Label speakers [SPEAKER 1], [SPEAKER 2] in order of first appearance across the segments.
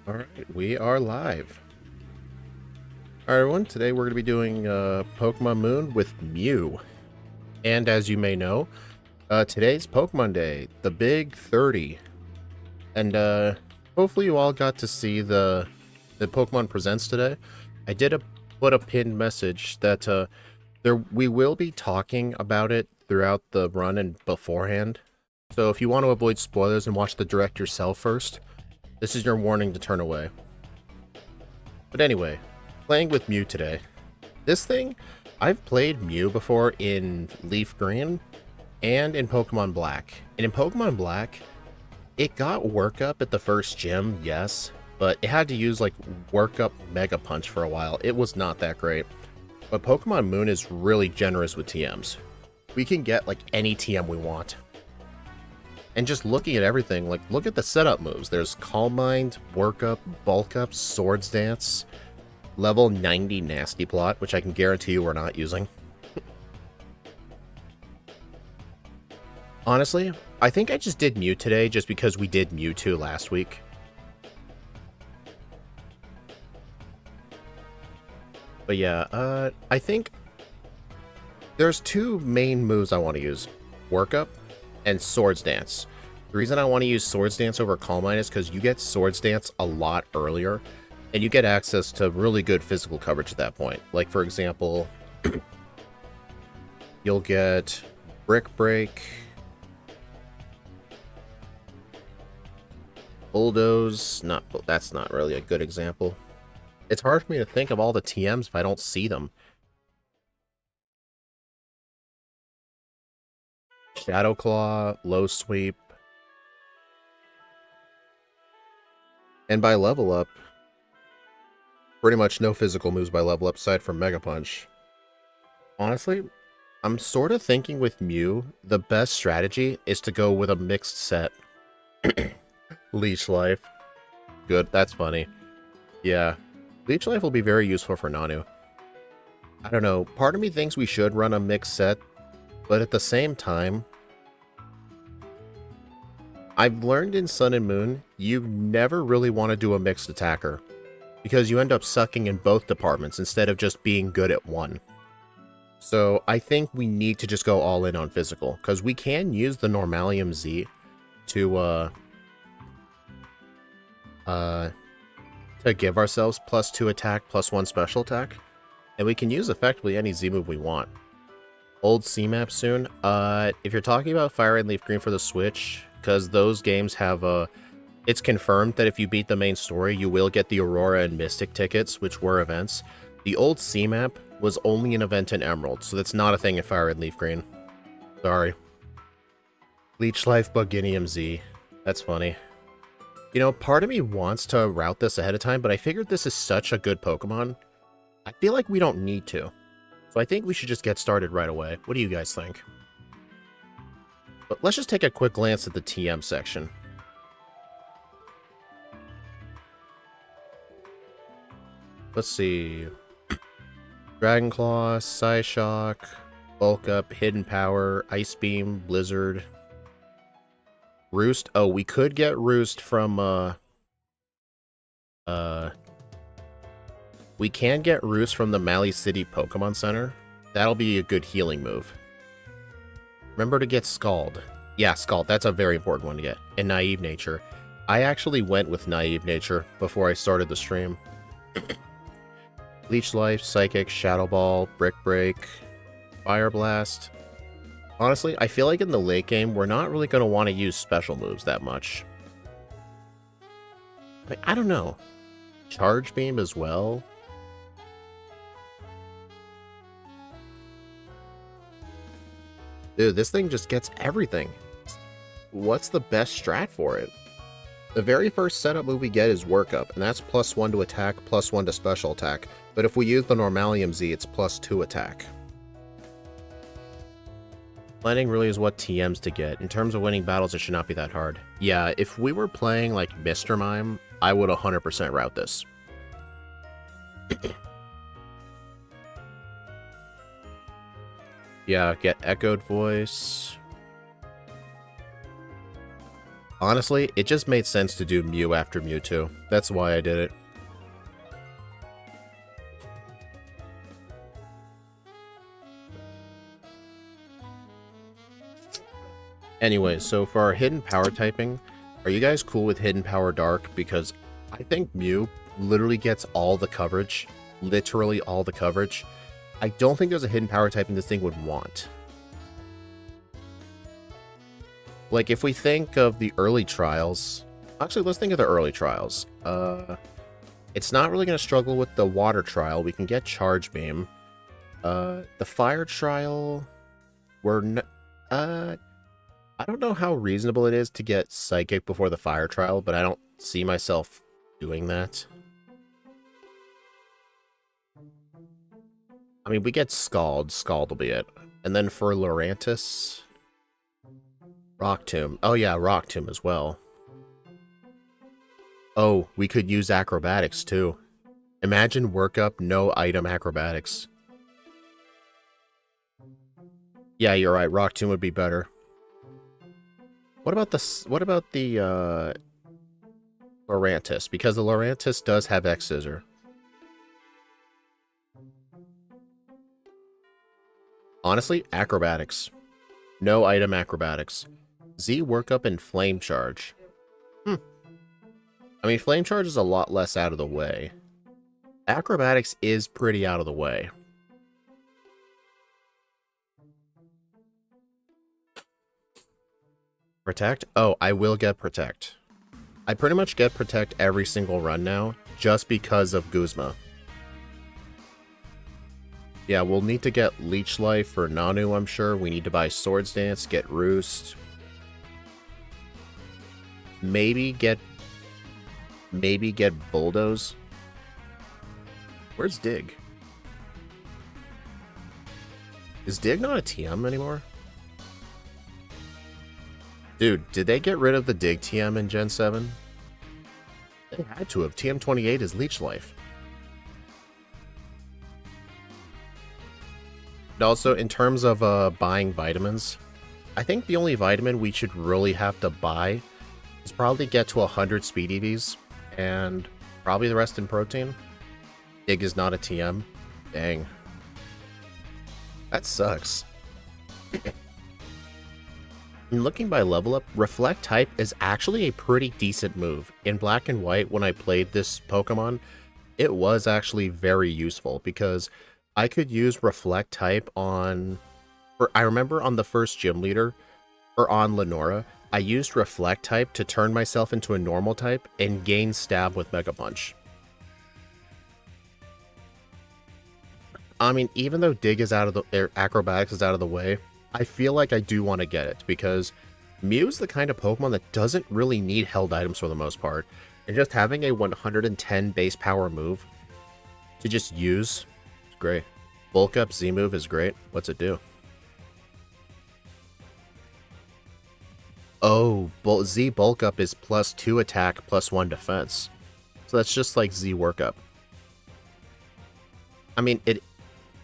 [SPEAKER 1] Alright, we are live. Alright everyone, today we're going to be doing Pokemon Moon with Mew. And as you may know, today's Pokemon Day, the Big 30. And hopefully you all got to see the Pokemon Presents today. I did put a pinned message that we will be talking about it throughout the run and beforehand. So if you want to avoid spoilers and watch the direct yourself first, this is your warning to turn away. But anyway, playing with Mew today. This thing, I've played Mew before in Leaf Green and in Pokemon Black. And in Pokemon Black, it got Work Up at the first gym, yes, but it had to use like Work Up Mega Punch for a while. It was not that great. But Pokemon Moon is really generous with TMs. We can get like any TM we want. And just looking at everything, like, look at the setup moves. There's Calm Mind, Work Up, Bulk Up, Swords Dance, level 90 Nasty Plot, which I can guarantee you we're not using. Honestly, I think I just did Mew today just because we did Mewtwo last week. But yeah, I think there's two main moves I want to use. Work Up and Swords Dance. The reason I want to use Swords Dance over Calm Mind is because you get Swords Dance a lot earlier, and you get access to really good physical coverage at that point. Like, for example, you'll get Brick Break, Bulldoze. That's not really a good example. It's hard for me to think of all the TMs if I don't see them. Shadow Claw, Low Sweep. And by level up, pretty much no physical moves by level up aside from Mega Punch. Honestly, I'm sort of thinking with Mew, the best strategy is to go with a mixed set. Leech Life. Good, that's funny. Yeah, Leech Life will be very useful for Nanu. I don't know, part of me thinks we should run a mixed set, but at the same time, I've learned in Sun and Moon, you never really want to do a mixed attacker, because you end up sucking in both departments instead of just being good at one. So I think we need to just go all in on physical, because we can use the Normalium Z to give ourselves +2 attack, +1 special attack, and we can use effectively any Z move we want. Old C-map soon. If you're talking about Fire and Leaf Green for the Switch, because those games have it's confirmed that if you beat the main story, you will get the Aurora and Mystic tickets, which were events. The old C-map was only an event in Emerald, so that's not a thing in Fire and Leaf Green. Sorry. Leech Life Buginium Z. That's funny. You know, part of me wants to route this ahead of time, but I figured this is such a good Pokemon. I feel like we don't need to. So I think we should just get started right away. What do you guys think? But let's just take a quick glance at the TM section. Let's see. Dragon Claw, Psyshock, Bulk Up, Hidden Power, Ice Beam, Blizzard, Roost. Oh, we could get Roost from, we can get Roost from the Mali City Pokemon Center. That'll be a good healing move. Remember to get Scald. Yeah, Scald. That's a very important one to get. And Naive Nature. I actually went with Naive Nature before I started the stream. Leech Life, Psychic, Shadow Ball, Brick Break, Fire Blast. Honestly, I feel like in the late game, we're not really going to want to use special moves that much. Like, I don't know. Charge Beam as well. Dude, this thing just gets everything. What's the best strat for it? The very first setup move we get is Work Up, and that's +1 to attack, +1 to special attack. But if we use the Normalium Z, it's +2 attack. Planning really is what TMs to get. In terms of winning battles, it should not be that hard. Yeah, if we were playing like Mr. Mime, I would 100% route this. Yeah, get Echoed Voice. Honestly, it just made sense to do Mew after Mewtwo. That's why I did it. Anyway, so for our hidden power typing, are you guys cool with hidden power dark? Because I think Mew literally gets all the coverage. Literally all the coverage. I don't think there's a hidden power typing this thing would want. Like, if we think of the early trials... Actually, let's think of the early trials. It's not really going to struggle with the water trial. We can get Charge Beam. The fire trial... I don't know how reasonable it is to get Psychic before the fire trial, but I don't see myself doing that. I mean, we get Scald. Scald will be it. And then for Lurantis... Rock Tomb. Oh yeah, Rock Tomb as well. Oh, we could use Acrobatics too. Imagine Workup, no item Acrobatics. Yeah, you're right. Rock Tomb would be better. What about the Lurantis? Because the Lurantis does have X Scissor. Honestly, Acrobatics. No item Acrobatics. Z Workup and Flame Charge. I mean, Flame Charge is a lot less out of the way. Acrobatics is pretty out of the way. Protect? Oh, I will get Protect. I pretty much get Protect every single run now, just because of Guzma. Yeah, we'll need to get Leech Life for Nanu, I'm sure. We need to buy Swords Dance, get Roost. Maybe get Bulldoze. Where's Dig? Is Dig not a TM anymore? Dude, did they get rid of the Dig TM in Gen 7? They had to have. TM28 is Leech Life. And also, in terms of buying vitamins, I think the only vitamin we should really have to buy is probably get to 100 Speed EVs, and probably the rest in protein. Dig is not a TM. Dang. That sucks. Looking by level up, Reflect type is actually a pretty decent move. In Black and White, when I played this Pokemon, it was actually very useful because I could use Reflect type on... I remember on the first gym leader, or on Lenora, I used Reflect type to turn myself into a normal type and gain Stab with Mega Punch. I mean, even though Dig is out of the... Acrobatics is out of the way, I feel like I do want to get it, because Mew's the kind of Pokemon that doesn't really need held items for the most part, and just having a 110 base power move to just use is great. Bulk Up Z move is great. What's it do? Oh, Z Bulk Up is +2 attack, +1 defense. So that's just like Z Work Up. I mean,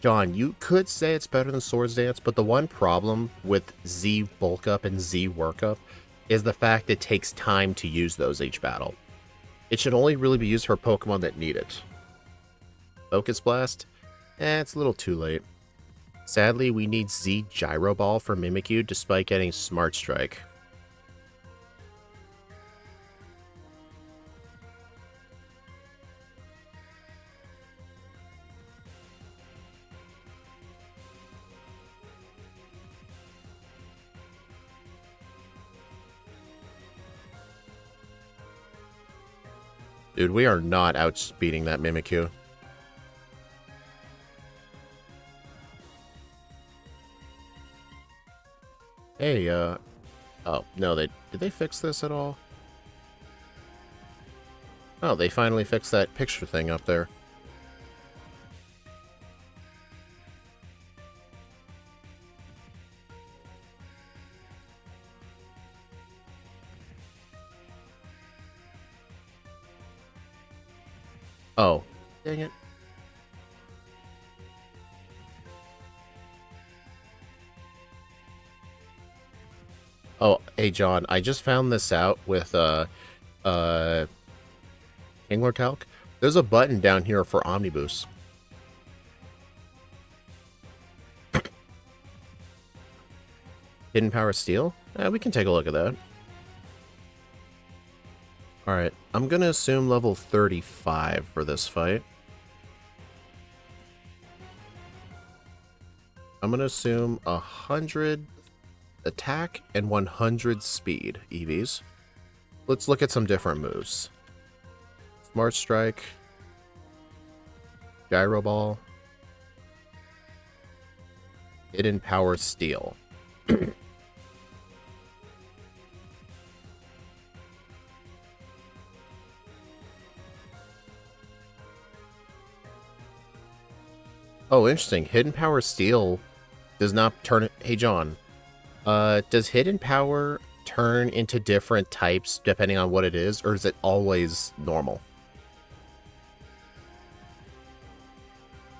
[SPEAKER 1] John, you could say it's better than Swords Dance, but the one problem with Z Bulk Up and Z Work Up is the fact it takes time to use those each battle. It should only really be used for Pokemon that need it. Focus Blast? It's a little too late. Sadly, we need Z Gyro Ball for Mimikyu despite getting Smart Strike. Dude, we are not outspeeding that Mimikyu. Hey, oh, no, did they fix this at all? Oh, they finally fixed that picture thing up there. Oh, dang it. Oh, Hey, John, I just found this out with, Kingler Calc. There's a button down here for Omniboost. Hidden Power Steel? We can take a look at that. Alright, I'm gonna assume level 35 for this fight. I'm gonna assume 100 attack and 100 speed EVs. Let's look at some different moves. Smart Strike. Gyro Ball. Hidden Power Steel. Oh, interesting. Hidden Power Steel does not turn... Hey, John. Does Hidden Power turn into different types depending on what it is, or is it always normal?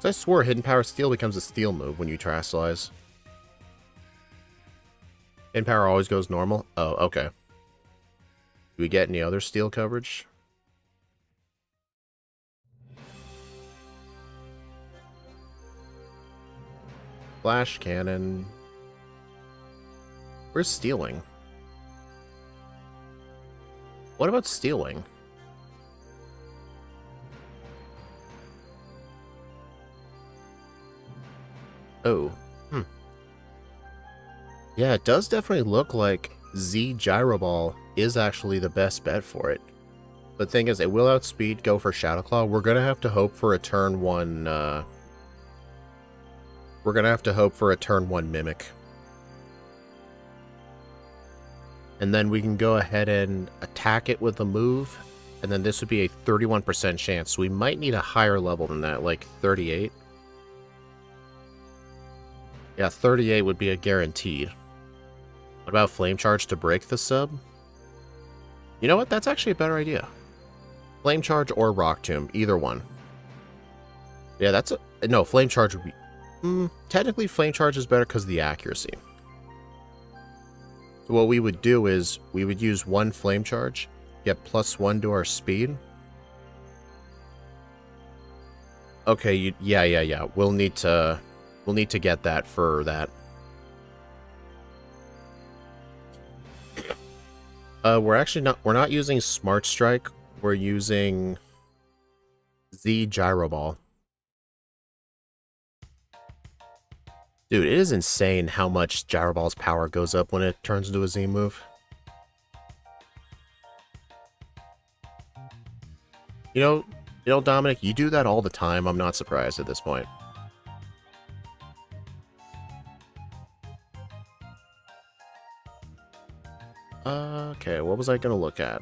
[SPEAKER 1] So I swore Hidden Power Steel becomes a steel move when you Terastallize. Hidden Power always goes normal? Oh, okay. Do we get any other steel coverage? Flash Cannon. Where's Stealing? What about Stealing? Oh. Yeah, it does definitely look like Z Gyro Ball is actually the best bet for it. The thing is, it will outspeed go for Shadow Claw. We're gonna have to hope for a turn 1, we're gonna have to hope for a turn 1 Mimic. And then we can go ahead and attack it with a move, and then this would be a 31% chance. So we might need a higher level than that, like 38. Yeah, 38 would be a guaranteed. What about Flame Charge to break the sub? You know what? That's actually a better idea. Flame Charge or Rock Tomb, either one. Yeah, that's a... No, Flame Charge would be... technically, Flame Charge is better because of the accuracy. So what we would do is, we would use 1 Flame Charge, get +1 to our speed. Okay, yeah. We'll need to get that for that. We're not using Smart Strike. We're using Z Gyro Ball. Dude, it is insane how much Gyro Ball's power goes up when it turns into a Z move. You know, Dominic, you do that all the time. I'm not surprised at this point. Okay, what was I gonna look at?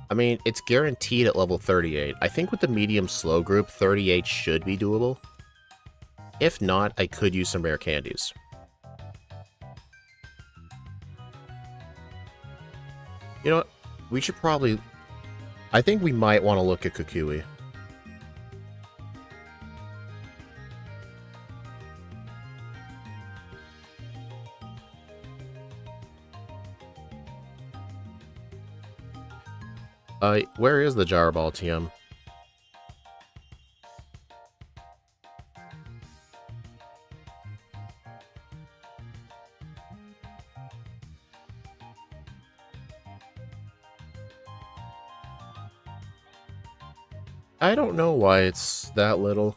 [SPEAKER 1] I mean, it's guaranteed at level 38. I think with the medium slow group, 38 should be doable. If not, I could use some rare candies. You know what? We should probably... I think we might want to look at Kukui. Where is the Gyro Ball, TM? I don't know why it's that little.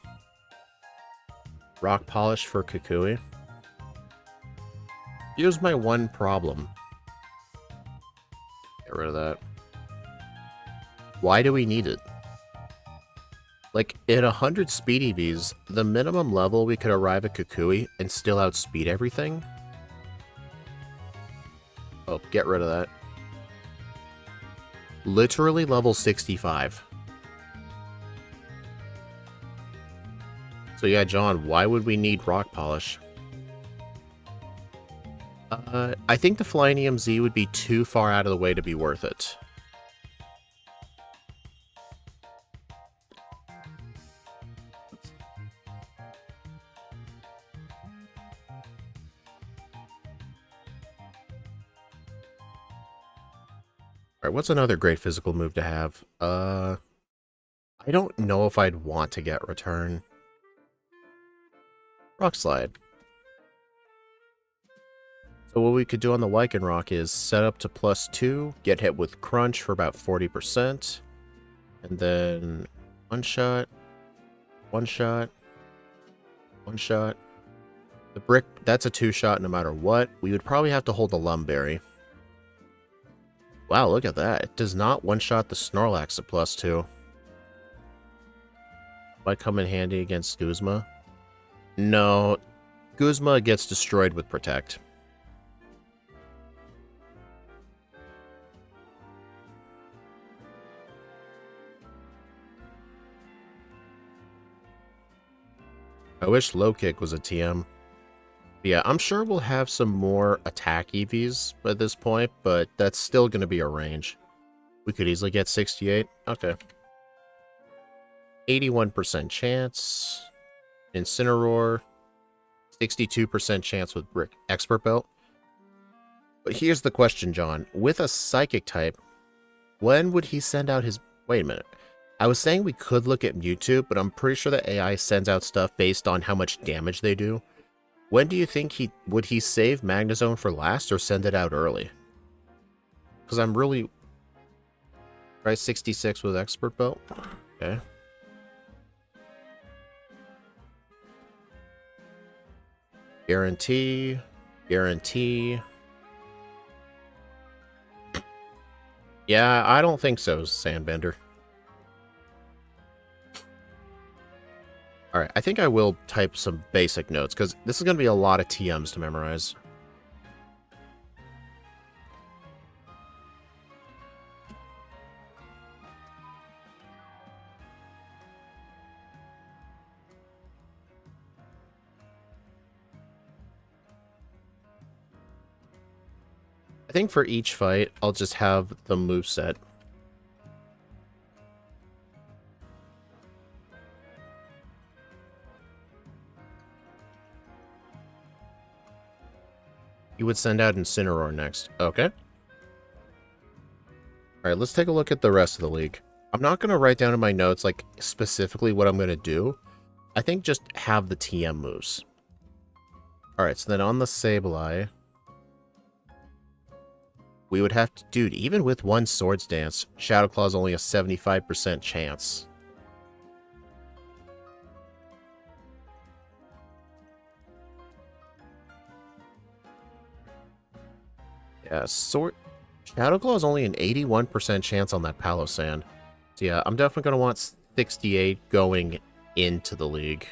[SPEAKER 1] Rock Polish for Kukui. Here's my one problem. Get rid of that. Why do we need it? Like, at 100 speed EVs, the minimum level we could arrive at Kukui and still outspeed everything? Oh, get rid of that. Literally level 65. So yeah, John, why would we need Rock Polish? I think the Flying EMZ would be too far out of the way to be worth it. Alright, what's another great physical move to have? I don't know if I'd want to get return. Rock Slide. So what we could do on the Lycanroc is set up to +2, get hit with Crunch for about 40%, and then one shot, one shot, one shot. The brick, that's a 2-shot no matter what. We would probably have to hold the Lumberry. Wow, look at that. It does not one-shot the Snorlax at +2. Might come in handy against Guzma. No, Guzma gets destroyed with Protect. I wish Low Kick was a TM. But yeah, I'm sure we'll have some more attack EVs at this point, but that's still going to be a range. We could easily get 68. Okay. 81% chance. Incineroar. 62% chance with Brick Expert Belt. But here's the question, John. With a Psychic type, when would he send out his... Wait a minute. I was saying we could look at Mewtwo, but I'm pretty sure the AI sends out stuff based on how much damage they do. When do you think would he save Magnezone for last or send it out early? Because I'm really... Right, 66 with Expert Belt? Okay. Guarantee. Guarantee. Yeah, I don't think so, Sandbender. Alright, I think I will type some basic notes, because this is going to be a lot of TMs to memorize. I think for each fight, I'll just have the moveset. You would send out Incineroar next. Okay. Alright, let's take a look at the rest of the league. I'm not going to write down in my notes, like, specifically what I'm going to do. I think just have the TM moves. Alright, so then on the Sableye, we would have to... Dude, even with one Swords Dance, Shadow Claw is only a 75% chance. Yeah, Shadow Claw is only an 81% chance on that Palossand. So yeah, I'm definitely going to want 68 going into the league.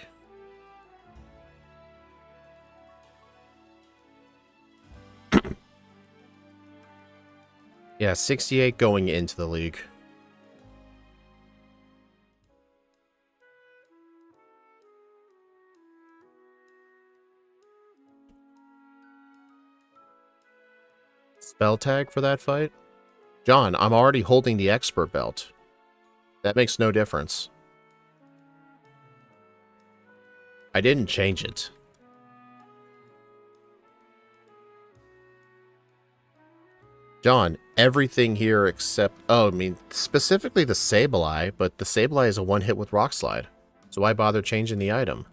[SPEAKER 1] Yeah, 68 going into the league. Spell tag for that fight? John, I'm already holding the Expert Belt. That makes no difference. I didn't change it. John, everything here except... Oh, I mean, specifically the Sableye, but the Sableye is a one-hit with Rock Slide. So why bother changing the item?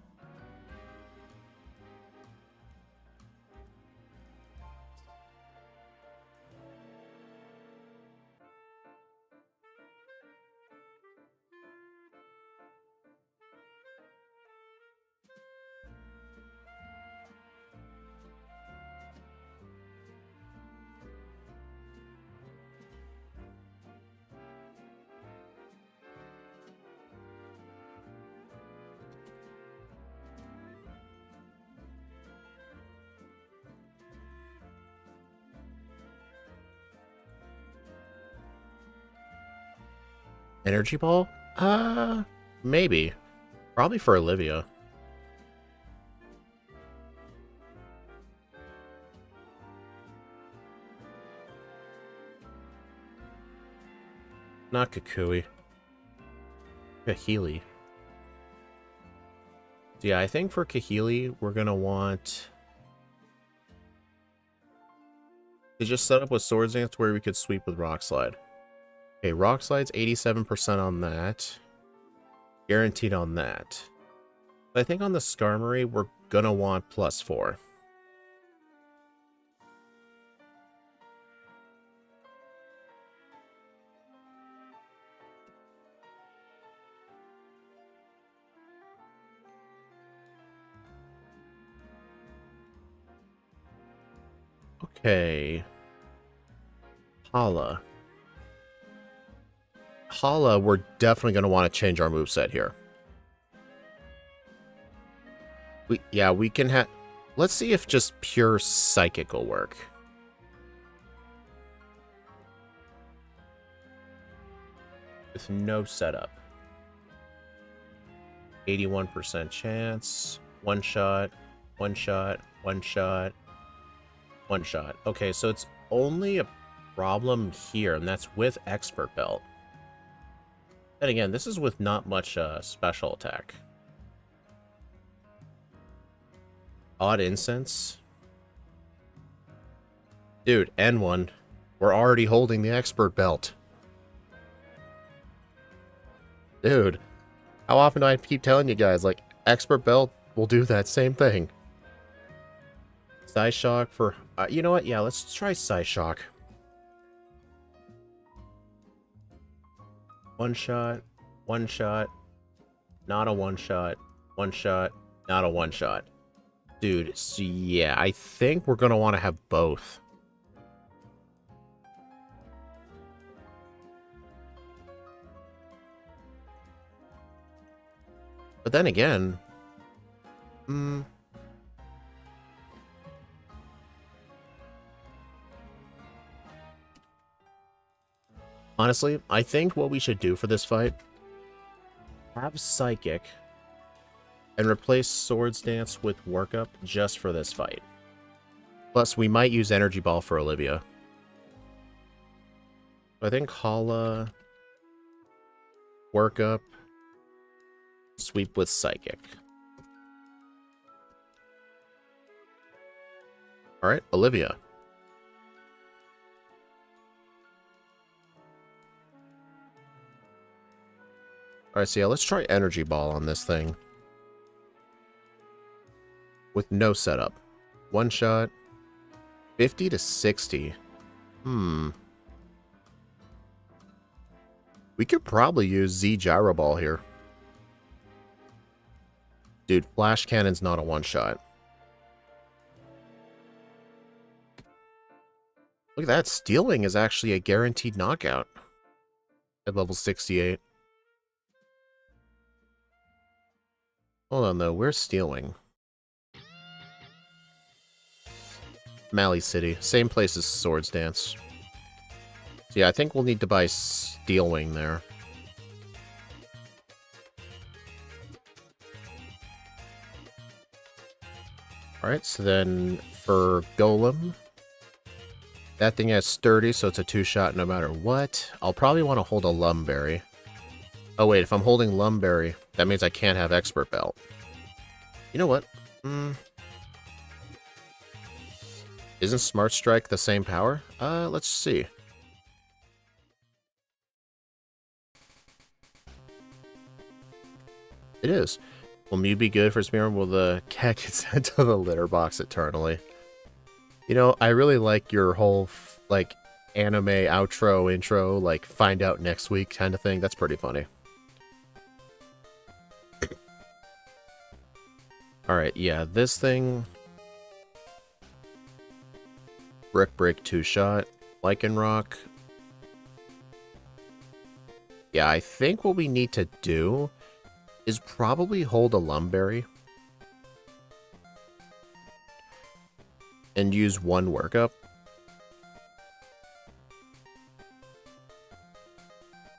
[SPEAKER 1] Energy Ball? Maybe. Probably for Olivia. Not Kukui. Kahili. So yeah, I think for Kahili, we're gonna want to just set up with Swords Dance where we could sweep with Rock Slide. Okay, Rock Slide's 87% on that. Guaranteed on that. But I think on the Skarmory, we're gonna want +4. Okay. Hala. Hala, we're definitely going to want to change our moveset here. We can have... Let's see if just pure Psychic will work. With no setup. 81% chance. One shot. One shot. One shot. One shot. Okay, so it's only a problem here, and that's with Expert Belt. And again, this is with not much special attack. Odd Incense. Dude, N1. We're already holding the Expert Belt. Dude, how often do I keep telling you guys, like, Expert Belt will do that same thing. Psyshock for... you know what? Yeah, let's try Psyshock. One shot, not a one shot, not a one shot. Dude, so yeah, I think we're going to want to have both. But then again... Honestly, I think what we should do for this fight, have Psychic, and replace Swords Dance with Workup just for this fight. Plus, we might use Energy Ball for Olivia. I think Hala, Workup, Sweep with Psychic. Alright, Olivia. Alright, so yeah, let's try Energy Ball on this thing. With no setup. One shot. 50 to 60. We could probably use Z Gyro Ball here. Dude, Flash Cannon's not a one-shot. Look at that. Steel Wing is actually a guaranteed knockout. At level 68. Hold on, though. Where's Steel Wing? Mali City. Same place as Swords Dance. So yeah, I think we'll need to buy Steel Wing there. Alright, so then for Golem, that thing has Sturdy, so it's a two-shot no matter what. I'll probably want to hold a Lumberry. Oh wait, if I'm holding Lumberry, that means I can't have Expert Belt. You know what? Isn't Smart Strike the same power? Let's see. It is. Will Mew be good for Speedrunner? Will the cat get sent to the litter box eternally? You know, I really like your whole, like, anime outro, intro, like, find out next week kind of thing. That's pretty funny. Alright, yeah, this thing... Brick Break 2-shot. Lycanroc. Yeah, I think what we need to do is probably hold a Lumberry. And use one Workup.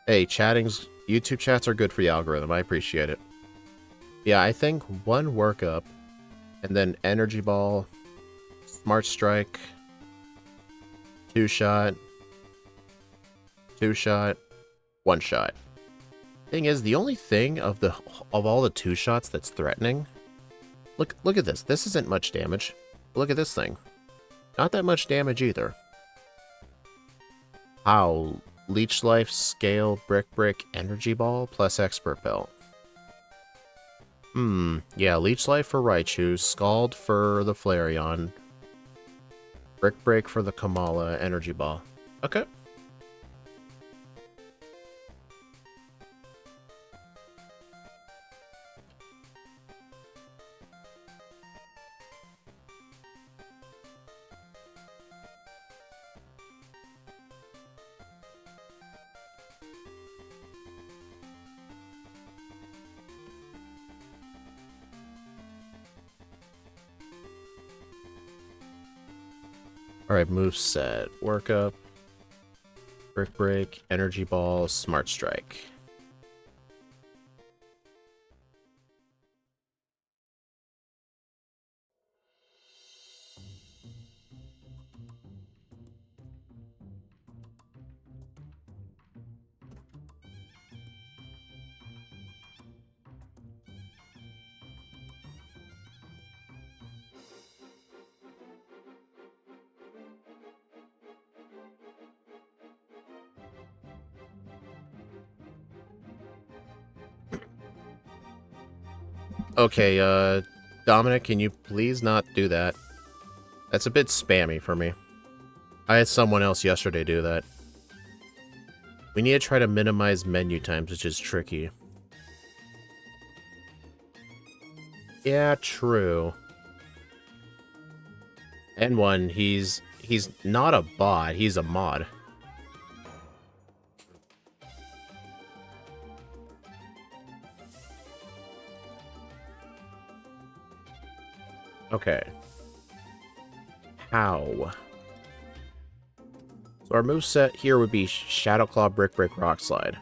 [SPEAKER 1] Hey, YouTube chats are good for the algorithm. I appreciate it. Yeah, I think one Workup, and then Energy Ball, Smart Strike, two-shot, one shot. Thing is, the only thing of all the two-shots that's threatening, look at this. This isn't much damage. Look at this thing. Not that much damage either. How Leech Life, Scale, Brick, Energy Ball, plus Expert Belt. Yeah, Leech Life for Raichu, Scald for the Flareon, Brick for the Kamala, Energy Ball. Okay. Alright, moveset. Work up. Brick, Energy Ball, Smart Strike. Okay, Dominic, can you please not do that? That's a bit spammy for me. I had someone else yesterday do that. We need to try to minimize menu times, which is tricky. Yeah, true. N1, he's not a bot, he's a mod. Okay. How? So our moveset here would be Shadow Claw, Brick, Rock Slide.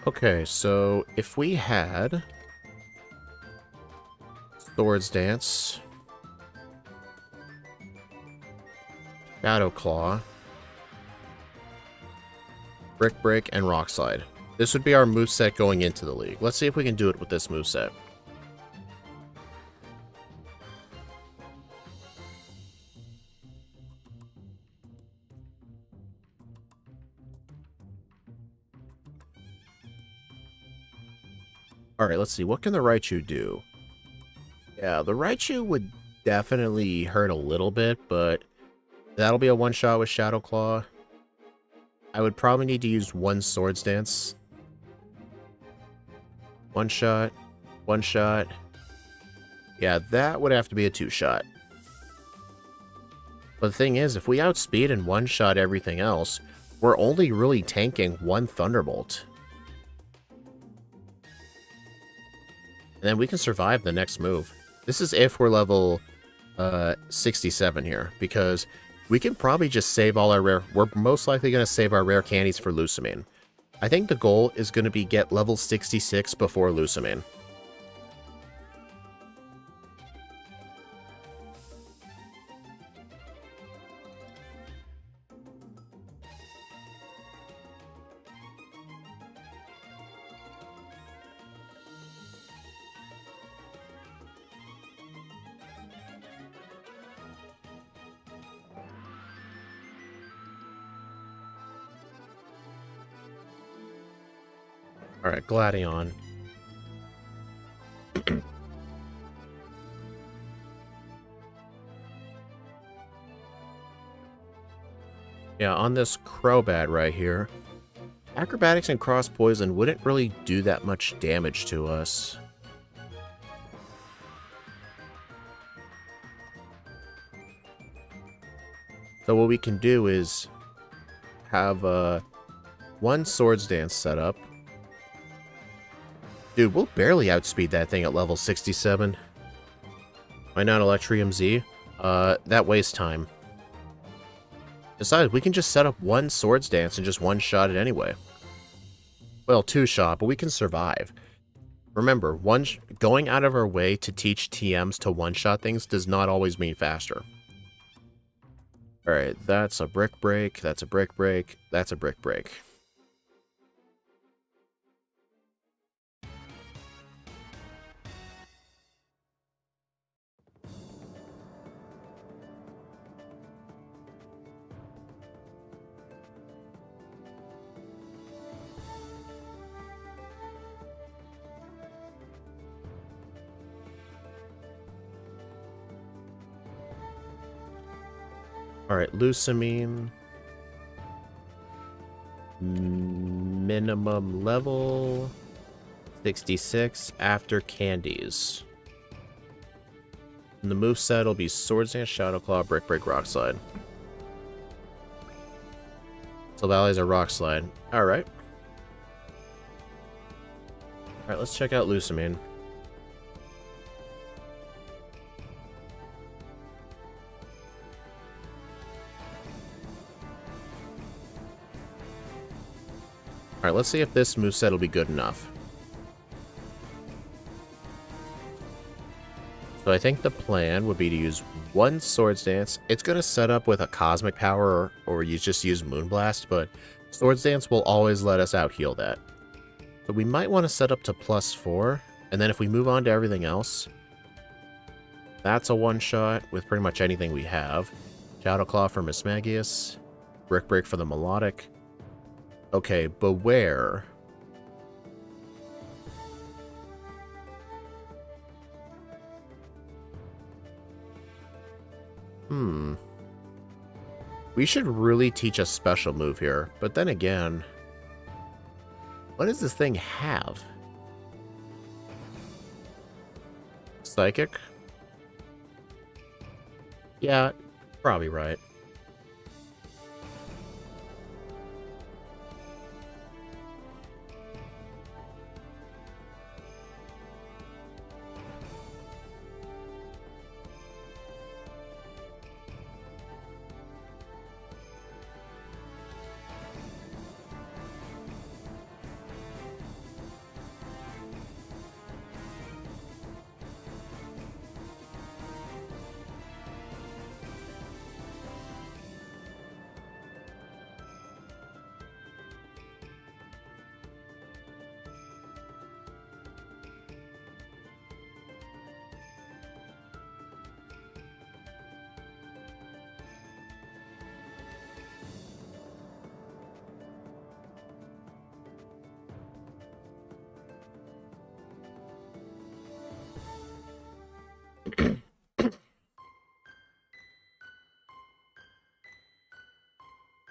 [SPEAKER 1] Okay, so if we had Swords Dance, Shadow Claw, Brick, and Rock Slide. This would be our moveset going into the league. Let's see if we can do it with this moveset. Alright, let's see. What can the Raichu do? Yeah, the Raichu would definitely hurt a little bit, but that'll be a one-shot with Shadow Claw. I would probably need to use one Swords Dance. One shot. Yeah, that would have to be a two-shot. But the thing is, if we outspeed and one-shot everything else, we're only really tanking one Thunderbolt. And then we can survive the next move. This is if we're level 67 here, because we can probably just save all our rare... We're most likely going to save our rare candies for Lucamine. I think the goal is going to be get level 66 before Lucamine. Alright, Gladion. Yeah, on this Crobat right here, Acrobatics and Cross Poison wouldn't really do that much damage to us. So what we can do is have one Swords Dance set up. Dude, we'll barely outspeed that thing at level 67. Why not Electrium Z? That wastes time. Besides, we can just set up one Swords Dance and just one-shot it anyway. Well, two-shot, but we can survive. Remember, going out of our way to teach TMs to one-shot things does not always mean faster. Alright, that's a brick break, that's a brick break, that's a brick break. Alright, Lucamine. Minimum level 66 after candies. And the moveset will be Swords Dance, Shadow Claw, Brick Break, Rock Slide. So Valley's a Rock Slide. Alright. Alright, let's check out Lucamine. Alright, let's see if this moveset will be good enough. So I think the plan would be to use one Swords Dance. It's going to set up with a Cosmic Power, or you just use Moonblast, but Swords Dance will always let us out-heal that. But we might want to set up to +4, and then if we move on to everything else, that's a one-shot with pretty much anything we have. Shadow Claw for Mismagius, Brick Break for the Melodic. Okay, Beware. We should really teach a special move here, but then again, what does this thing have? Psychic? Yeah, probably right.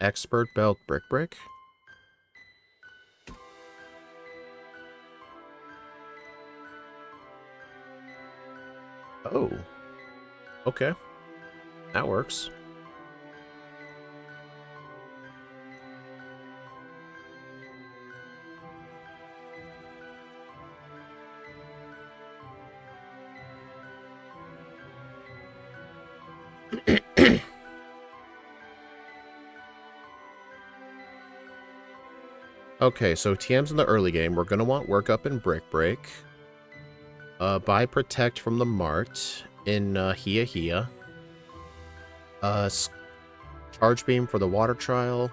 [SPEAKER 1] Expert Belt Brick Break? Oh. Okay. That works. Okay, so TMs in the early game, we're going to want Work Up and Brick Break. Buy Protect from the Mart in Hia. Charge Beam for the Water Trial.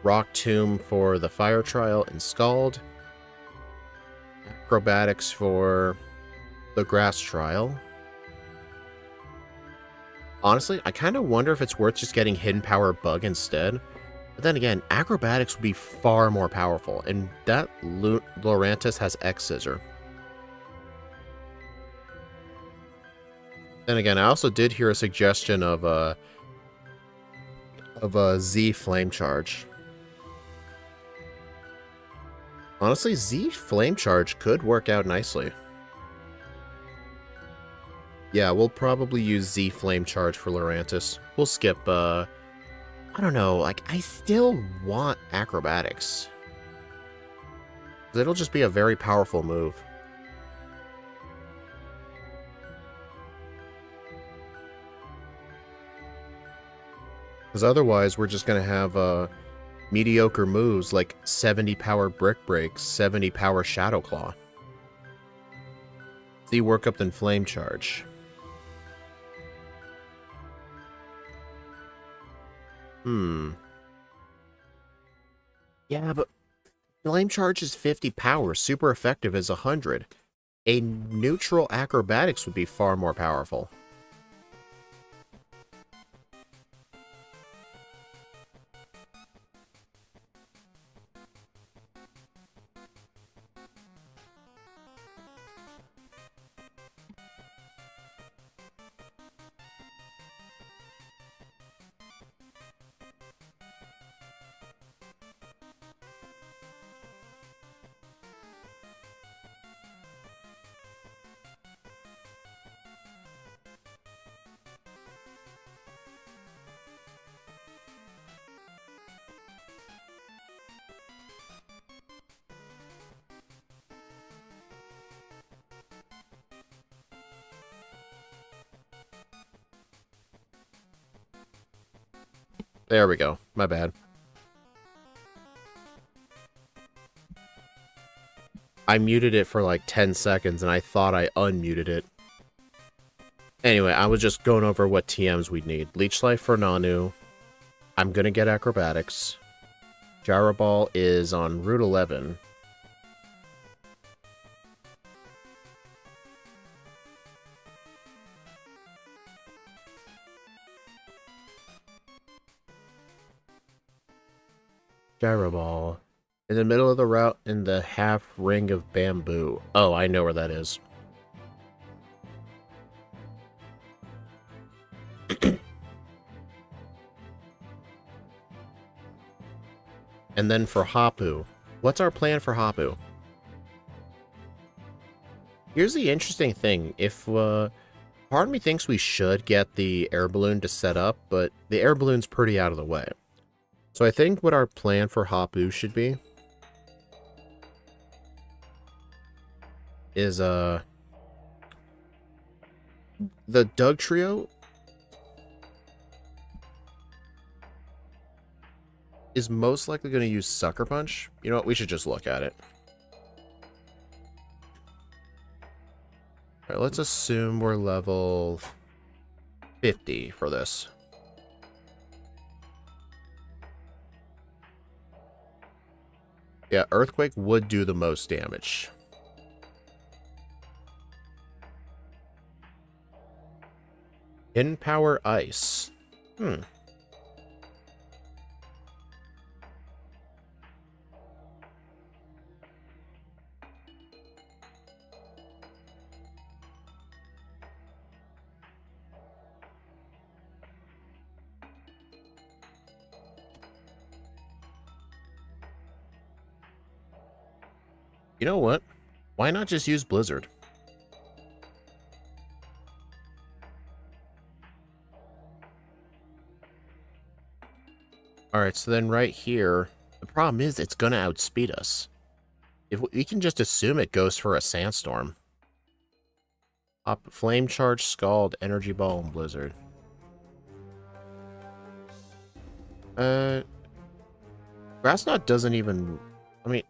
[SPEAKER 1] Rock Tomb for the Fire Trial and Scald. Acrobatics for the Grass Trial. Honestly, I kind of wonder if it's worth just getting Hidden Power Bug instead. But then again, Acrobatics would be far more powerful, and that Lorantis has X-Scissor. Then again, I also did hear a suggestion of a Z Flame Charge. Honestly, Z Flame Charge could work out nicely. Yeah, we'll probably use Z Flame Charge for Lorantis. We'll skip, I don't know, like, I still want Acrobatics. It'll just be a very powerful move. Because otherwise, we're just going to have mediocre moves like 70 power Brick Break, 70 power Shadow Claw. See, work up then Flame Charge. Yeah, but Flame Charge is 50 power. Super effective is 100. A neutral Acrobatics would be far more powerful. There we go. My bad. I muted it for like 10 seconds and I thought I unmuted it. Anyway, I was just going over what TMs we'd need. Leech Life for Nanu. I'm gonna get Acrobatics. Gyro Ball is on Route 11. Gyro Ball. In the middle of the route in the half ring of bamboo. Oh, I know where that is. And then for Hapu. What's our plan for Hapu? Here's the interesting thing. If, part of me thinks we should get the air balloon to set up, but the air balloon's pretty out of the way. So I think what our plan for Hapu should be is, the Doug Trio is most likely going to use Sucker Punch. You know what? We should just look at it. Alright, let's assume we're level 50 for this. Yeah, Earthquake would do the most damage. In Power Ice. You know what? Why not just use Blizzard? Alright, so then right here, the problem is it's gonna outspeed us. If we can just assume it goes for a Sandstorm. Flame Charge, Scald, Energy Ball, and Blizzard. Grass Knot doesn't even... I mean,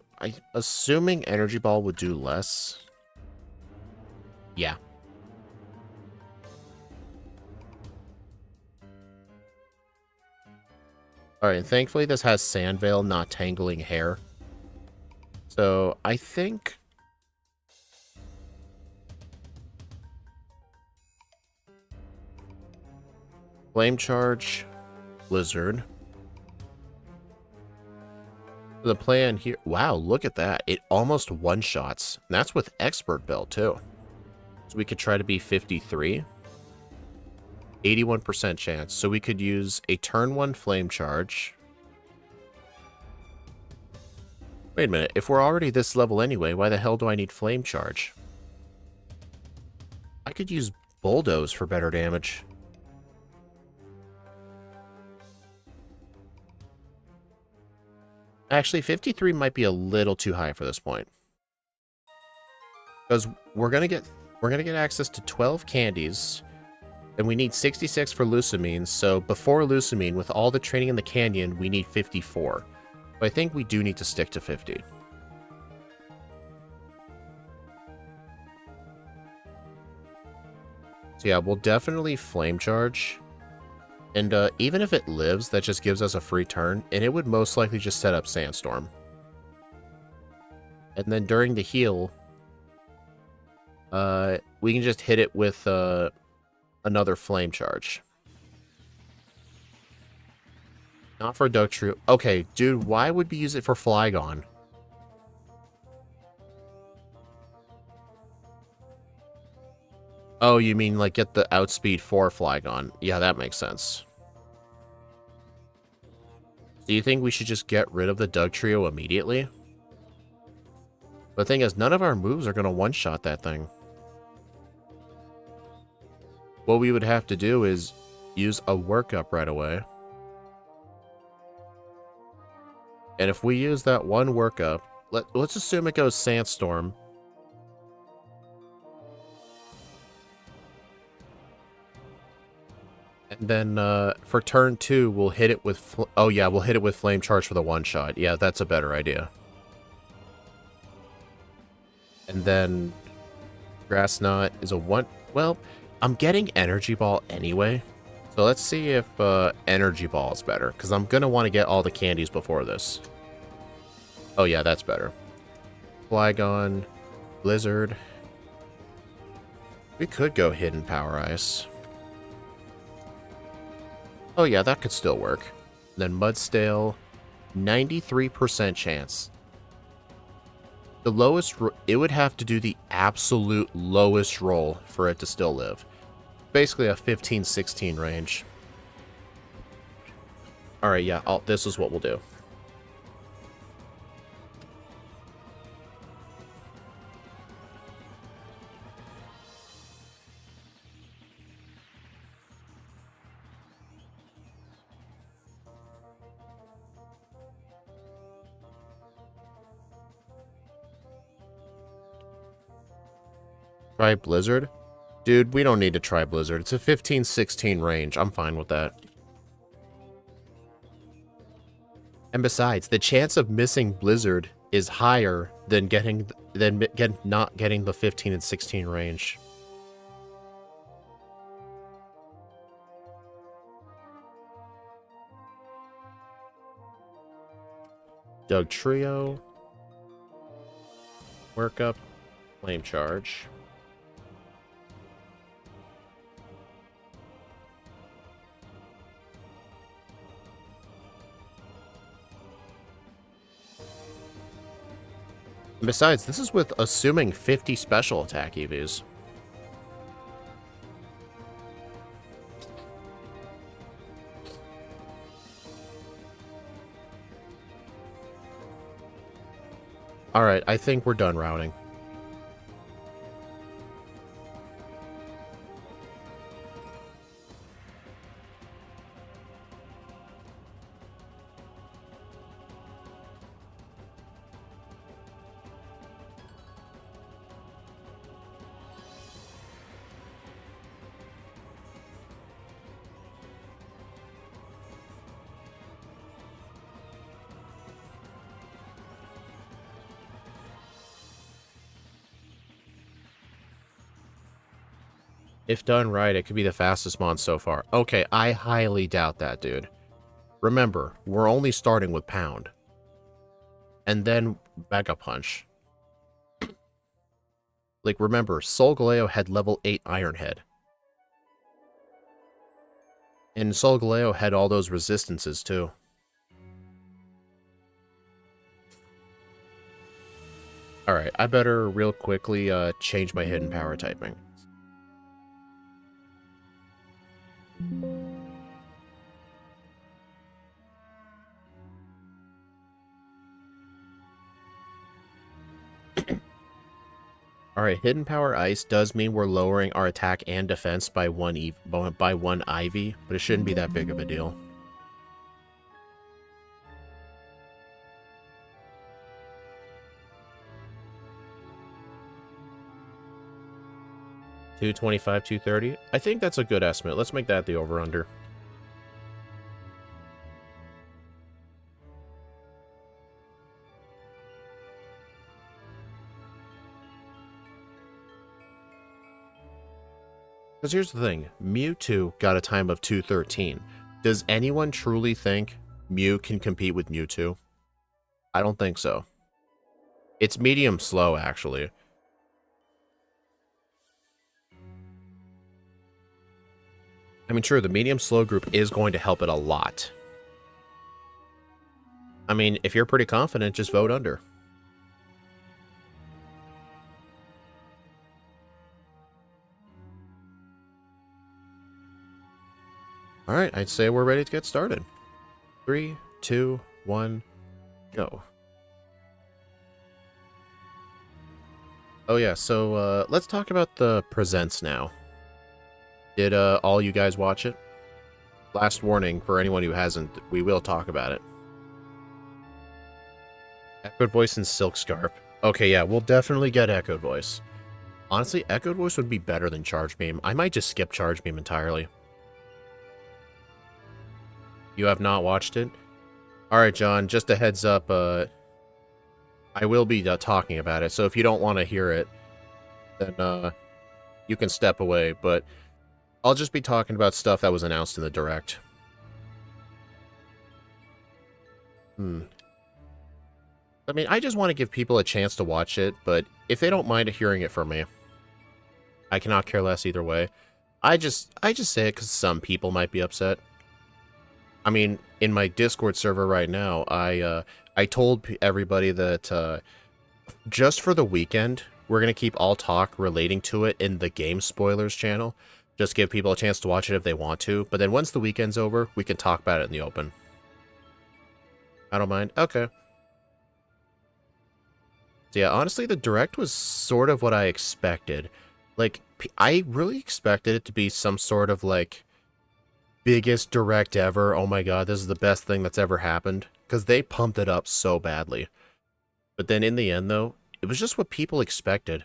[SPEAKER 1] assuming Energy Ball would do less. Yeah. Alright, and thankfully this has Sand Veil, not Tangling Hair. So, I think... Flame Charge, Blizzard. The plan here... Wow, look at that. It almost one-shots. And that's with Expert Build, too. So we could try to be 53. 81% chance. So we could use a turn 1 Flame Charge. Wait a minute. If we're already this level anyway, why the hell do I need Flame Charge? I could use Bulldoze for better damage. Actually, 53 might be a little too high for this point. Because we're gonna get access to 12 candies, And we need 66 for Lucamine, so before Lucamine, with all the training in the canyon, we need 54. But I think we do need to stick to 50. So yeah, we'll definitely Flame Charge. And even if it lives, that just gives us a free turn, and it would most likely just set up Sandstorm. And then during the heal, we can just hit it with another Flame Charge. Not for Dugtrio. Okay, dude, why would we use it for Flygon? Oh, you mean like get the outspeed for Flygon? Yeah, that makes sense. Do you think we should just get rid of the Dugtrio immediately? The thing is, none of our moves are going to one-shot that thing. What we would have to do is use a workup right away. And if we use that one workup, let's assume it goes Sandstorm. And then for turn 2, we'll hit it with... Oh yeah, we'll hit it with Flame Charge for the one-shot. Yeah, that's a better idea. And then Grass Knot is a one... Well, I'm getting Energy Ball anyway. So let's see if Energy Ball is better. Because I'm going to want to get all the candies before this. Oh yeah, that's better. Flygon, Blizzard. We could go Hidden Power Ice. Oh yeah, that could still work. Then Mudstale, 93% chance. The lowest, it would have to do the absolute lowest roll for it to still live. Basically a 15-16 range. Alright, yeah, this is what we'll do. Try Blizzard? Dude, we don't need to try Blizzard. It's a 15-16 range. I'm fine with that. And besides, the chance of missing Blizzard is higher than not getting the 15 and 16 range. Dugtrio. Workup. Flame Charge. Besides, this is with assuming 50 special attack EVs. Alright, I think we're done routing. If done right, it could be the fastest mon so far. Okay, I highly doubt that, dude. Remember, we're only starting with Pound. And then Mega Punch. Like, remember, Solgaleo had level 8 Iron Head. And Solgaleo had all those resistances, too. Alright, I better real quickly change my hidden power typing. Alright, Hidden Power Ice does mean we're lowering our attack and defense by one Ivy, but it shouldn't be that big of a deal. 225, 230. I think that's a good estimate. Let's make that the over-under. Because here's the thing. Mewtwo got a time of 213. Does anyone truly think Mew can compete with Mewtwo? I don't think so. It's medium slow, actually. I mean, true, the medium slow group is going to help it a lot. I mean, if you're pretty confident, just vote under. Alright, I'd say we're ready to get started. 3, 2, 1, go. Oh yeah, so let's talk about the presents now. Did all you guys watch it? Last warning for anyone who hasn't, we will talk about it. Echoed Voice and Silk Scarf. Okay, yeah, we'll definitely get Echoed Voice. Honestly, Echoed Voice would be better than Charge Beam. I might just skip Charge Beam entirely. You have not watched it? Alright, John, just a heads up, I will be talking about it, so if you don't want to hear it, then you can step away, but I'll just be talking about stuff that was announced in the Direct. I mean, I just want to give people a chance to watch it, but if they don't mind hearing it from me, I cannot care less either way. I just say it because some people might be upset. I mean, in my Discord server right now, I told everybody that just for the weekend, we're going to keep all talk relating to it in the Game Spoilers channel. Just give people a chance to watch it if they want to. But then once the weekend's over, we can talk about it in the open. I don't mind. Okay. So yeah, honestly, the Direct was sort of what I expected. Like, I really expected it to be some sort of, like, biggest Direct ever. Oh my god, this is the best thing that's ever happened. Because they pumped it up so badly. But then in the end, though, it was just what people expected.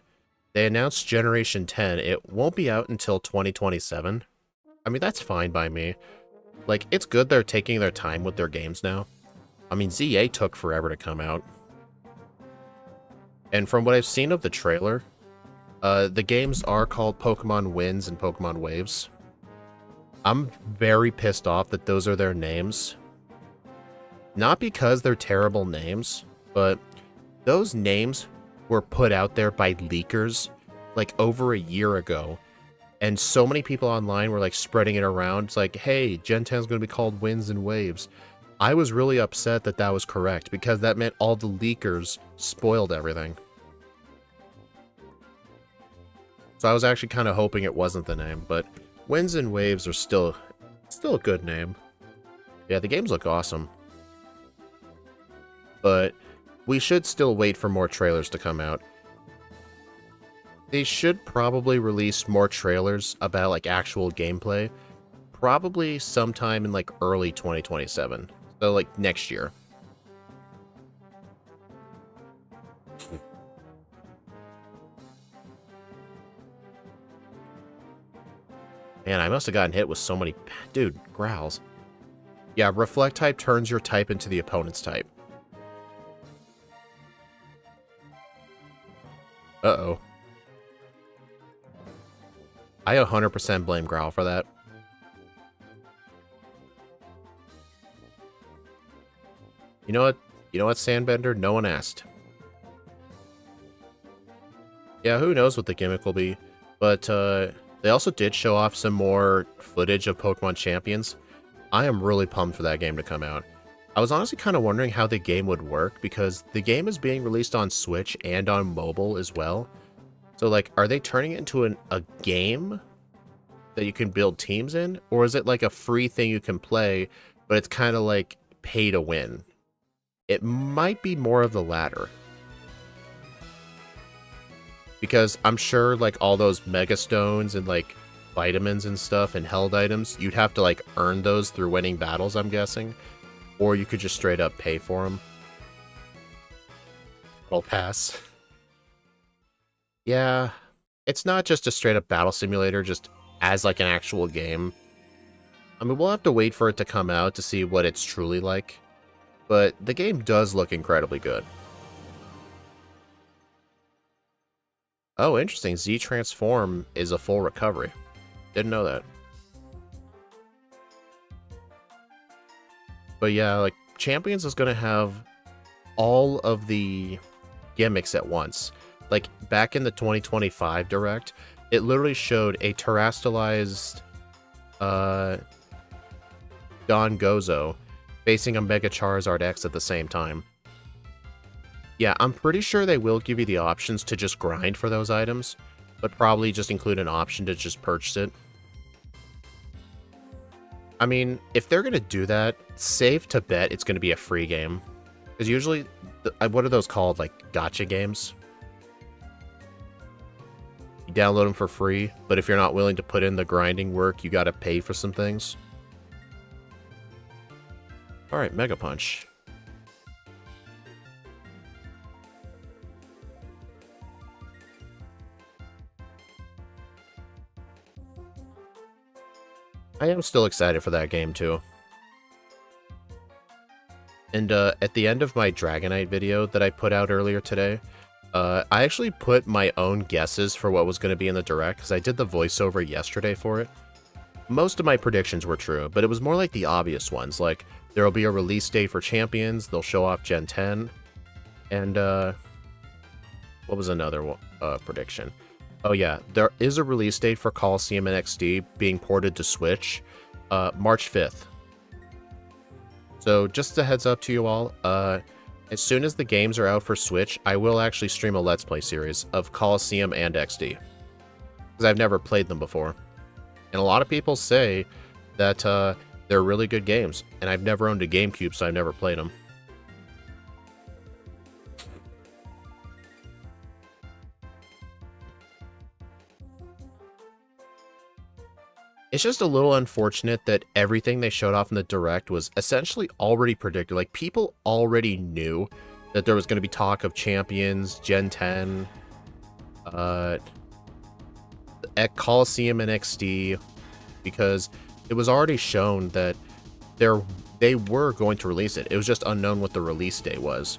[SPEAKER 1] They announced Generation 10. It won't be out until 2027. I mean, that's fine by me. Like, it's good they're taking their time with their games now. I mean, ZA took forever to come out. And from what I've seen of the trailer, the games are called Pokemon Winds and Pokemon Waves. I'm very pissed off that those are their names. Not because they're terrible names, but those names were put out there by leakers like over a year ago. And so many people online were like spreading it around. It's like, hey, Gen 10 is going to be called Winds and Waves. I was really upset that that was correct because that meant all the leakers spoiled everything. So I was actually kind of hoping it wasn't the name, but Winds and Waves are still a good name. Yeah, the games look awesome. But we should still wait for more trailers to come out. They should probably release more trailers about like actual gameplay. Probably sometime in like early 2027. So like next year. Man, I must have gotten hit with so many... Dude, growls. Yeah, Reflect type turns your type into the opponent's type. Uh-oh. I 100% blame Growl for that. You know what? You know what, Sandbender? No one asked. Yeah, who knows what the gimmick will be. But, they also did show off some more footage of Pokemon Champions. I am really pumped for that game to come out. I was honestly kind of wondering how the game would work, because the game is being released on Switch and on mobile as well. So, like, are they turning it into a game that you can build teams in? Or is it like a free thing you can play, but it's kind of like pay to win? It might be more of the latter. Because I'm sure, like, all those Mega Stones and, like, vitamins and stuff and held items, you'd have to, like, earn those through winning battles, I'm guessing. Or you could just straight up pay for them. I'll pass. Yeah, It's not just a straight up battle simulator, just as like an actual game. I mean, we'll have to wait for it to come out to see what it's truly like, but the game does look incredibly good. Oh, interesting. Z Transform is a full recovery. Didn't know that. But yeah, like, Champions is going to have all of the gimmicks at once. Like, back in the 2025 Direct, it literally showed a terastallized Don Gozo facing a Mega Charizard X at the same time. Yeah, I'm pretty sure they will give you the options to just grind for those items, but probably just include an option to just purchase it. I mean, if they're going to do that, safe to bet it's going to be a free game. Because usually, what are those called? Like, gacha games? You download them for free, but if you're not willing to put in the grinding work, you got to pay for some things. Alright, Mega Punch. I am still excited for that game, too. And at the end of my Dragonite video that I put out earlier today, I actually put my own guesses for what was going to be in the Direct, because I did the voiceover yesterday for it. Most of my predictions were true, but it was more like the obvious ones, like there will be a release date for Champions, they'll show off Gen 10, and what was another prediction? Oh yeah, there is a release date for Coliseum and XD being ported to Switch, March 5th. So just a heads up to you all, as soon as the games are out for Switch, I will actually stream a Let's Play series of Coliseum and XD. Because I've never played them before. And a lot of people say that they're really good games, and I've never owned a GameCube, so I've never played them. It's just a little unfortunate that everything they showed off in the Direct was essentially already predicted. Like, people already knew that there was going to be talk of Champions, Gen 10, at Coliseum and XD, because it was already shown that they were going to release it. It was just unknown what the release date was.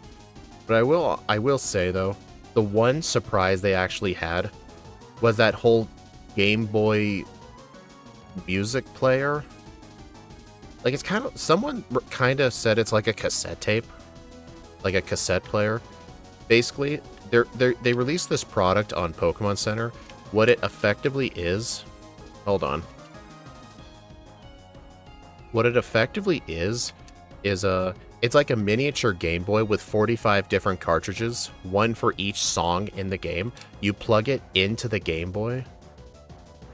[SPEAKER 1] But I will say, though, the one surprise they actually had was that whole Game Boy music player. Like, it's kind of, someone kind of said it's like a cassette tape, like a cassette player. Basically, they released this product on Pokemon Center. What it effectively is, hold on. What it effectively is it's like a miniature Game Boy with 45 different cartridges, one for each song in the game. You plug it into the Game Boy,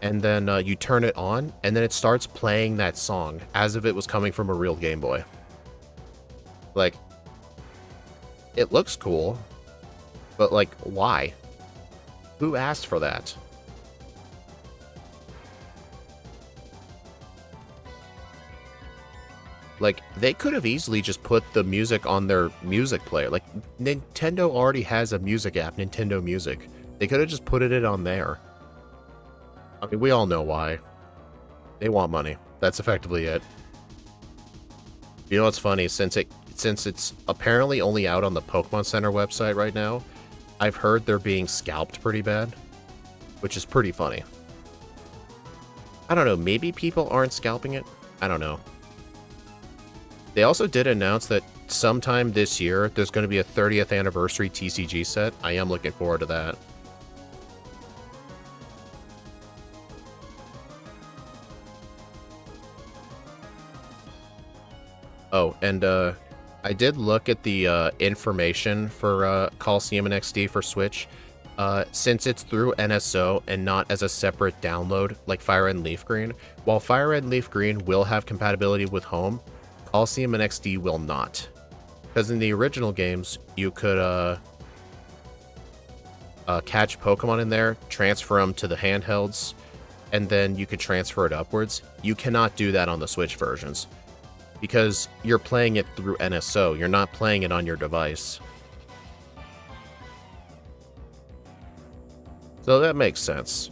[SPEAKER 1] and then you turn it on, and then it starts playing that song as if it was coming from a real Game Boy. Like, it looks cool, but like, why? Who asked for that? Like, they could have easily just put the music on their music player. Like, Nintendo already has a music app, Nintendo Music. They could have just put it on there. I mean, we all know why. They want money. That's effectively it. You know what's funny? Since it's apparently only out on the Pokemon Center website right now, I've heard they're being scalped pretty bad, which is pretty funny. I don't know, maybe people aren't scalping it? I don't know. They also did announce that sometime this year, there's going to be a 30th anniversary TCG set. I am looking forward to that. Oh, and I did look at the information for Coliseum and XD for Switch. Since it's through NSO and not as a separate download like Fire Red and Leaf Green, while Fire Red and Leaf Green will have compatibility with Home, Coliseum and XD will not. Because in the original games, you could catch Pokemon in there, transfer them to the handhelds, and then you could transfer it upwards. You cannot do that on the Switch versions, because you're playing it through NSO. You're not playing it on your device. So that makes sense.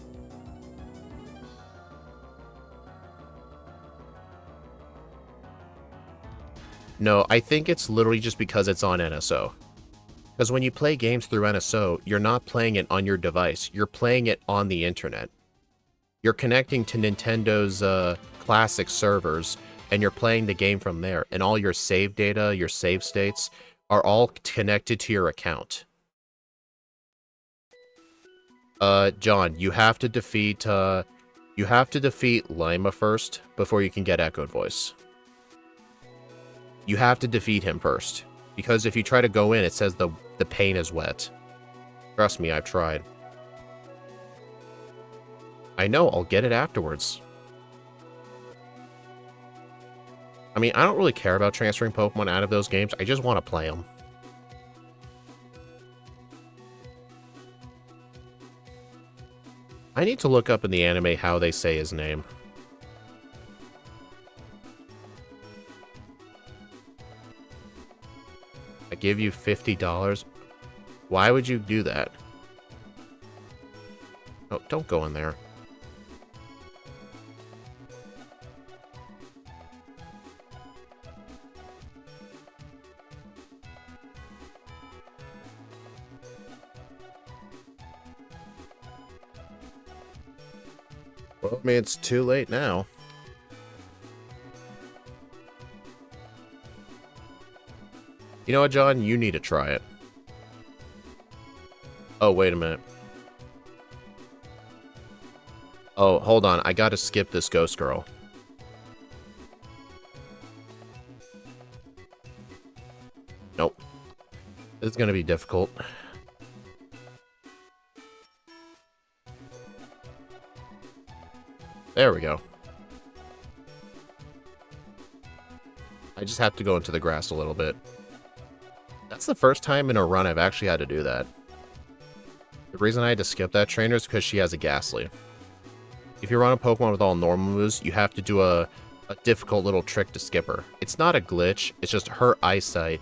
[SPEAKER 1] No, I think it's literally just because it's on NSO. Because when you play games through NSO, you're not playing it on your device. You're playing it on the internet. You're connecting to Nintendo's classic servers, and you're playing the game from there. And all your save data, your save states, are all connected to your account. John, you have to defeat Lima first before you can get Echoed Voice. You have to defeat him first. Because if you try to go in, it says the pain is wet. Trust me, I've tried. I know, I'll get it afterwards. I mean, I don't really care about transferring Pokemon out of those games. I just want to play them. I need to look up in the anime how they say his name. I give you $50. Why would you do that? Oh, don't go in there. Well, I mean, it's too late now. You know what, John? You need to try it. Oh, wait a minute. Oh, hold on. I gotta skip this ghost girl. Nope. This is gonna be difficult. There we go. I just have to go into the grass a little bit. That's the first time in a run I've actually had to do that. The reason I had to skip that trainer is because she has a Ghastly. If you run a Pokemon with all normal moves, you have to do a difficult little trick to skip her. It's not a glitch, it's just her eyesight.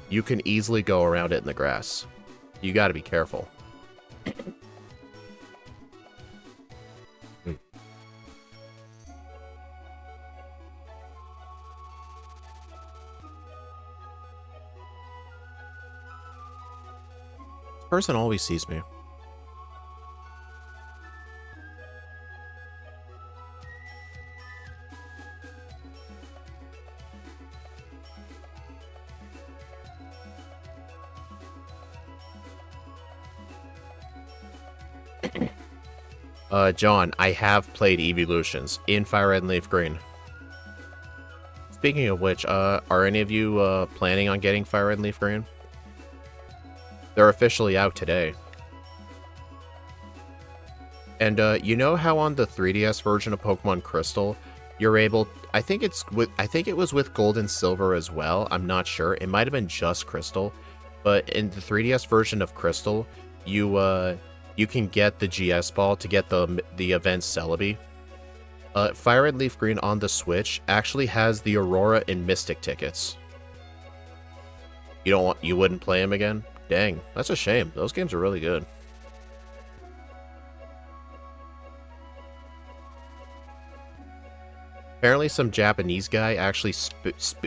[SPEAKER 1] You can easily go around it in the grass. You gotta be careful. This person always sees me. John, I have played Evolutions in Fire Red and Leaf Green. Speaking of which, are any of you planning on getting Fire Red and Leaf Green? They're officially out today. And you know how on the 3DS version of Pokemon Crystal, you're able, I think it was with Gold and Silver as well. I'm not sure. It might have been just Crystal, but in the 3DS version of Crystal, you can get the GS ball to get the event Celebi. Fire Red Leaf Green on the Switch actually has the Aurora and Mystic tickets. You wouldn't play them again? Dang, that's a shame. Those games are really good. Apparently some Japanese guy actually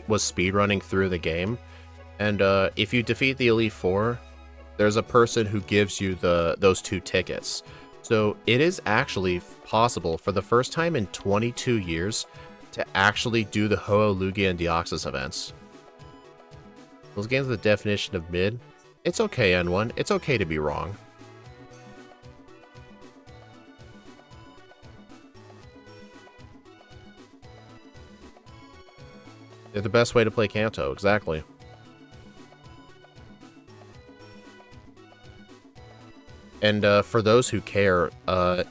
[SPEAKER 1] was speedrunning through the game, and if you defeat the Elite Four, there's a person who gives you those 2 tickets. So it is actually possible for the first time in 22 years to actually do the Ho-Oh, Lugia, and Deoxys events. Those games are the definition of mid. It's okay, N1. It's okay to be wrong. They're the best way to play Kanto, exactly. And for those who care, the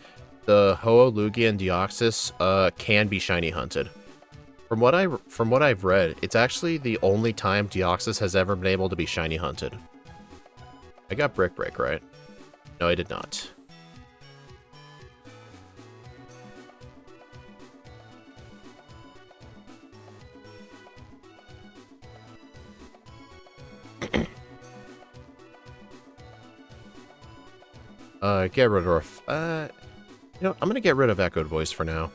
[SPEAKER 1] Ho-Oh, Lugia, and Deoxys can be shiny hunted. From what I've read, it's actually the only time Deoxys has ever been able to be shiny hunted. I got Brick Break right. No, I did not. get rid of... I'm gonna get rid of Echoed Voice for now.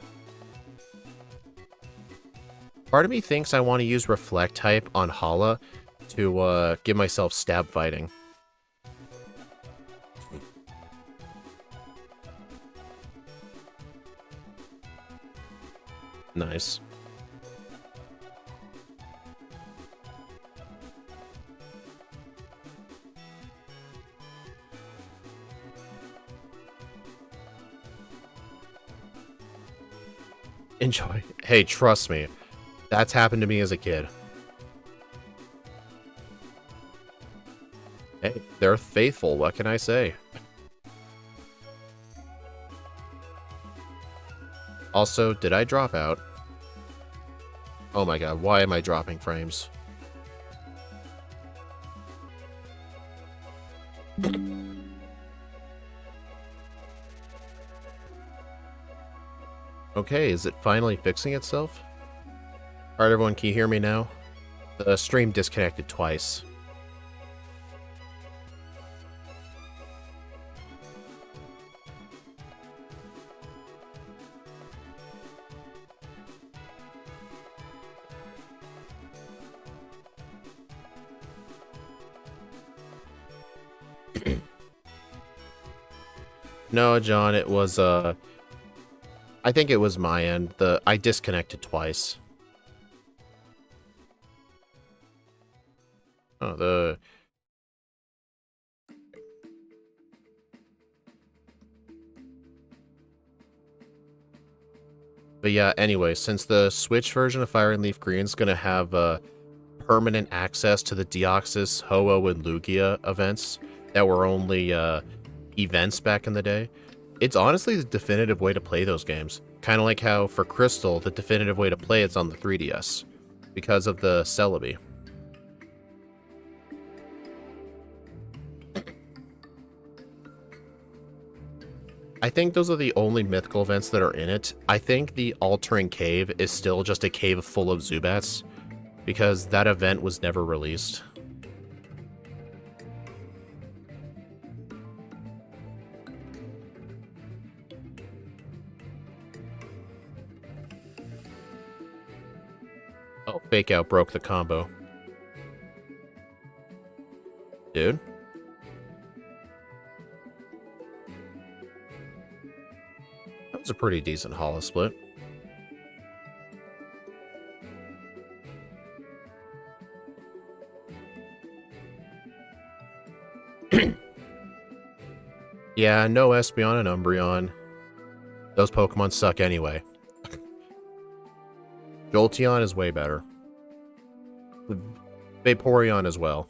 [SPEAKER 1] Part of me thinks I want to use Reflect type on Hala to give myself stab fighting. Nice. Enjoy. Hey, trust me. That's happened to me as a kid. Hey, they're faithful. What can I say? Also, did I drop out? Oh my god, why am I dropping frames? Okay, is it finally fixing itself? Alright everyone, can you hear me now? The stream disconnected twice. No, John, it was, I think it was my end. I disconnected twice. Oh, But yeah, anyway, since the Switch version of Fire and Leaf Green is going to have permanent access to the Deoxys, Ho-Oh, and Lugia events that were only events back in the day, it's honestly the definitive way to play those games. Kind of like how, for Crystal, the definitive way to play it's on the 3DS, because of the Celebi. I think those are the only mythical events that are in it. I think the Altering Cave is still just a cave full of Zubats, because that event was never released. Oh, Fake Out broke the combo. Dude. That was a pretty decent Hala split. Yeah, no Espeon and Umbreon. Those Pokemon suck anyway. Jolteon is way better. Vaporeon as well.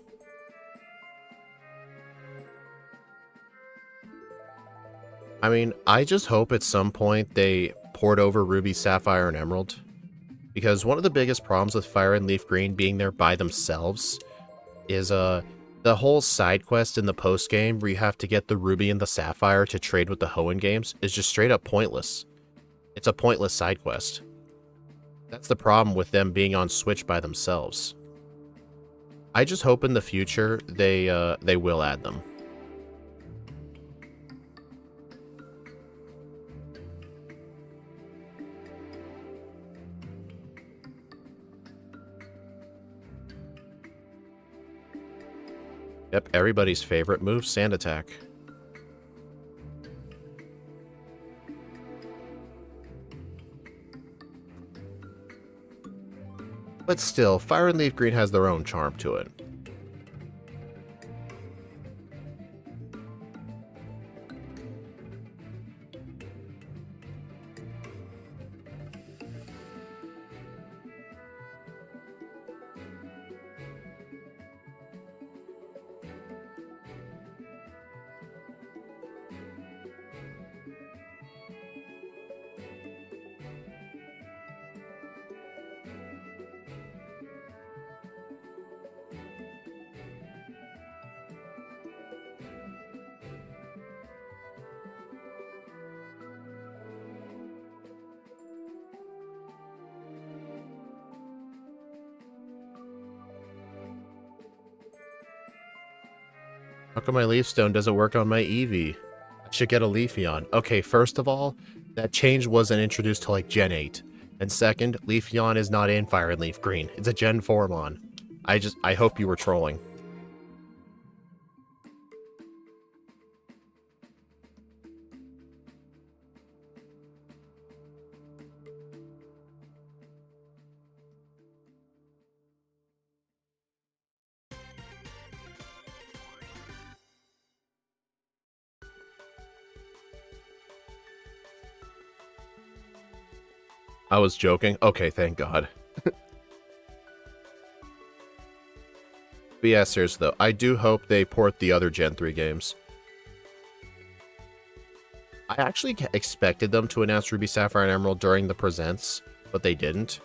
[SPEAKER 1] I mean, I just hope at some point they port over Ruby, Sapphire, and Emerald. Because one of the biggest problems with Fire and Leaf Green being there by themselves is the whole side quest in the post game where you have to get the Ruby and the Sapphire to trade with the Hoenn games is just straight up pointless. It's a pointless side quest. That's the problem with them being on Switch by themselves. I just hope in the future they will add them. Yep, everybody's favorite move, Sand Attack. But still, Fire and Leaf Green has their own charm to it. How come my Leaf Stone doesn't work on my Eevee? Should get a Leafeon. Okay, first of all, that change wasn't introduced till like Gen 8. And second, Leafeon is not in Fire and Leaf Green. It's a Gen 4 mon. I hope you were trolling. I was joking. Okay, thank God. But yeah, seriously though, I do hope they port the other Gen 3 games. I actually expected them to announce Ruby, Sapphire, and Emerald during the presents, but they didn't.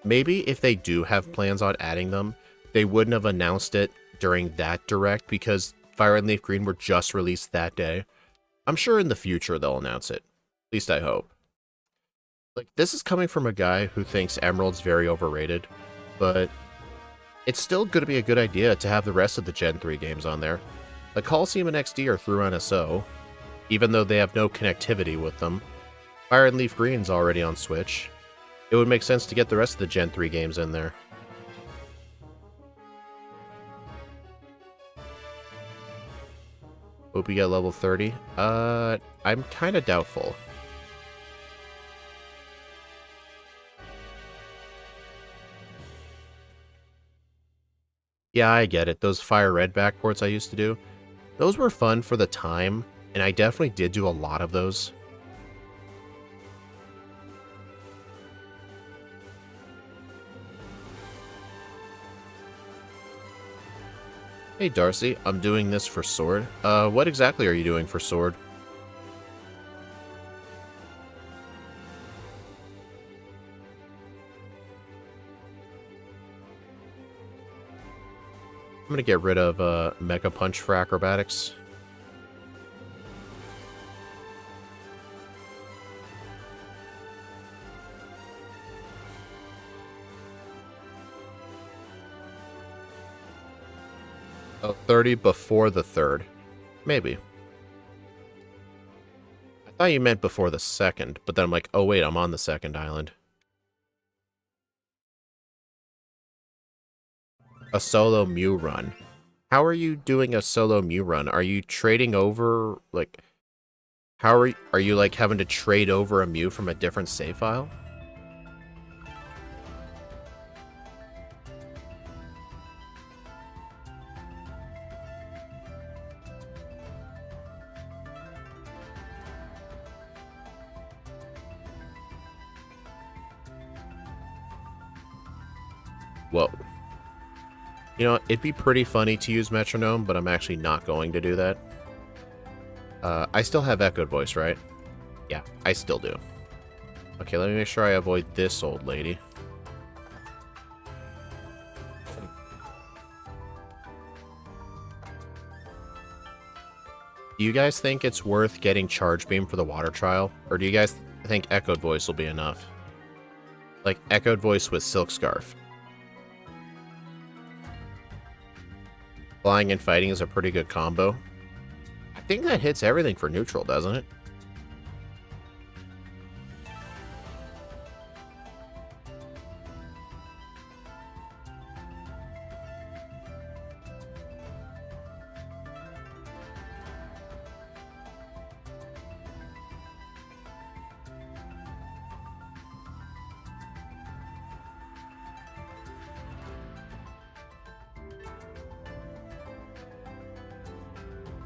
[SPEAKER 1] Maybe if they do have plans on adding them, they wouldn't have announced it during that direct because Fire and Leaf Green were just released that day. I'm sure in the future they'll announce it. At least I hope. Like, this is coming from a guy who thinks Emerald's very overrated, but it's still going to be a good idea to have the rest of the Gen 3 games on there. Like, Coliseum and XD are through NSO, even though they have no connectivity with them. Fire and Leaf Green's already on Switch. It would make sense to get the rest of the Gen 3 games in there. Hope we get level 30. I'm kind of doubtful. Yeah, I get it. Those Fire Red backports I used to do, those were fun for the time, and I definitely did do a lot of those. Hey Darcy, I'm doing this for Sword. What exactly are you doing for Sword? I'm gonna get rid of Mega Punch for acrobatics. Oh, 30 before the 3rd. Maybe. I thought you meant before the 2nd, but then I'm like, oh wait, I'm on the 2nd island. A solo Mew run. How are you doing a solo Mew run? Are you trading over, like, how are you like having to trade over a Mew from a different save file? Whoa. You know, it'd be pretty funny to use Metronome, but I'm actually not going to do that. I still have Echoed Voice, right? Yeah, I still do. Okay, let me make sure I avoid this old lady. Do you guys think it's worth getting Charge Beam for the water trial? Or do you guys think Echoed Voice will be enough? Like, Echoed Voice with Silk Scarf. Flying and fighting is a pretty good combo. I think that hits everything for neutral, doesn't it?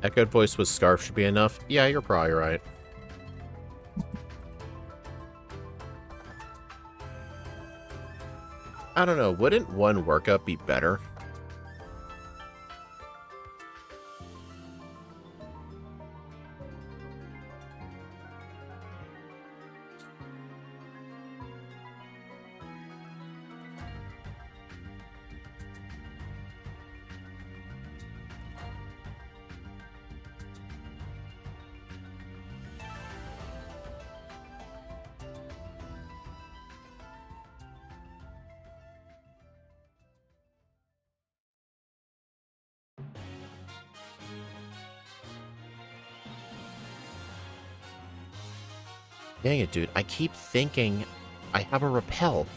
[SPEAKER 1] Echoed Voice with Scarf should be enough. Yeah, you're probably right. I don't know, wouldn't one workup be better? Dang it, dude. I keep thinking I have a repel.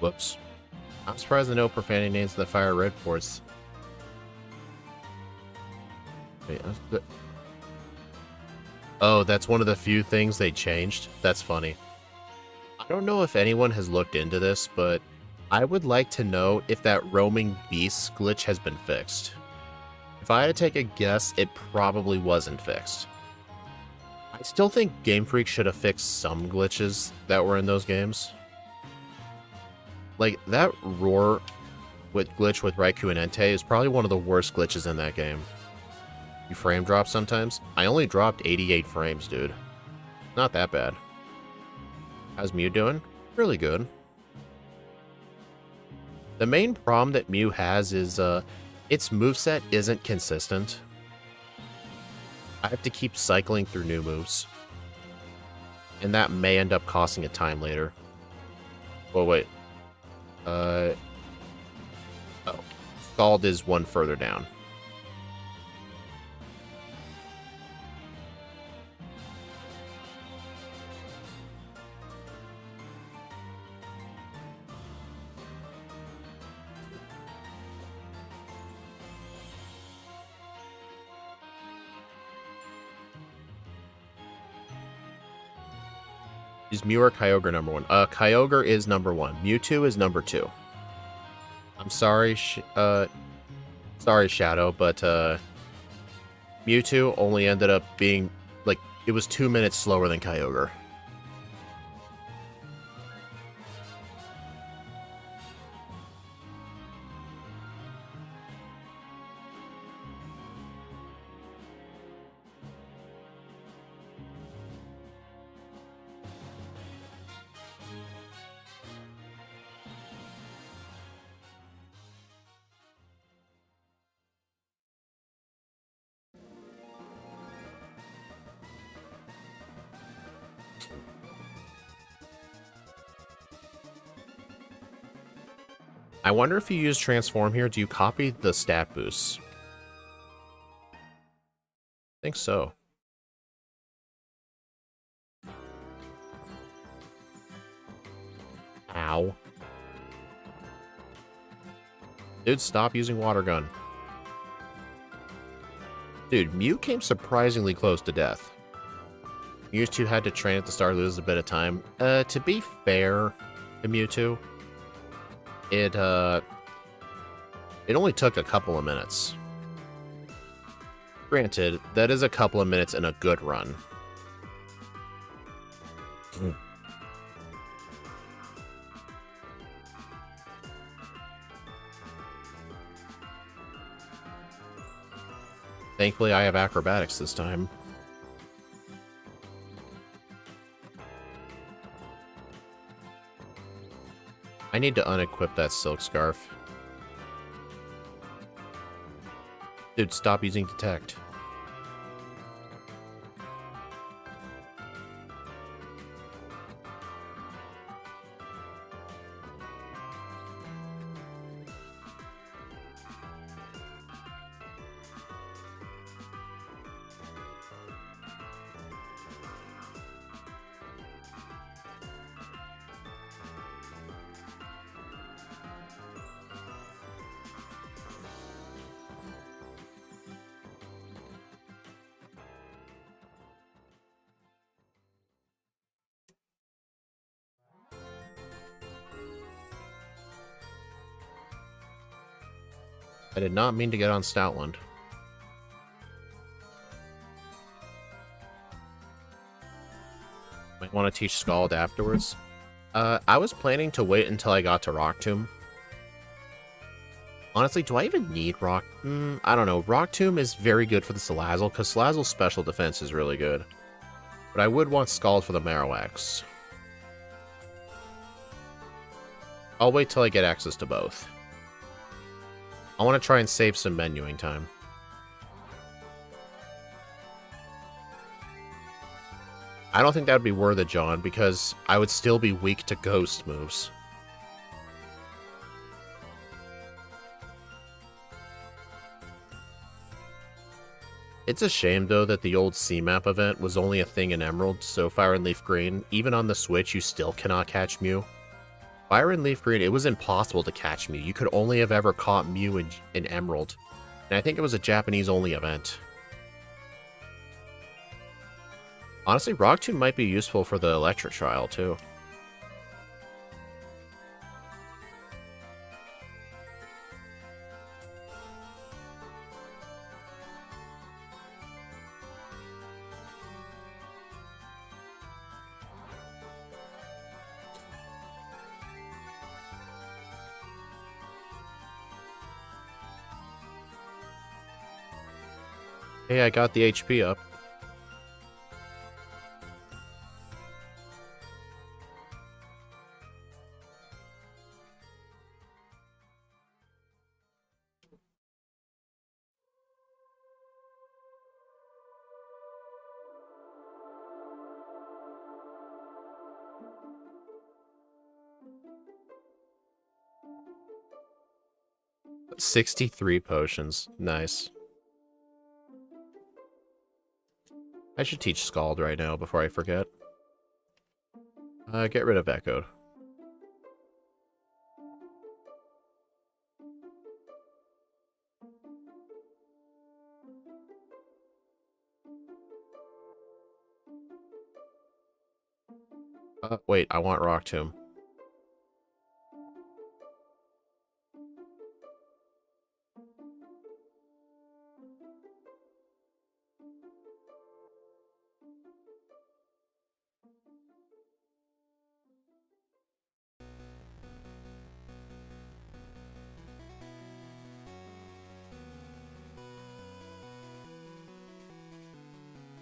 [SPEAKER 1] Whoops. I'm surprised there are no profanity names in the Fire Red Force. Wait, oh, that's one of the few things they changed? That's funny. I don't know if anyone has looked into this, but I would like to know if that roaming beast glitch has been fixed. If I had to take a guess, it probably wasn't fixed. I still think Game Freak should have fixed some glitches that were in those games. Like, that roar glitch with Raikou and Entei is probably one of the worst glitches in that game. You frame drop sometimes? I only dropped 88 frames, dude. Not that bad. How's Mew doing? Really good. The main problem that Mew has is, its moveset isn't consistent. I have to keep cycling through new moves. And that may end up costing a time later. Oh, wait. Oh. Scald is one further down. Is Mew or Kyogre number one? Kyogre is number one. Mewtwo is number two. I'm sorry, sorry, Shadow, but Mewtwo only ended up being, like, it was 2 minutes slower than Kyogre. I wonder if you use Transform here, do you copy the stat boosts? I think so. Ow. Dude, stop using Water Gun. Dude, Mew came surprisingly close to death. Mewtwo had to train at the start, lose a bit of time. To be fair to Mewtwo, it only took a couple of minutes. Granted, that is a couple of minutes in a good run. Thankfully, I have acrobatics this time. I need to unequip that silk scarf. Dude, stop using detect. I did not mean to get on Stoutland. Might want to teach Scald afterwards. I was planning to wait until I got to Rock Tomb. Honestly, do I even need Rock? I don't know. Rock Tomb is very good for the Salazzle, because Salazzle's special defense is really good. But I would want Scald for the Marowaks. I'll wait till I get access to both. I want to try and save some menuing time. I don't think that would be worth it, John, because I would still be weak to ghost moves. It's a shame, though, that the old C-Map event was only a thing in Emerald, so Fire and Leaf Green, even on the Switch, you still cannot catch Mew. Fire and Leaf Green, it was impossible to catch Mew. You could only have ever caught Mew in Emerald. And I think it was a Japanese-only event. Honestly, Rock Tomb might be useful for the Electric Trial, too. Hey, I got the HP up. $63 potions. Nice. I should teach Scald right now before I forget. Get rid of Echoed. Wait, I want Rock Tomb.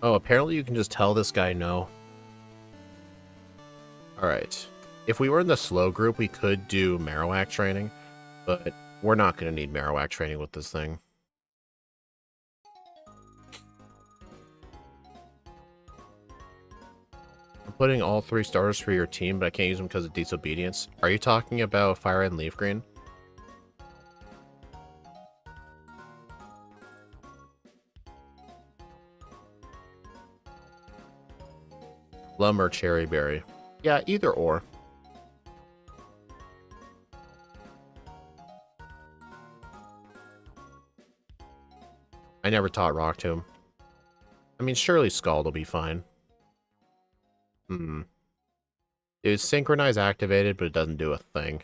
[SPEAKER 1] Oh, apparently you can just tell this guy no. Alright. If we were in the slow group, we could do Marowak training, but we're not going to need Marowak training with this thing. I'm putting all 3 starters for your team, but I can't use them because of disobedience. Are you talking about Fire and Leaf Green? Plum or Cherry Berry? Yeah, either or. I never taught Rock Tomb. I mean, surely Scald will be fine. It was Synchronize activated, but it doesn't do a thing.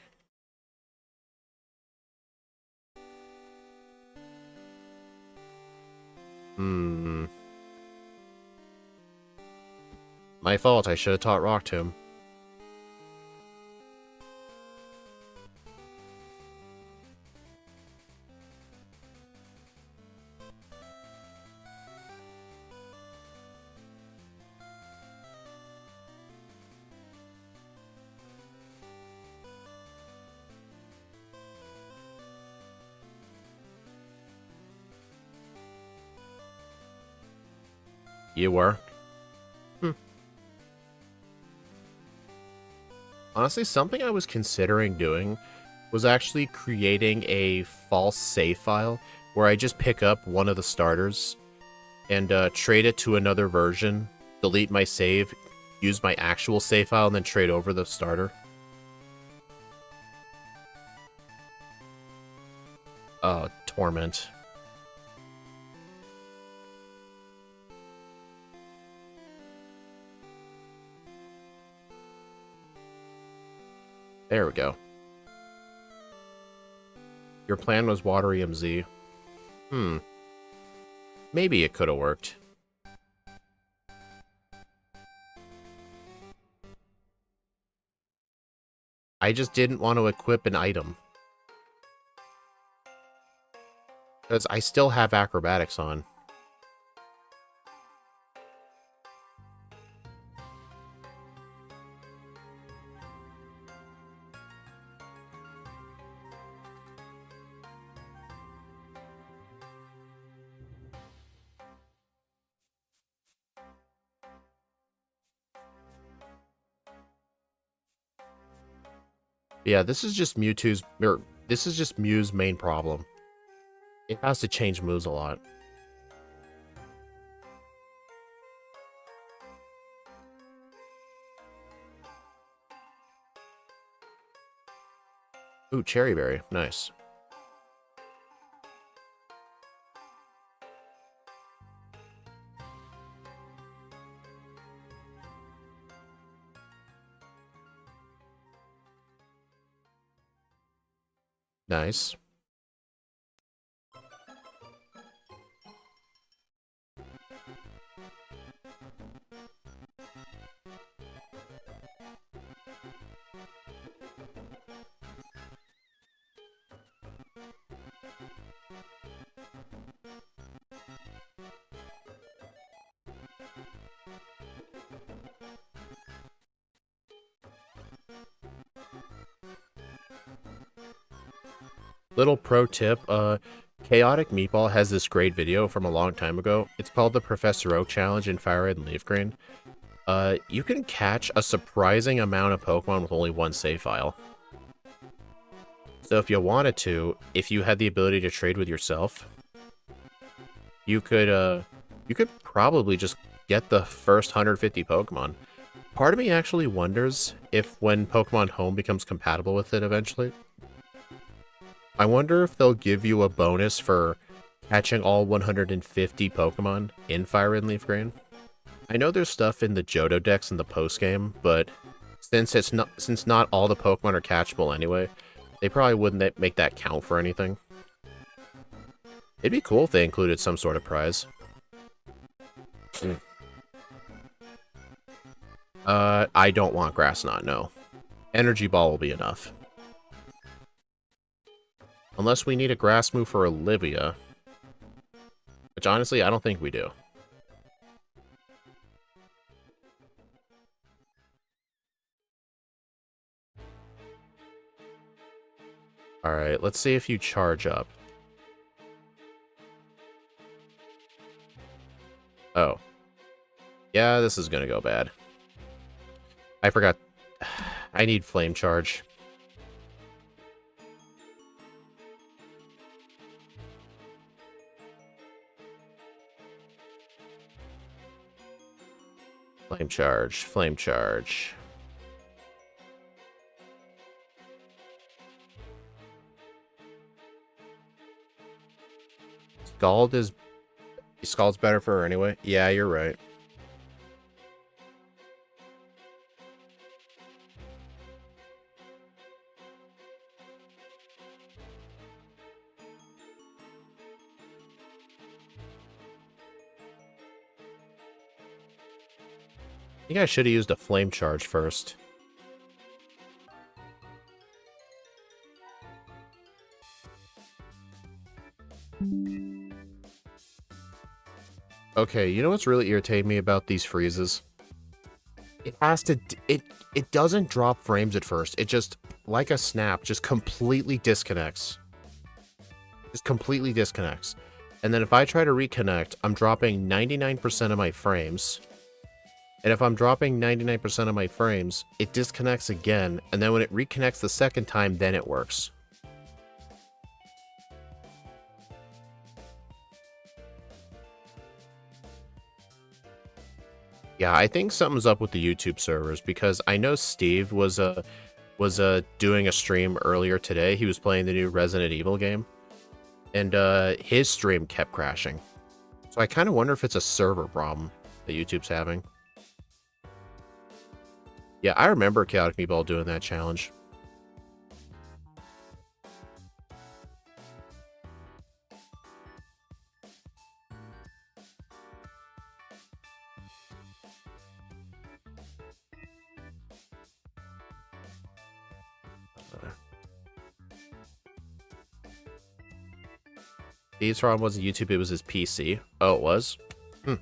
[SPEAKER 1] My fault, I should have taught Rock Tomb. You were? Honestly, something I was considering doing was actually creating a false save file where I just pick up one of the starters and trade it to another version, delete my save, use my actual save file, and then trade over the starter. Torment. There we go. Your plan was Water EMZ. Maybe it could have worked. I just didn't want to equip an item. Because I still have acrobatics on. Yeah, this is just Mewtwo's, or this is just Mew's main problem. It has to change moves a lot. Ooh, cherry berry. Nice. Nice. Little pro tip, Chaotic Meatball has this great video from a long time ago. It's called the Professor Oak Challenge in Fire Red and Leaf Green. You can catch a surprising amount of Pokemon with only one save file. So if you wanted to, if you had the ability to trade with yourself, you could probably just get the first 150 Pokemon. Part of me actually wonders if when Pokemon Home becomes compatible with it eventually, I wonder if they'll give you a bonus for catching all 150 Pokemon in Fire Red and Leaf Green. I know there's stuff in the Johto decks in the post-game, but since not all the Pokemon are catchable anyway, they probably wouldn't make that count for anything. It'd be cool if they included some sort of prize. I don't want Grass Knot, no. Energy Ball will be enough. Unless we need a grass move for Olivia. Which honestly, I don't think we do. Alright, let's see if you charge up. Oh. Yeah, this is gonna go bad. I forgot. I need Flame Charge. Flame Charge, Flame Charge. Scald's better for her anyway. Yeah, you're right. I think I should have used a Flame Charge first. Okay, you know what's really irritating me about these freezes? It doesn't drop frames at first. It just, like a snap, just completely disconnects. Just completely disconnects. And then if I try to reconnect, I'm dropping 99% of my frames. And if I'm dropping 99% of my frames, it disconnects again, and then when it reconnects the second time, then it works. Yeah, I think something's up with the YouTube servers, because I know Steve was doing a stream earlier today. He was playing the new Resident Evil game, and his stream kept crashing. So I kind of wonder if it's a server problem that YouTube's having. Yeah, I remember Chaotic Meatball doing that challenge. Steve's problem wasn't YouTube, it was his PC. Oh, it was? Hmm.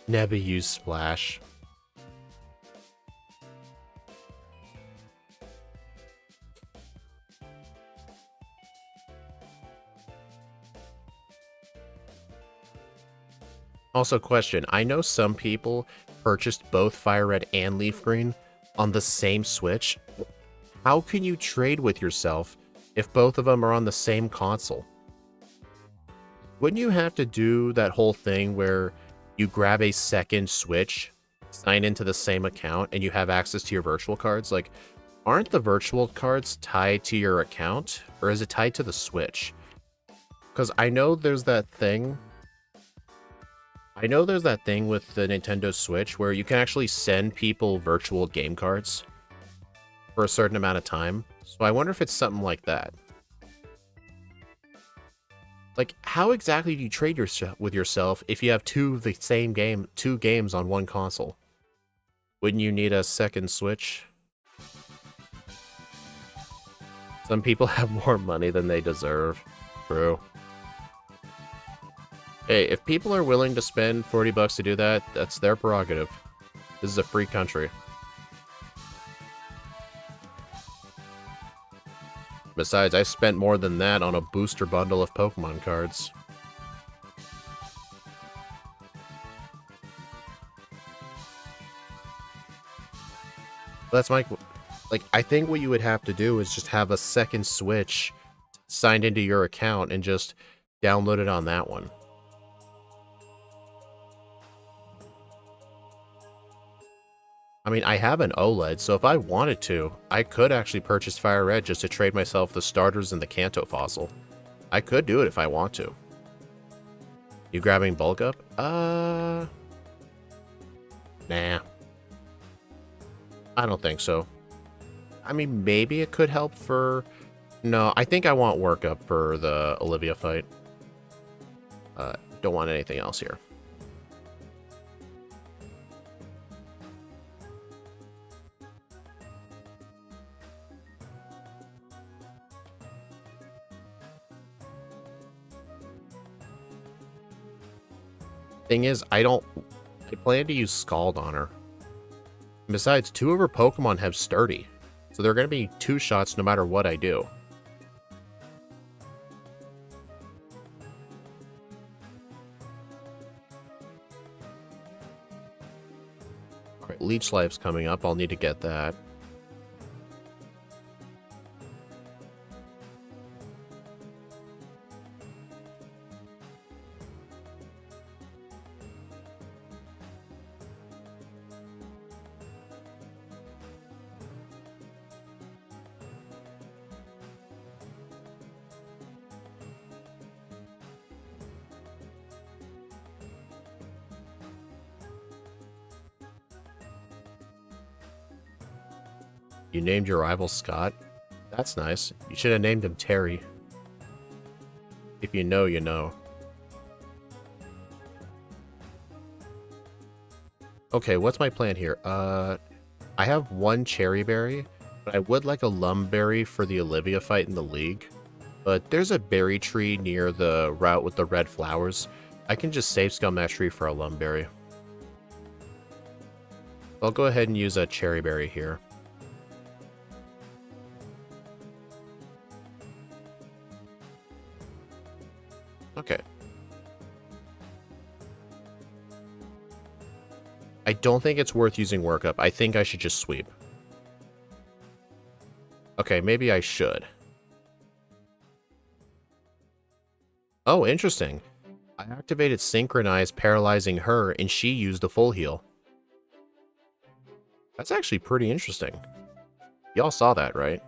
[SPEAKER 1] Nebby used Splash. Also, question. I know some people purchased both Fire Red and Leaf Green on the same Switch. How can you trade with yourself if both of them are on the same console? Wouldn't you have to do that whole thing where you grab a second Switch, sign into the same account, and you have access to your virtual cards. Like, aren't the virtual cards tied to your account, or is it tied to the Switch? Because I know there's that thing. I know there's that thing with the Nintendo Switch where you can actually send people virtual game cards for a certain amount of time. So I wonder if it's something like that. Like, how exactly do you trade with yourself if you have two games on one console? Wouldn't you need a second Switch? Some people have more money than they deserve. True. Hey, if people are willing to spend 40 bucks to do that, that's their prerogative. This is a free country. Besides, I spent more than that on a booster bundle of Pokemon cards. That's my... Like, I think what you would have to do is just have a second Switch signed into your account and just download it on that one. I mean, I have an OLED, so if I wanted to, I could actually purchase Fire Red just to trade myself the starters and the Kanto fossil. I could do it if I want to. You grabbing bulk up? Nah. I don't think so. I mean, maybe it could help for... No, I think I want workup for the Olivia fight. Don't want anything else here. Thing is, I plan to use Scald on her. And besides, 2 of her Pokemon have Sturdy, so they're going to be 2 shots no matter what I do. Alright, Leech Life's coming up. I'll need to get that. You named your rival Scott? That's nice. You should have named him Terry. If you know, you know. Okay, what's my plan here? I have 1 Cherry Berry, but I would like a Lumberry for the Olivia fight in the league. But there's a berry tree near the route with the red flowers. I can just save scum that tree for a Lumberry. I'll go ahead and use a Cherry Berry here. Okay. I don't think it's worth using workup. I think I should just sweep. Okay, maybe I should. Oh, interesting. I activated Synchronize, paralyzing her, and she used a full heal. That's actually pretty interesting. Y'all saw that, right?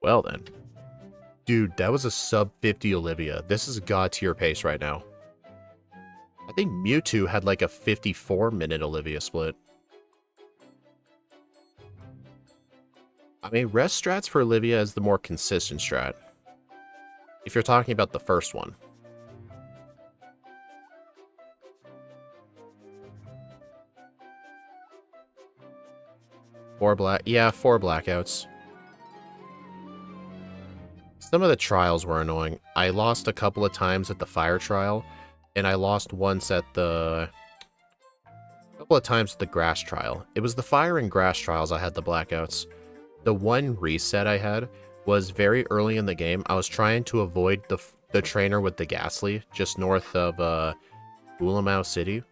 [SPEAKER 1] Well then. Dude, that was a sub 50 Olivia. This is a god tier pace right now. I think Mewtwo had like a 54-minute Olivia split. I mean, rest strats for Olivia is the more consistent strat. If you're talking about the first one. Four blackouts. Some of the trials were annoying. I lost a couple of times at the fire trial, and I lost once at the... a couple of times at the grass trial. It was the fire and grass trials I had the blackouts. The one reset I had was very early in the game. I was trying to avoid the trainer with the Ghastly, just north of Ulamau City,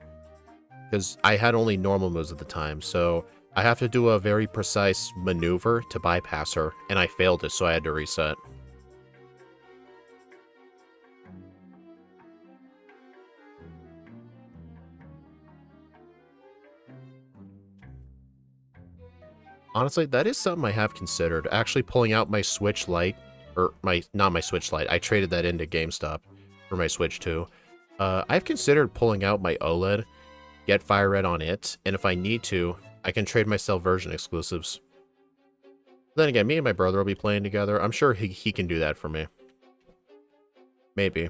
[SPEAKER 1] because I had only normal moves at the time, so I have to do a very precise maneuver to bypass her, and I failed it, so I had to reset. Honestly, that is something I have considered. Actually pulling out my Switch Lite, or not my Switch Lite. I traded that into GameStop for my Switch 2. I've considered pulling out my OLED, get Fire Red on it, and if I need to, I can trade myself version exclusives. Then again, me and my brother will be playing together. I'm sure he can do that for me. Maybe.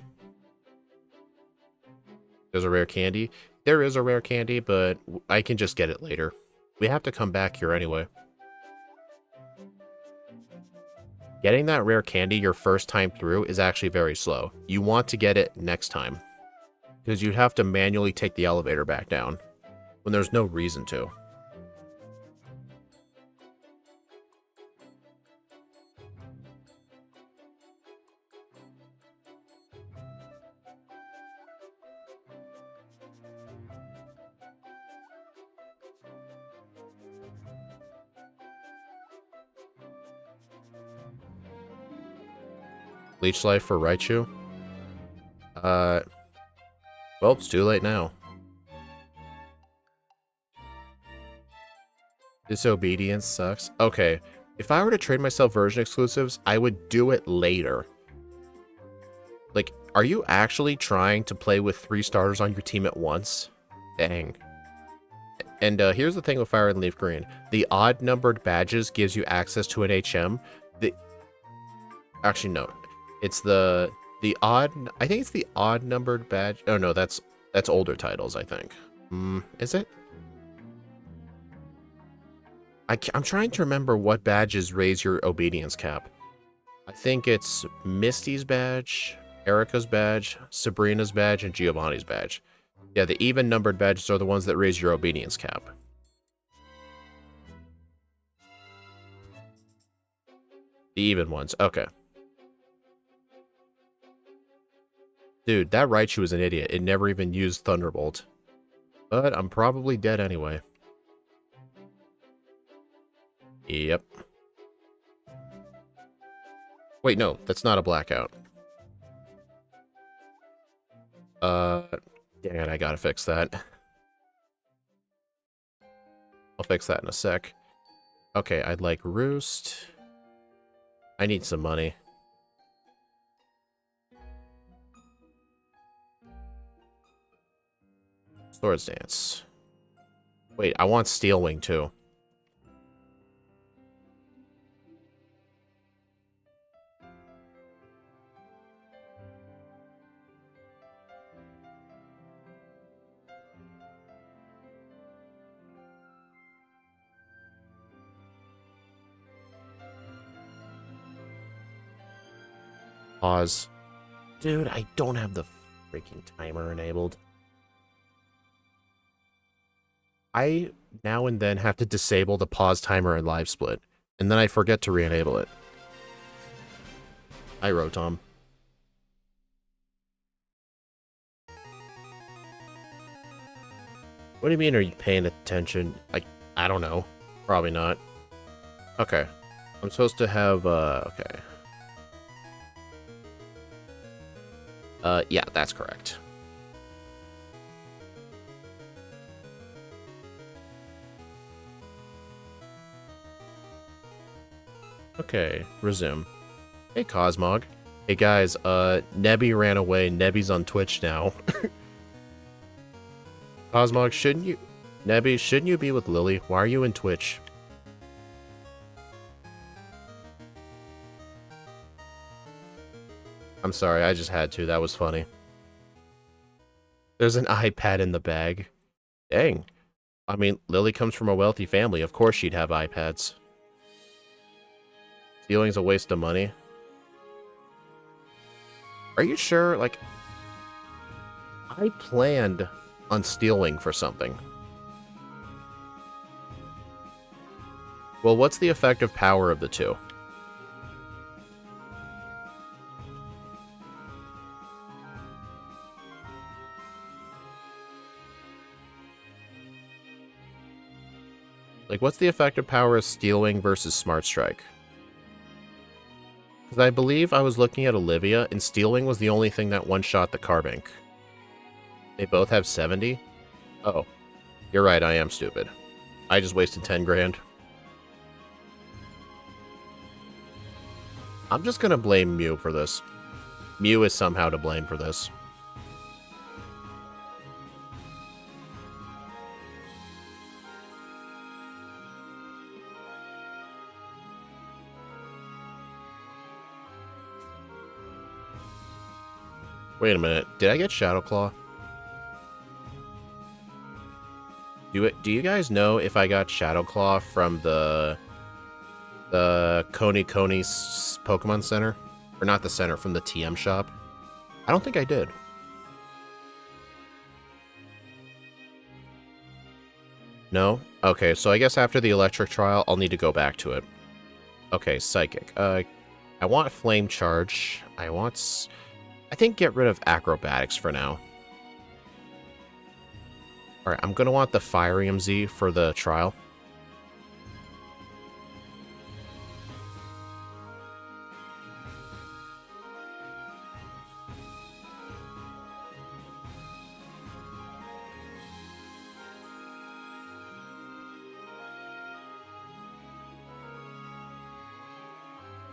[SPEAKER 1] There's a rare candy. There is a rare candy, but I can just get it later. We have to come back here anyway. Getting that rare candy your first time through is actually very slow. You want to get it next time, because you'd have to manually take the elevator back down when there's no reason to. Leech Life for Raichu? Well, it's too late now. Disobedience sucks. Okay, if I were to trade myself version exclusives, I would do it later. Like, are you actually trying to play with 3 starters on your team at once? Dang. And here's the thing with Fire and Leaf Green. The odd-numbered badges gives you access to an HM. Actually, no. It's the odd... I think it's the odd-numbered badge... Oh, no, that's older titles, I think. Is it? I'm trying to remember what badges raise your obedience cap. I think it's Misty's badge, Erica's badge, Sabrina's badge, and Giovanni's badge. Yeah, the even-numbered badges are the ones that raise your obedience cap. The even ones, okay. Dude, that Raichu was an idiot. It never even used Thunderbolt. But I'm probably dead anyway. Yep. Wait, no, that's not a blackout. Dang it, I gotta fix that. I'll fix that in a sec. Okay, I'd like Roost. I need some money. Swords Dance. Wait, I want Steel Wing too. Pause. Dude, I don't have the freaking timer enabled. I now and then have to disable the pause timer in Live Split, and then I forget to re-enable it. Hi, Rotom. What do you mean, are you paying attention? I don't know. Probably not. Okay. I'm supposed to have, okay. Yeah, that's correct. Okay, resume. Hey, Cosmog. Hey, guys, Nebby ran away. Nebby's on Twitch now. Cosmog, shouldn't you... Nebby, shouldn't you be with Lily? Why are you in Twitch? I'm sorry, I just had to. That was funny. There's an iPad in the bag. Dang. I mean, Lily comes from a wealthy family. Of course she'd have iPads. Stealing's a waste of money. Are you sure? Like, I planned on stealing for something. Well, what's the effective power of the two? Like, what's the effective power of Steelwing versus Smart Strike? Because I believe I was looking at Olivia, and Steelwing was the only thing that one-shot the Carbink. They both have 70? Oh. You're right, I am stupid. I just wasted 10 grand. I'm just gonna blame Mew for this. Mew is somehow to blame for this. Wait a minute. Did I get Shadow Claw? Do you guys know if I got Shadow Claw from the Koni Pokemon Center? Or not the center, from the TM shop? I don't think I did. No? Okay, so I guess after the electric trial, I'll need to go back to it. Okay, Psychic. I want Flame Charge. I think get rid of Acrobatics for now. Alright, I'm gonna want the Firium Z for the trial.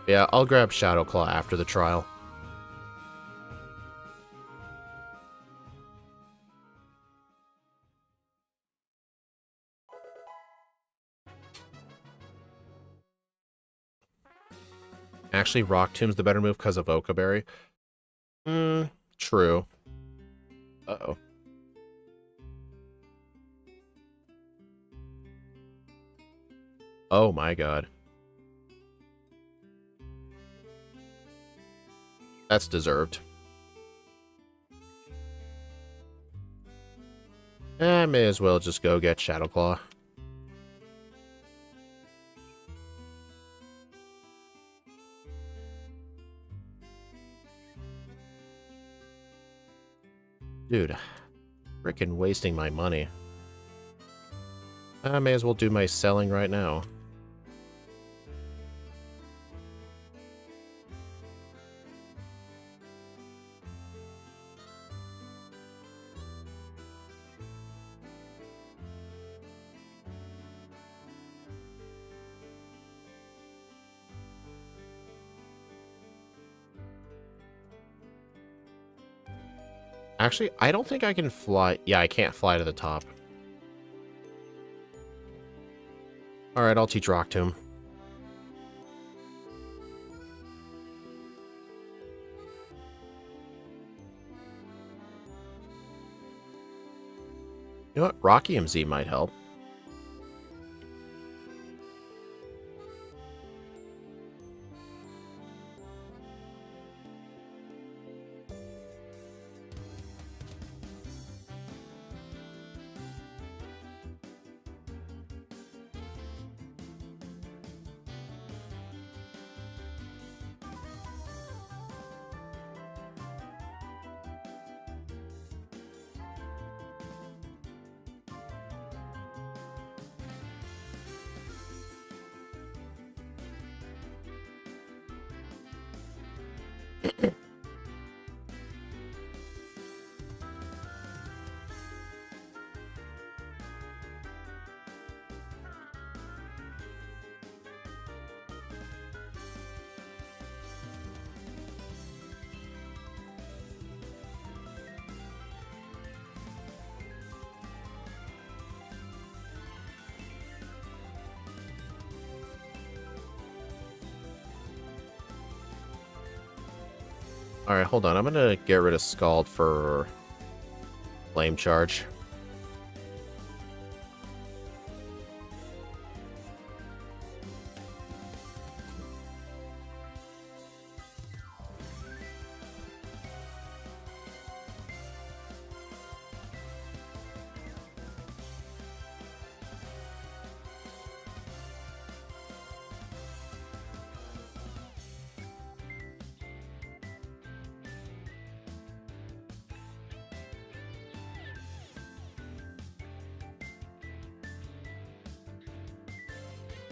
[SPEAKER 1] Yeah, I'll grab Shadow Claw after the trial. Actually, Rock Tomb's the better move because of Okaberry. True. Uh-oh. Oh my god. That's deserved. I may as well just go get Shadow Claw. Dude, frickin' wasting my money. I may as well do my selling right now. Actually, I don't think I can fly. Yeah, I can't fly to the top. Alright, I'll teach Rock Tomb. You know what? Rocky MZ might help. Alright, hold on. I'm gonna get rid of Scald for Flame Charge.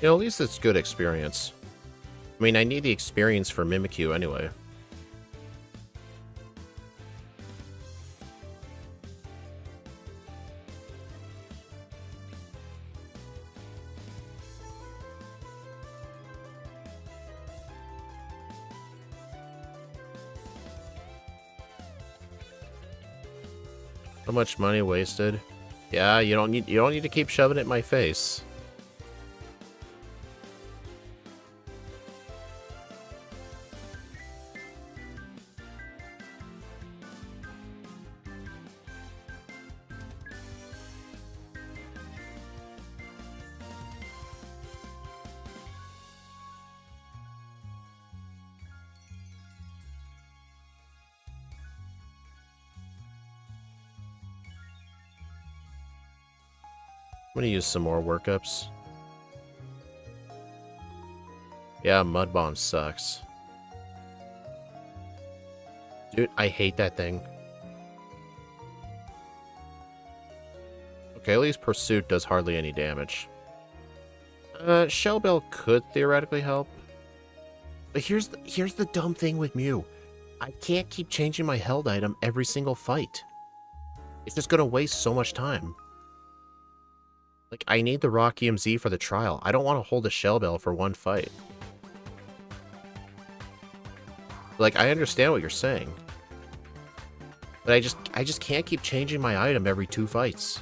[SPEAKER 1] You know, at least it's good experience. I mean, I need the experience for Mimikyu anyway. So much money wasted. Yeah, you don't need to keep shoving it in my face. I'm gonna use some more workups. Yeah, Mud Bomb sucks. Dude, I hate that thing. Okay, at least Pursuit does hardly any damage. Shell Bell could theoretically help. But here's the dumb thing with Mew. I can't keep changing my held item every single fight. It's just gonna waste so much time. Like, I need the Rock EMZ for the trial. I don't want to hold a Shell Bell for one fight. Like, I understand what you're saying. But I just can't keep changing my item every 2 fights.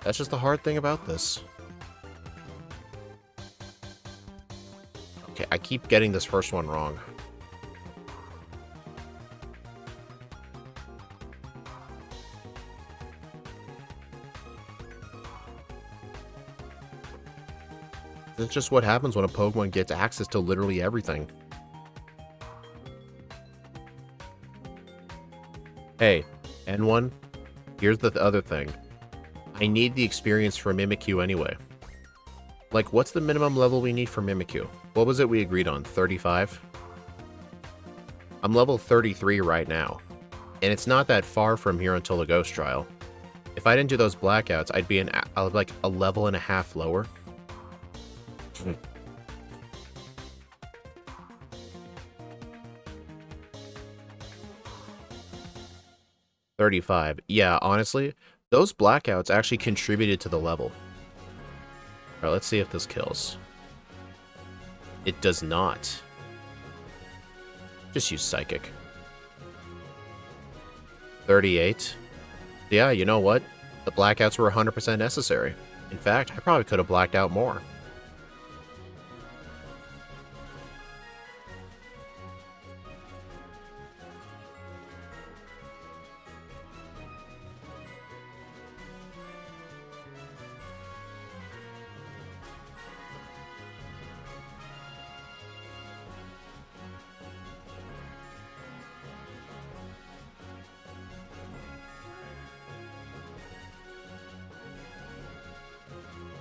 [SPEAKER 1] That's just the hard thing about this. Okay, I keep getting this first one wrong. That's just what happens when a Pokemon gets access to literally everything. Hey, N1, here's the other thing. I need the experience for Mimikyu anyway. Like, what's the minimum level we need for Mimikyu? What was it we agreed on? 35? I'm level 33 right now. And it's not that far from here until the Ghost Trial. If I didn't do those blackouts, I'd be like a level and a half lower. 35. Yeah, honestly, those blackouts actually contributed to the level. Alright, let's see if this kills. It does not. Just use Psychic. 38. Yeah, you know what? The blackouts were 100% necessary. In fact, I probably could have blacked out more.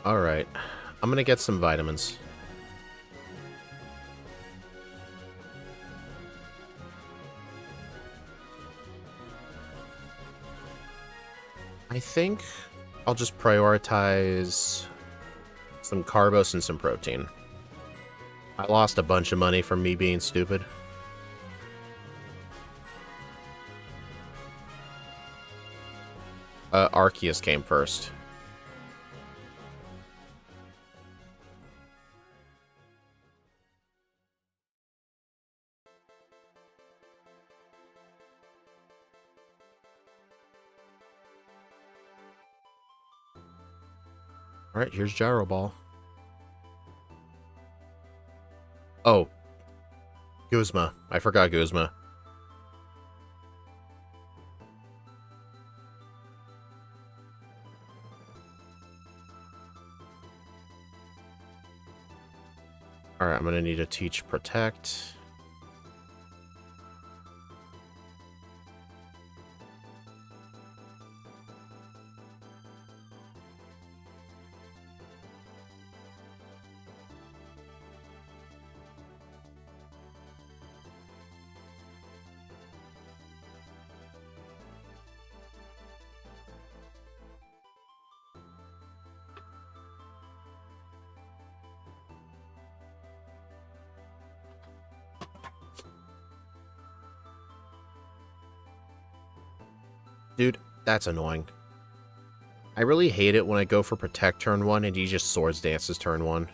[SPEAKER 1] Alright, I'm gonna get some vitamins. I think I'll just prioritize some carbos and some protein. I lost a bunch of money from me being stupid. Arceus came first. Alright, here's Gyro Ball. Oh. Guzma. I forgot Guzma. Alright, I'm gonna need to teach Protect. Dude, that's annoying. I really hate it when I go for Protect turn 1 and he just Swords Dances turn 1.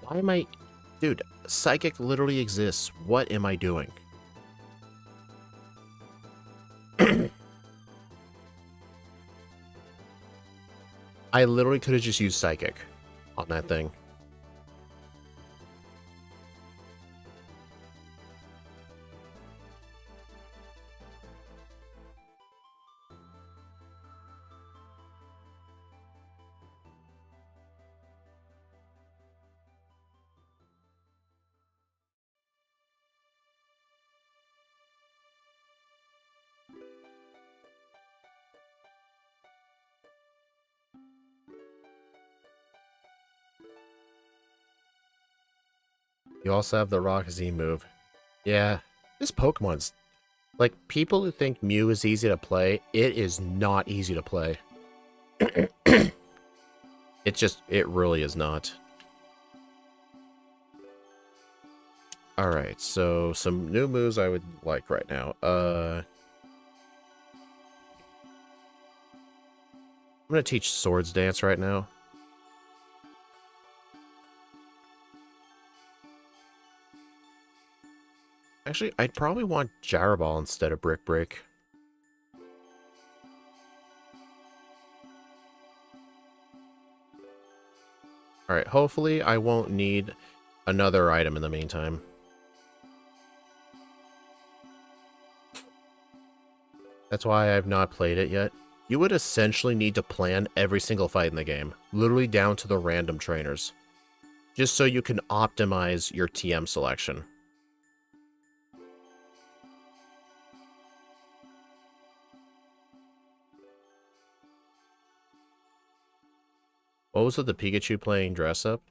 [SPEAKER 1] Why am I... Dude, Psychic literally exists. What am I doing? I literally could have just used Psychic on that thing. You also have the Rock Z move. Yeah, this Pokemon's... Like, people who think Mew is easy to play, it is not easy to play. It really is not. Alright, so some new moves I would like right now. I'm gonna teach Swords Dance right now. Actually, I'd probably want Gyro Ball instead of Brick Break. Alright, hopefully I won't need another item in the meantime. That's why I've not played it yet. You would essentially need to plan every single fight in the game, literally down to the random trainers, just so you can optimize your TM selection. What was with the Pikachu playing dress up?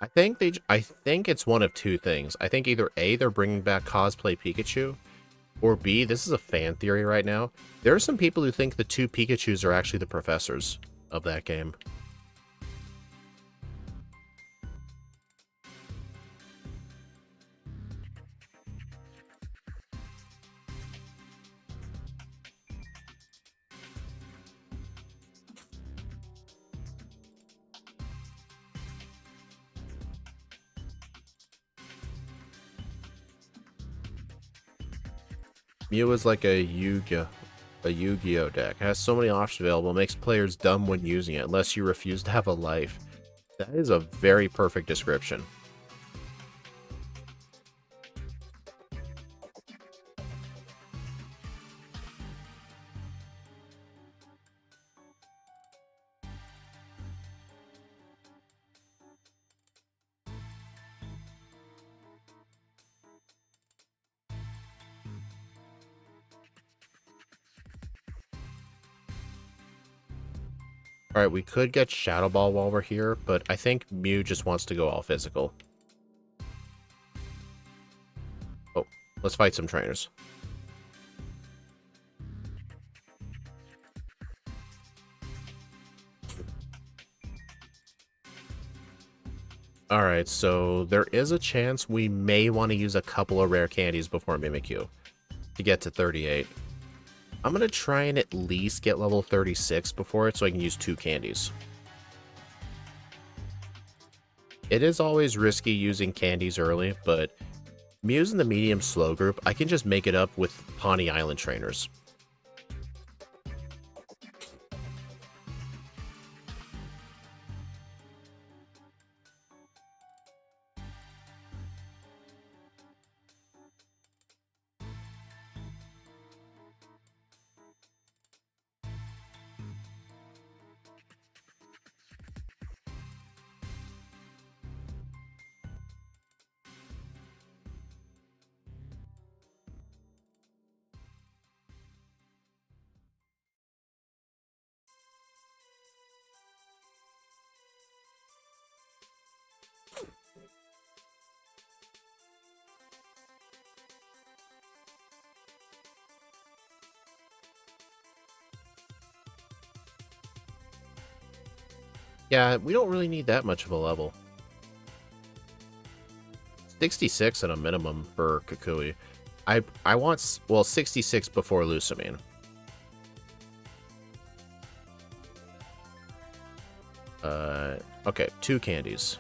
[SPEAKER 1] I think it's one of two things. I think either A, they're bringing back cosplay Pikachu, or B, this is a fan theory right now. There are some people who think the two Pikachus are actually the professors of that game. Mew is like a Yu-Gi-Oh deck. It has so many options available, makes players dumb when using it, unless you refuse to have a life. That is a very perfect description. Alright, we could get Shadow Ball while we're here, but I think Mew just wants to go all physical. Oh, let's fight some trainers. Alright, so there is a chance we may want to use a couple of rare candies before Mimikyu to get to 38. I'm going to try and at least get level 36 before it so I can use 2 candies. It is always risky using candies early, but Mew's in the medium slow group. I can just make it up with Pawnee Island trainers. Yeah, we don't really need that much of a level. 66 at a minimum for Kukui. I want, well, 66 before Lusamine. Okay, 2 candies.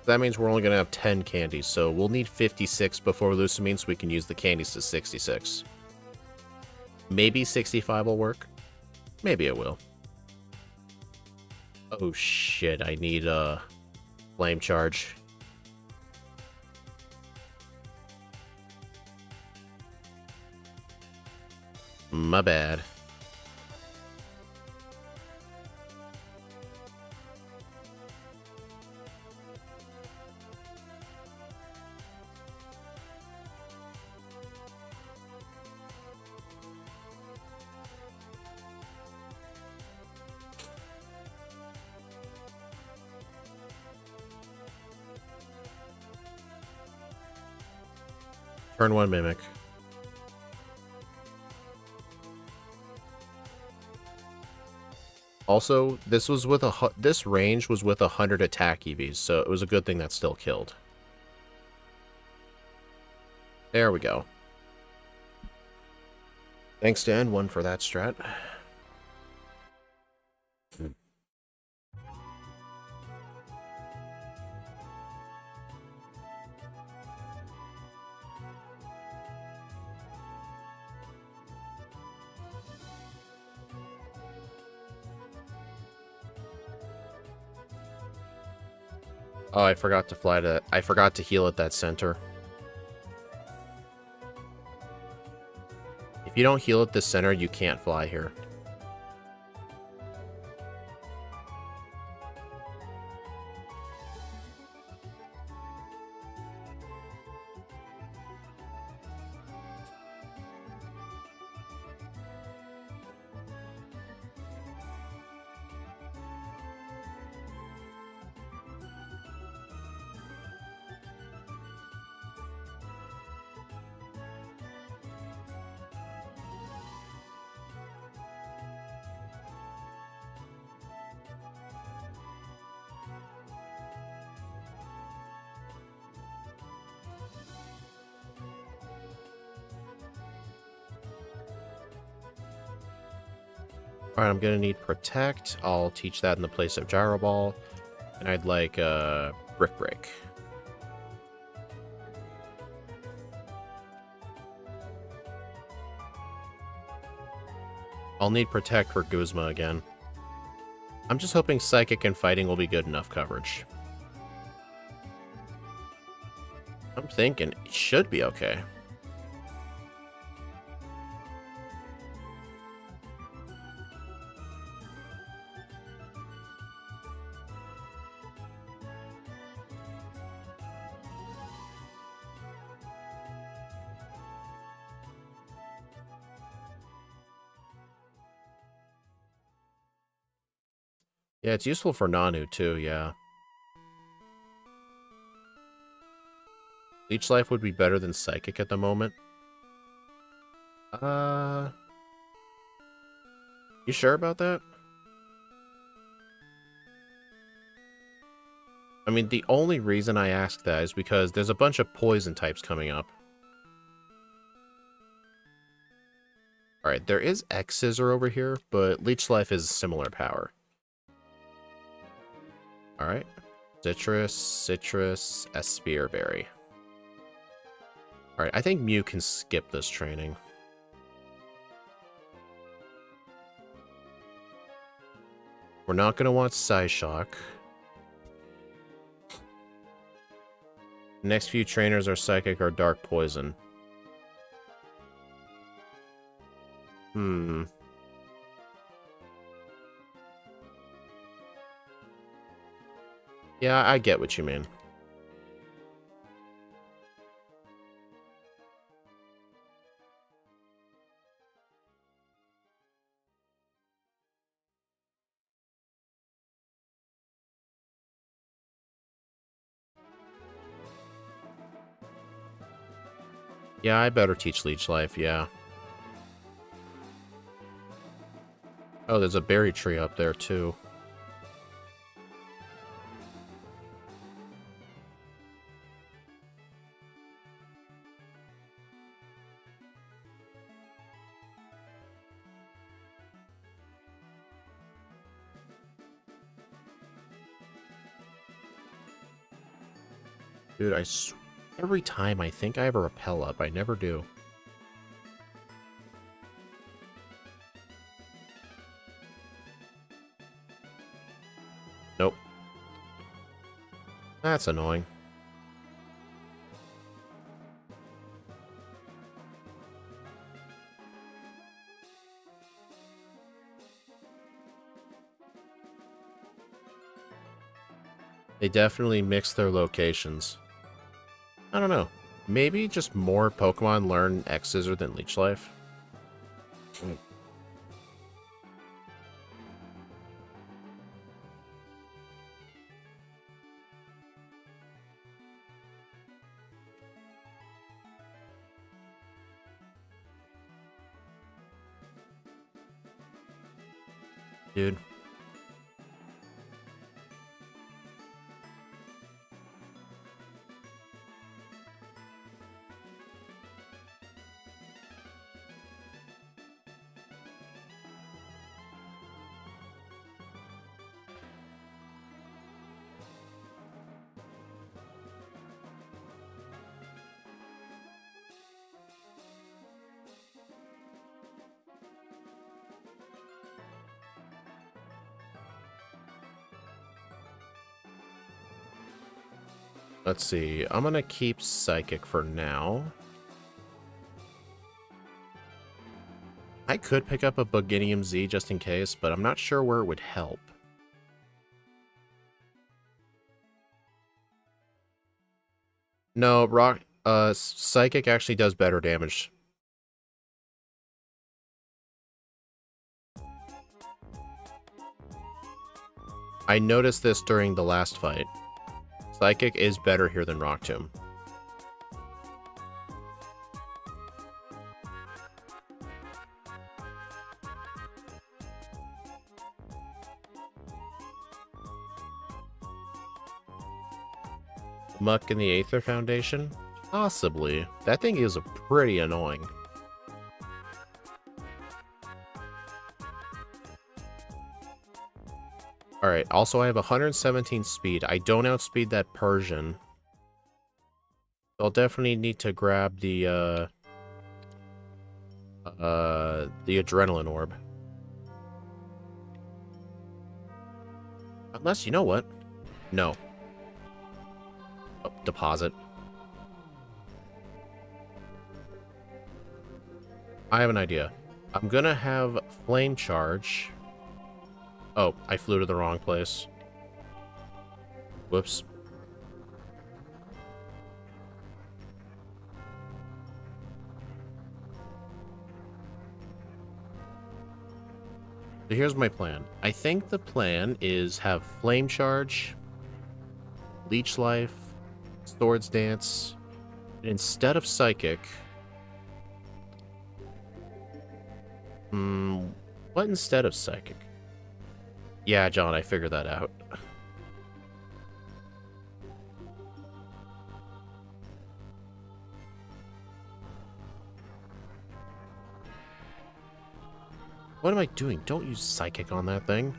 [SPEAKER 1] That means we're only going to have 10 candies, so we'll need 56 before Lucamine so we can use the candies to 66. Maybe 65 will work. Maybe it will. Oh shit, I need a flame charge. My bad. Turn 1 Mimic. Also, this range was with 100 attack EVs, so it was a good thing that still killed. There we go. Thanks to N1 for that strat. Oh, I forgot to heal at that center. If you don't heal at the center, you can't fly here. Alright, I'm gonna need Protect. I'll teach that in the place of Gyro Ball. And I'd like Brick Break. I'll need Protect for Guzma again. I'm just hoping Psychic and Fighting will be good enough coverage. I'm thinking it should be okay. Yeah, it's useful for Nanu too, yeah. Leech Life would be better than Psychic at the moment. You sure about that? I mean, the only reason I ask that is because there's a bunch of poison types coming up. Alright, there is X-Scissor over here, but Leech Life is similar power. Alright. Citrus, Espear Berry. Alright, I think Mew can skip this training. We're not going to want Psyshock. Next few trainers are Psychic or Dark Poison. Yeah, I get what you mean. Yeah, I better teach Leech Life, yeah. Oh, there's a berry tree up there, too. Dude, every time I think I have a repel up, I never do. Nope. That's annoying. They definitely mix their locations. I don't know. Maybe just more Pokemon learn X-Scissor than Leech Life. Dude. Let's see. I'm gonna keep Psychic for now. I could pick up a Buginium Z just in case, but I'm not sure where it would help. No, Psychic actually does better damage. I noticed this during the last fight. Psychic is better here than Rock Tomb. Muck in the Aether Foundation? Possibly. That thing is pretty annoying. Alright, also I have 117 speed. I don't outspeed that Persian. I'll definitely need to grab the Adrenaline Orb. Unless, you know what? No. Oh, deposit. I have an idea. I'm gonna have Flame Charge. Oh, I flew to the wrong place. Whoops. So here's my plan. I think the plan is have Flame Charge, Leech Life, Swords Dance, and instead of Psychic... what instead of Psychic? Yeah, John, I figured that out. What am I doing? Don't use Psychic on that thing.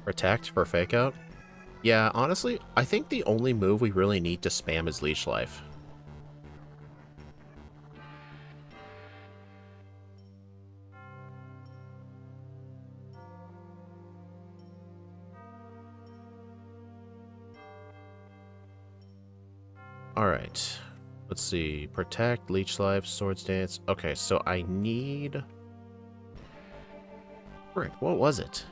[SPEAKER 1] Protect for Fake Out? Yeah, honestly, I think the only move we really need to spam is Leech Life. Alright. Let's see. Protect, Leech Life, Swords Dance. Okay, so I need... Frick, what was it?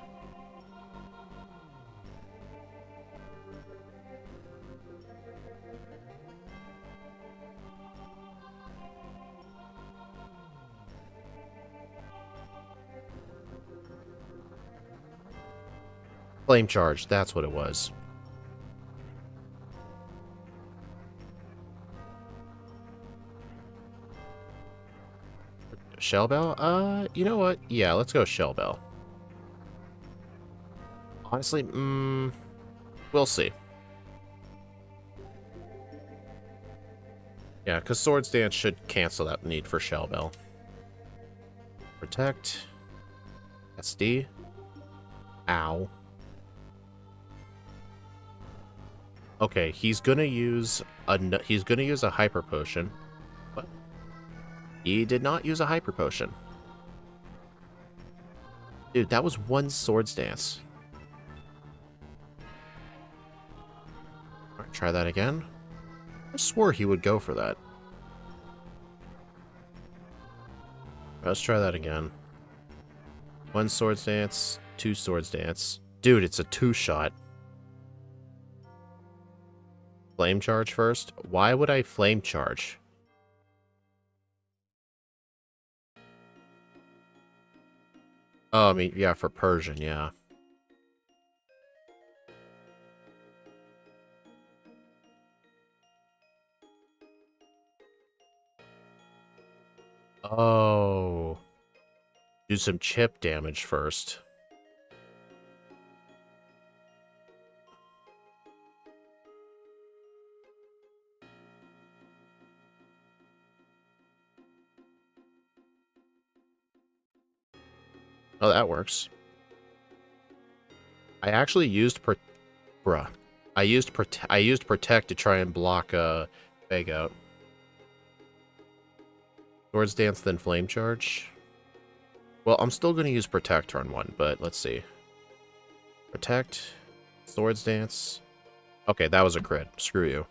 [SPEAKER 1] Flame Charge, that's what it was. Shell Bell? You know what? Yeah, let's go Shell Bell. Honestly, we'll see. Yeah, because Swords Dance should cancel that need for Shell Bell. Protect. SD. Ow. Okay, he's gonna use a hyper potion. What? He did not use a hyper potion. Dude, that was one Swords Dance. Alright, try that again. I swore he would go for that. Let's try that again. One Swords Dance, two Swords Dance. Dude, it's a two-shot. Flame Charge first? Why would I Flame Charge? Oh, I mean, yeah, for Persian, yeah. Oh. Do some chip damage first. Oh, that works. I actually used I used protect to try and block Fake Out. Swords Dance, then Flame Charge. Well, I'm still going to use protect turn 1, but let's see. Protect, Swords Dance. Okay, that was a crit. Screw you.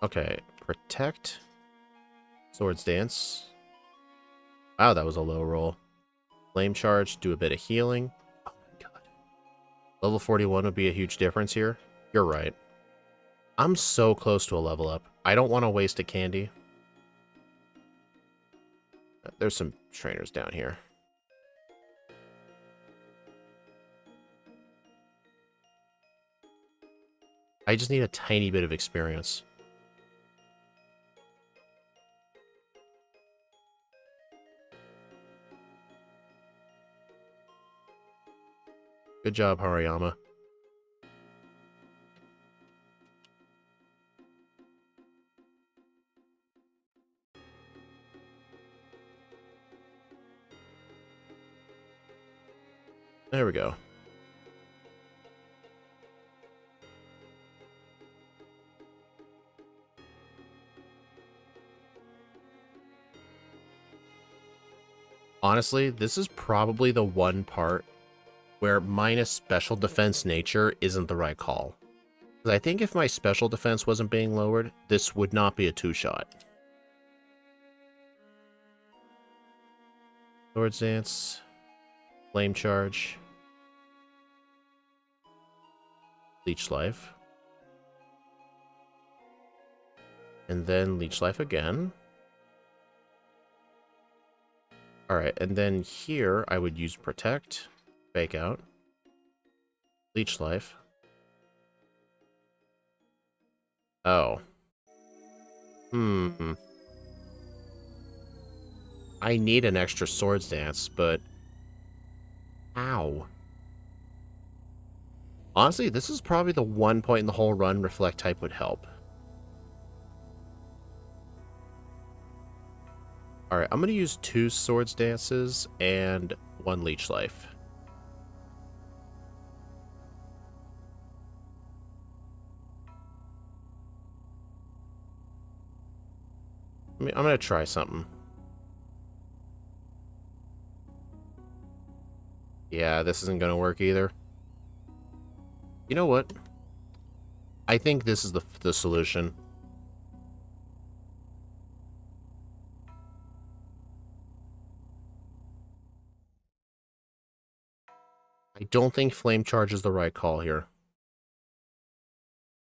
[SPEAKER 1] Okay, protect, Swords Dance. Wow, that was a low roll. Flame Charge, do a bit of healing. Oh my god. Level 41 would be a huge difference here. You're right. I'm so close to a level up. I don't want to waste a candy. There's some trainers down here. I just need a tiny bit of experience. Good job, Hariyama. There we go. Honestly, this is probably the one part where minus special defense nature isn't the right call. Because I think if my special defense wasn't being lowered, this would not be a two-shot. Swords Dance, Flame Charge, Leech Life, and then Leech Life again. Alright, and then here I would use Protect, Fake Out, Leech Life. Oh. I need an extra Swords Dance, but... Ow. Honestly, this is probably the one point in the whole run Reflect type would help. Alright, I'm going to use 2 Swords Dances and 1 Leech Life. I'm going to try something. Yeah, this isn't going to work either. You know what? I think this is the solution. I don't think Flame Charge is the right call here.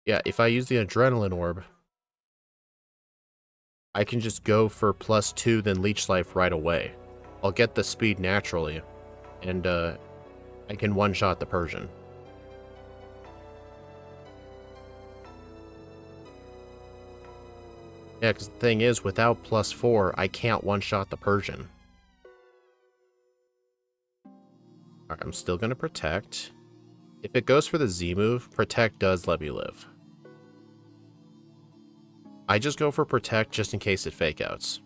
[SPEAKER 1] Yeah, if I use the Adrenaline Orb, I can just go for +2 then Leech Life right away. I'll get the speed naturally, and I can one-shot the Persian. Yeah, because the thing is, without +4, I can't one-shot the Persian. Alright, I'm still going to Protect. If it goes for the Z move, Protect does let me live. I just go for protect just in case it fake outs.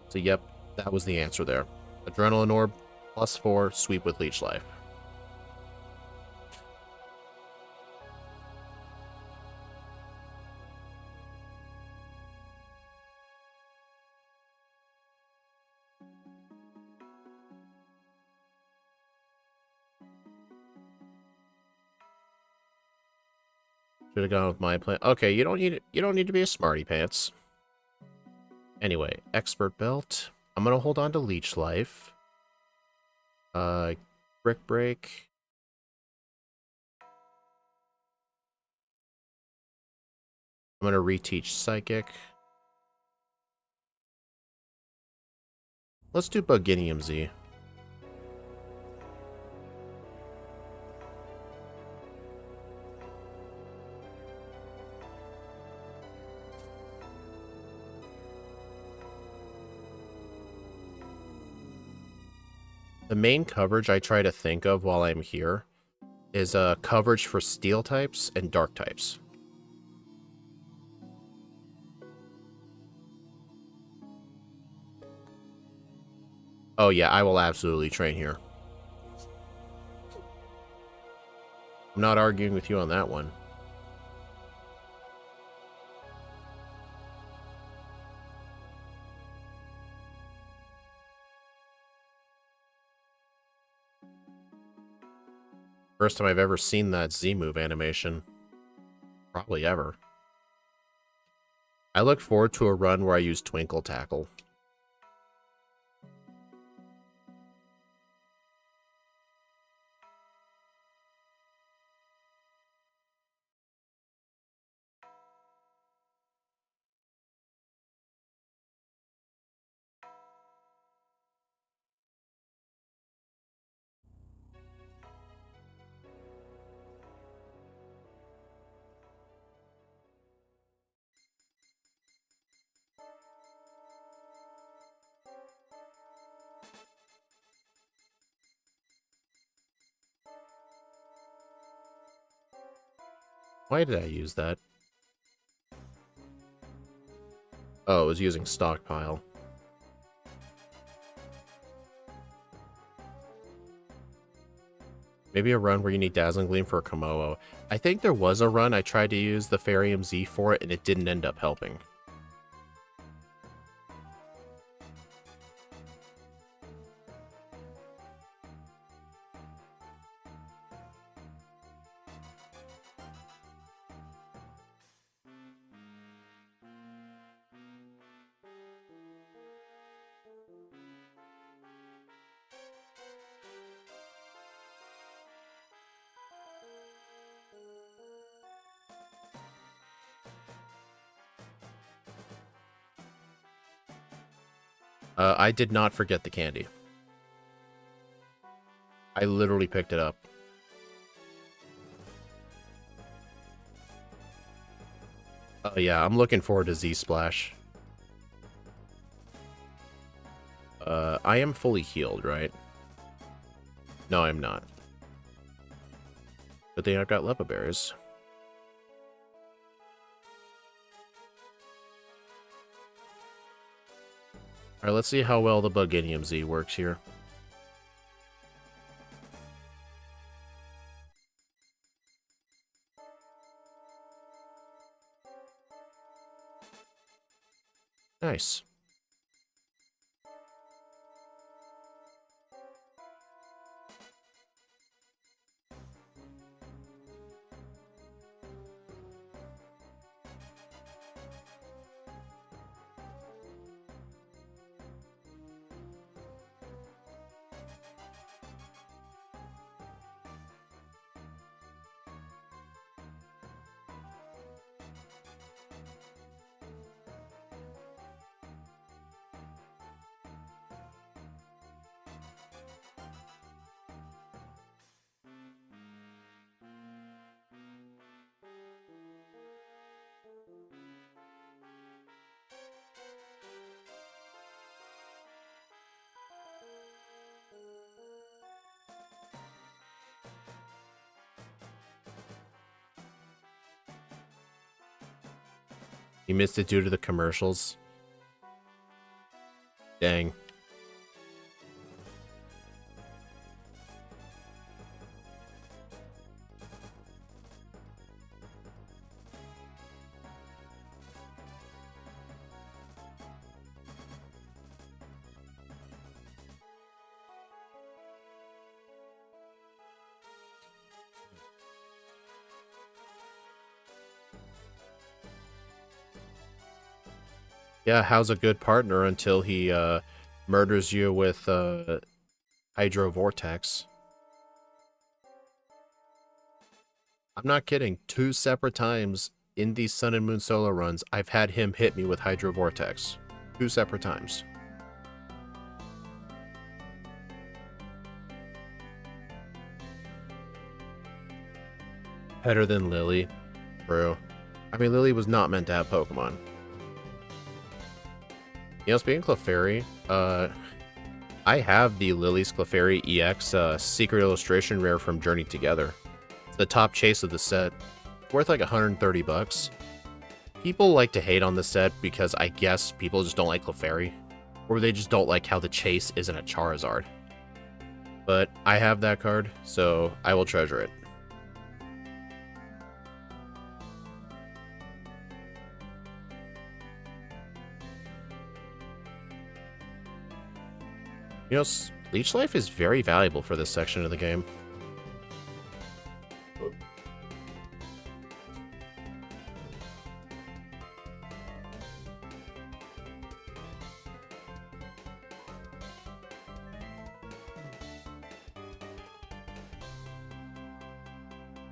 [SPEAKER 1] So yep, that was the answer there. Adrenaline Orb, +4, sweep with Leech Life. Should have gone with my plan. Okay, you don't need to be a smarty pants. Anyway, Expert Belt. I'm gonna hold on to Leech Life. Brick Break. I'm gonna reteach Psychic. Let's do Buginium Z. The main coverage I try to think of while I'm here is coverage for Steel types and Dark types. Oh yeah, I will absolutely train here. I'm not arguing with you on that one. First time I've ever seen that Z move animation. Probably ever. I look forward to a run where I use Twinkle Tackle. Why did I use that? Oh, it was using Stockpile. Maybe a run where you need Dazzling Gleam for a Komodo. I think there was a run I tried to use the Farium Z for it, and it didn't end up helping. I did not forget the candy. I literally picked it up. Oh yeah, I'm looking forward to Z-Splash. I am fully healed, right? No, I'm not. Good thing I've got Lepa Berries. Alright, let's see how well the Buginium Z works here. Nice. You missed it due to the commercials. Dang. Yeah, how's a good partner until he murders you with Hydro Vortex? I'm not kidding. 2 separate times in these Sun and Moon solo runs, I've had him hit me with Hydro Vortex. 2 separate times. Better than Lily. True. I mean, Lily was not meant to have Pokemon. You know, speaking of Clefairy, I have the Lily's Clefairy EX Secret Illustration Rare from Journey Together. It's the top chase of the set. It's worth like 130 bucks. People like to hate on the set because I guess people just don't like Clefairy. Or they just don't like how the chase isn't a Charizard. But I have that card, so I will treasure it. You know, Leech Life is very valuable for this section of the game.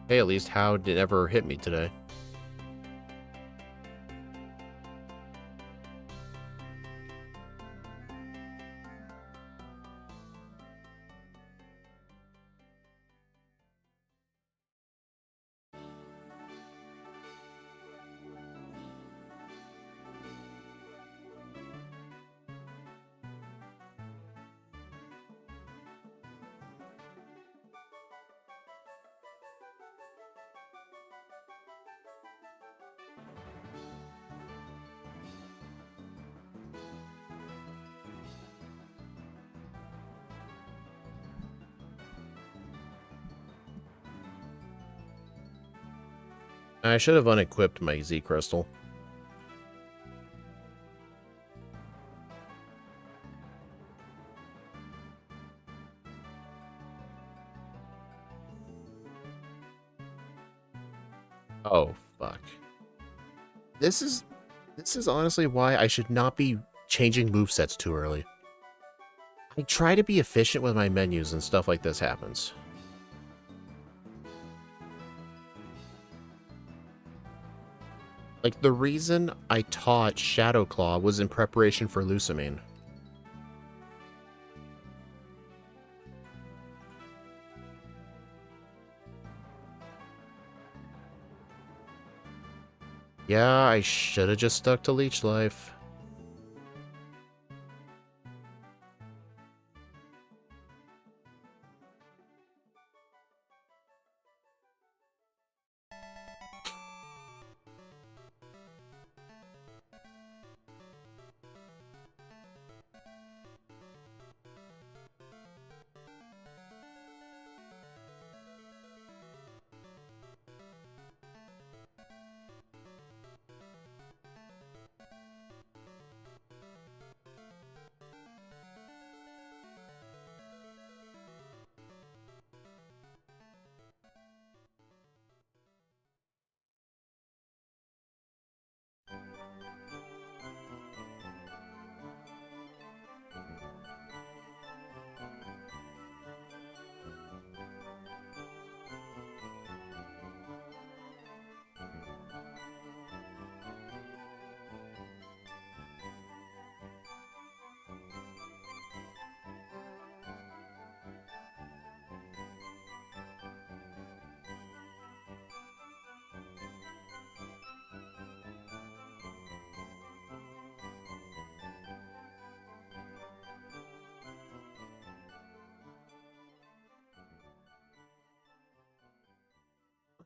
[SPEAKER 1] Hey, at least how did it ever hit me today? I should have unequipped my Z Crystal. Oh, fuck. This is honestly why I should not be changing movesets too early. I try to be efficient with my menus and stuff like this happens. Like, the reason I taught Shadow Claw was in preparation for Lusamine. Yeah, I should have just stuck to Leech Life.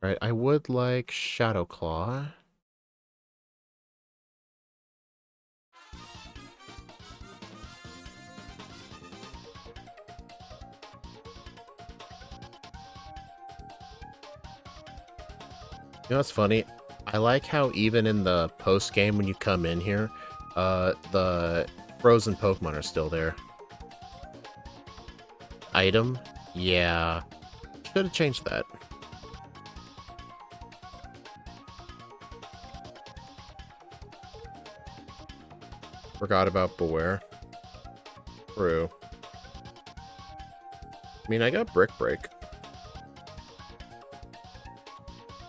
[SPEAKER 1] Right, I would like Shadow Claw. You know what's funny? I like how even in the post game when you come in here, the frozen Pokemon are still there. Item? Yeah. Should have changed that. Forgot about Beware. True. I mean, I got Brick Break.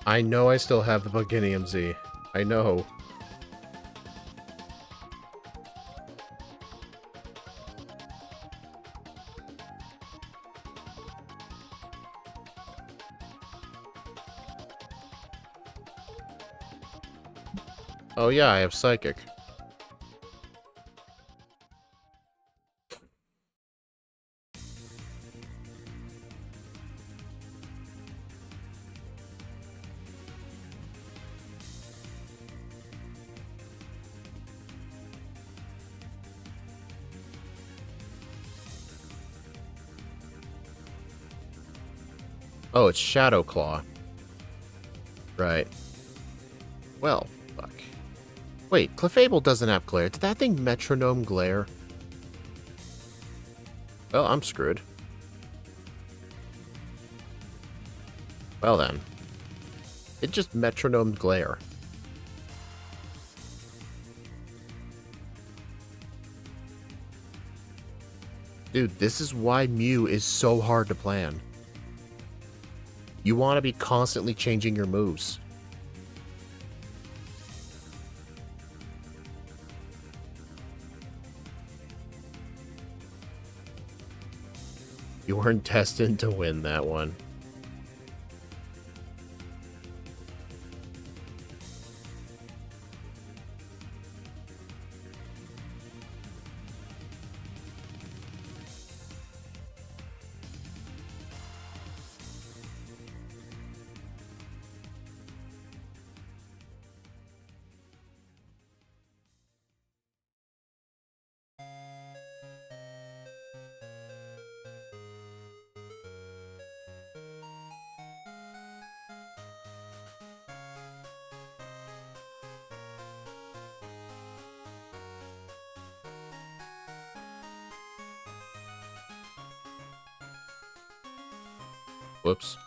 [SPEAKER 1] I know I still have the Buginium Z. I know. Oh yeah, I have Psychic. Oh, it's Shadow Claw. Right. Well, fuck. Wait, Clefable doesn't have Glare. Did that thing Metronome Glare? Well, I'm screwed. Well then. It just Metronome Glare. Dude, this is why Mew is so hard to plan. You want to be constantly changing your moves. You weren't destined to win that one. Whoops.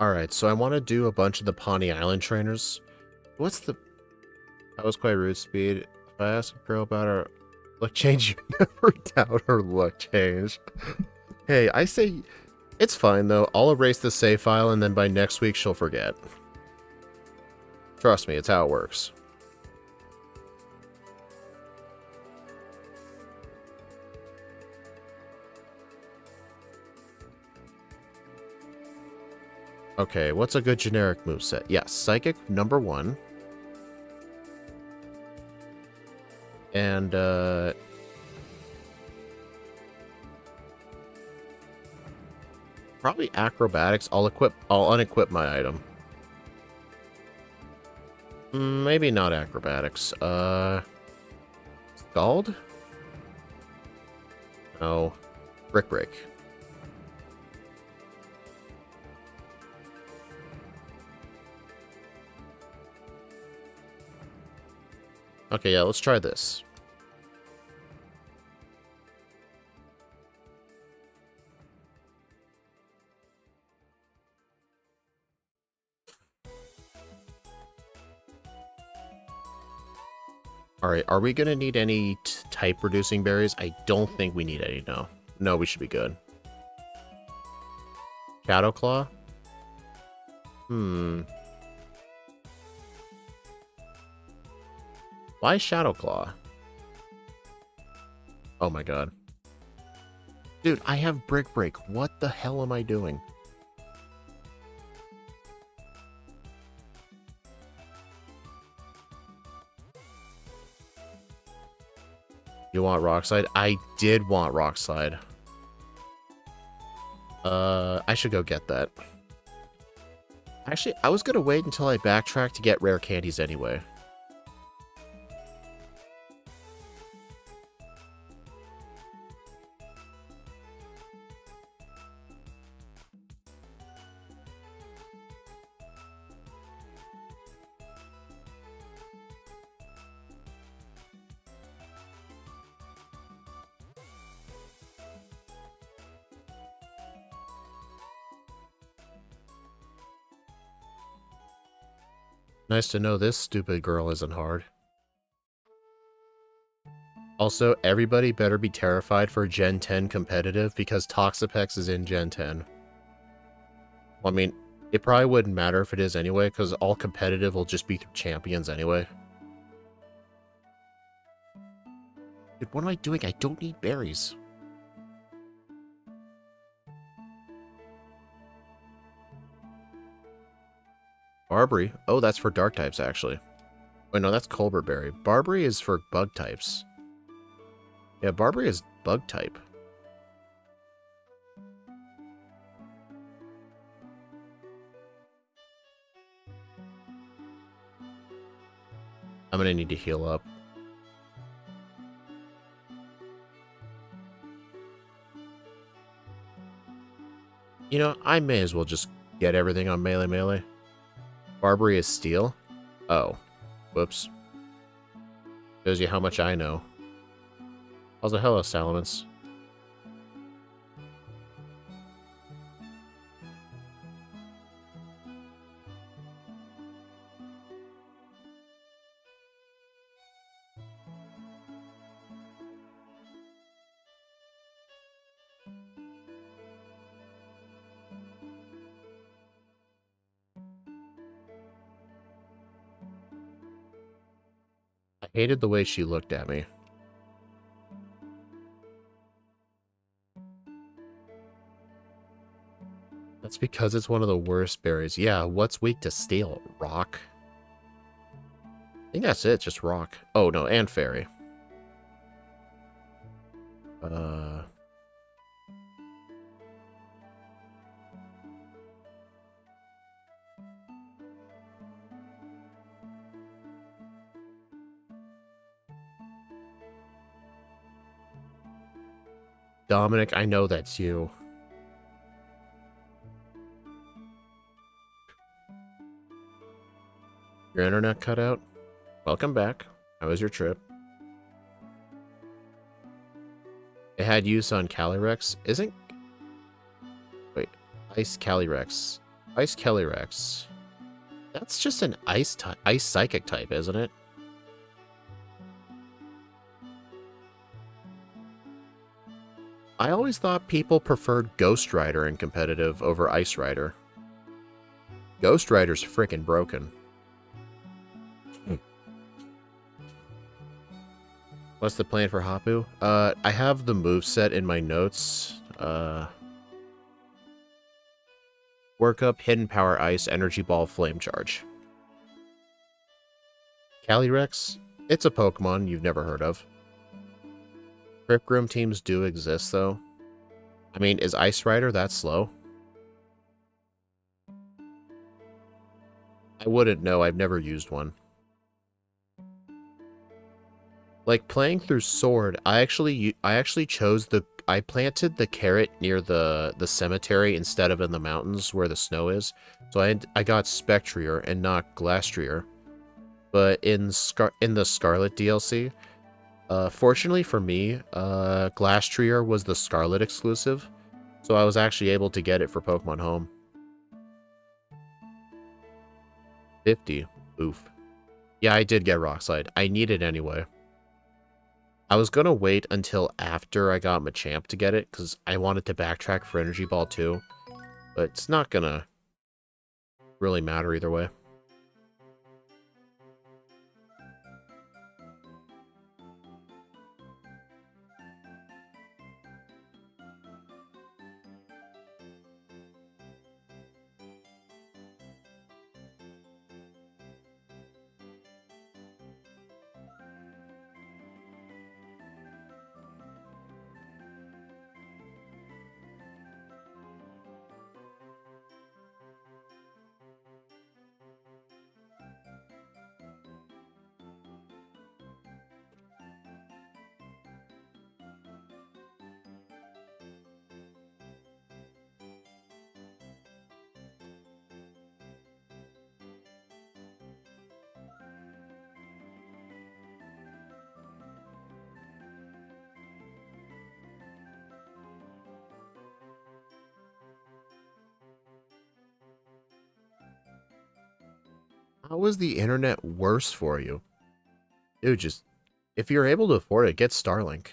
[SPEAKER 1] Alright, so I want to do a bunch of the Pawnee Island trainers. What's the... That was quite rude, Speed. If I ask a girl about her look change, you never doubt her look change. Hey, I say... It's fine, though. I'll erase the save file, and then by next week, she'll forget. Trust me, it's how it works. Okay, what's a good generic moveset? Yes, Psychic, number 1. And, probably Acrobatics. I'll unequip my item. Maybe not Acrobatics. Scald? No. Brick Break. Okay, yeah, let's try this. Alright, are we gonna need any type-reducing berries? I don't think we need any, no. No, we should be good. Shadow Claw? Why Shadow Claw? Oh my god. Dude, I have Brick Break. What the hell am I doing? You want Rock Slide? I did want Rock Slide. I should go get that. Actually, I was gonna wait until I backtrack to get rare candies anyway. Nice to know this stupid girl isn't hard. Also, everybody better be terrified for Gen 10 competitive because Toxapex is in Gen 10. Well, I mean, it probably wouldn't matter if it is anyway, because all competitive will just be through champions anyway. Dude, what am I doing? I don't need berries. Barbary? Oh, that's for dark types, actually. Wait, no, that's Colbert Berry. Barbary is for bug types. Yeah, Barbary is bug type. I'm gonna need to heal up. You know, I may as well just get everything on melee. Barbary is steel? Oh. Whoops. Shows you how much I know. Also, hello, Salamence. I hated the way she looked at me. That's because it's one of the worst berries. Yeah, what's weak to steel? Rock? I think that's it, just rock. Oh, no, and fairy. Dominic, I know that's you. Your internet cut out? Welcome back. How was your trip? It had use on Calyrex. Isn't... Wait. Ice Calyrex. Ice Calyrex. That's just an ice psychic type, isn't it? I always thought people preferred Ghost Rider in competitive over Ice Rider. Ghost Rider's freaking broken. What's the plan for Hapu? I have the moveset in my notes. Work up, Hidden Power Ice, Energy Ball, Flame Charge. Calyrex? It's a Pokemon you've never heard of. Ripgroom teams do exist, though. I mean, is Ice Rider that slow? I wouldn't know. I've never used one. Like, playing through Sword, I actually chose the... I planted the carrot near the cemetery instead of in the mountains where the snow is. So I got Spectrier and not Glastrier. But in the Scarlet DLC, fortunately for me, Glastrier was the Scarlet exclusive. So I was actually able to get it for Pokemon Home. 50. Oof. Yeah, I did get Rock Slide. I need it anyway. I was gonna wait until after I got Machamp to get it, because I wanted to backtrack for Energy Ball too. But it's not gonna really matter either way. How is the internet worse for you? Dude, just, if you're able to afford it, get Starlink.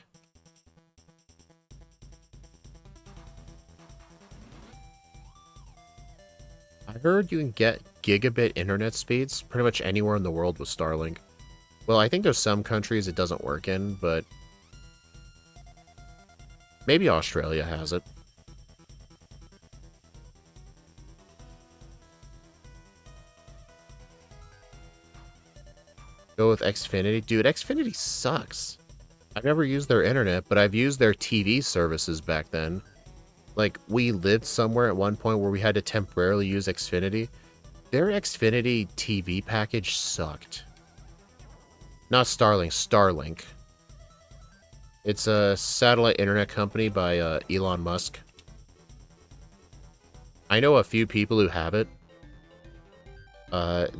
[SPEAKER 1] I heard you can get gigabit internet speeds pretty much anywhere in the world with Starlink. Well, I think there's some countries it doesn't work in, but maybe Australia has it. Go with Xfinity. Dude, Xfinity sucks. I've never used their internet, but I've used their TV services back then. Like, we lived somewhere at one point where we had to temporarily use Xfinity. Their Xfinity TV package sucked. Not Starlink, Starlink. It's a satellite internet company by Elon Musk. I know a few people who have it.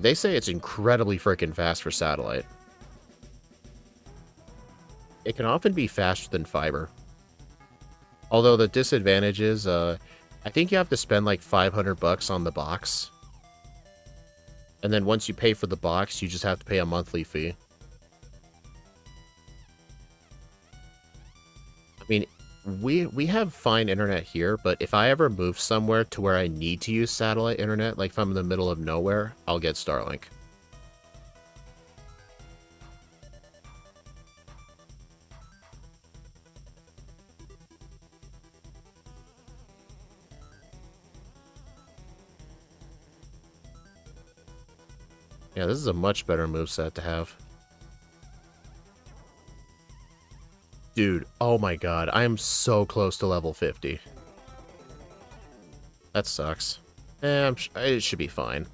[SPEAKER 1] They say it's incredibly freaking fast for satellite. It can often be faster than fiber. Although the disadvantage is, I think you have to spend like $500 on the box. And then once you pay for the box, you just have to pay a monthly fee. I mean, we have fine internet here, but if I ever move somewhere to where I need to use satellite internet, like if I'm in the middle of nowhere, I'll get Starlink. Yeah, this is a much better moveset to have. Dude, oh my god, I am so close to level 50. That sucks. It should be fine.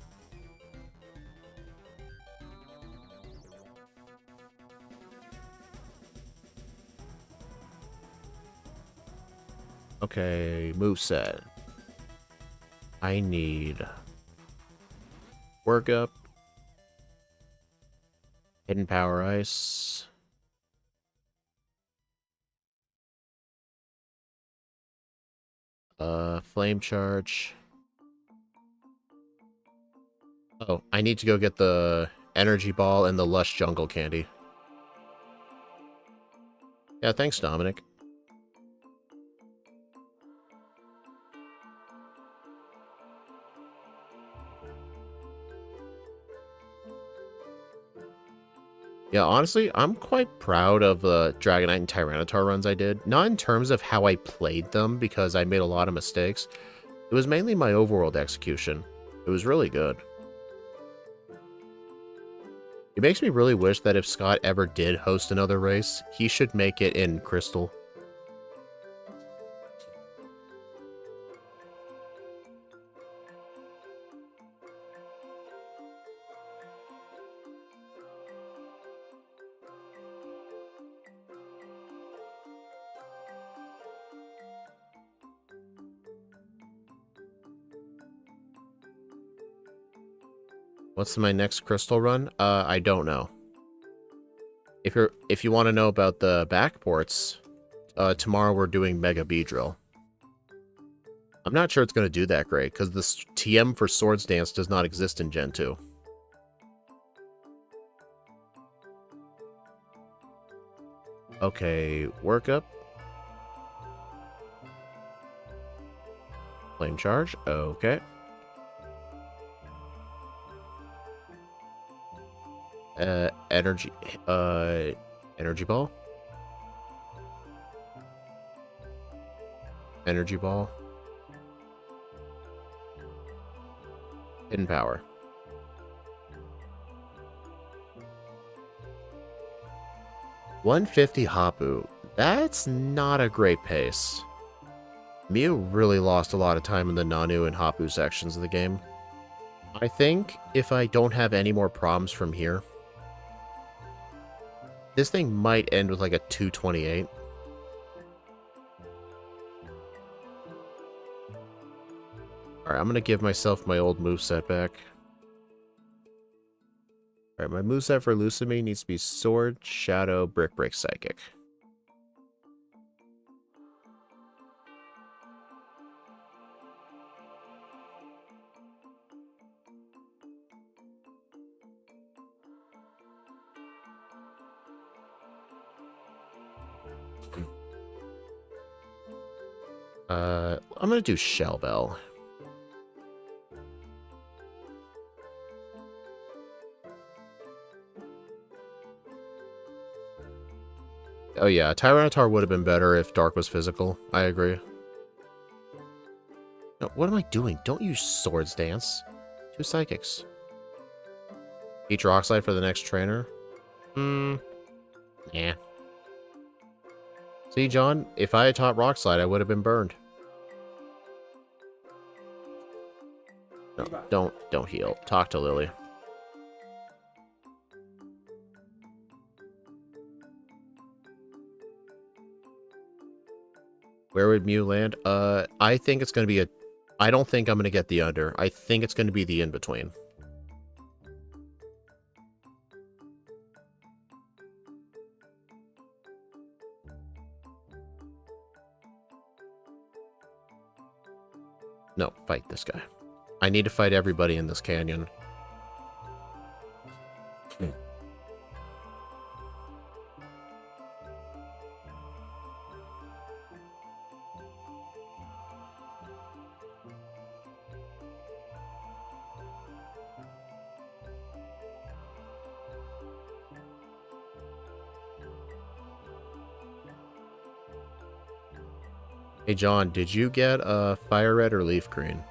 [SPEAKER 1] Okay, moveset. I need Work Up, Hidden Power Ice, Flame Charge. Oh, I need to go get the Energy Ball and the Lush Jungle Candy. Yeah, thanks, Dominic. Yeah, honestly, I'm quite proud of the Dragonite and Tyranitar runs I did. Not in terms of how I played them, because I made a lot of mistakes. It was mainly my overworld execution. It was really good. It makes me really wish that if Scott ever did host another race, he should make it in Crystal. What's my next Crystal run? I don't know. If you want to know about the backports, tomorrow we're doing Mega Beedrill. I'm not sure it's going to do that great, because the TM for Swords Dance does not exist in Gen 2. Okay, Work Up. Flame Charge, okay. Energy Ball. Energy Ball. Hidden Power. $150 Hapu. That's not a great pace. Mew really lost a lot of time in the Nanu and Hapu sections of the game. I think if I don't have any more problems from here, this thing might end with like a 228. Alright, I'm gonna give myself my old moveset back. Alright, my moveset for Lucami needs to be Sword, Shadow, Brick Break, Psychic. I'm gonna do Shell Bell. Oh yeah, Tyranitar would have been better if Dark was physical. I agree. No, what am I doing? Don't use Swords Dance. 2 Psychics. Teach Rock Slide for the next trainer? Yeah. See, John, if I had taught Rock Slide, I would have been burned. No, don't heal. Talk to Lily. Where would Mew land? I think it's going to be a... I don't think I'm going to get the under. I think it's going to be the in-between. No, fight this guy. I need to fight everybody in this canyon. Hey John, did you get Fire Red or Leaf Green?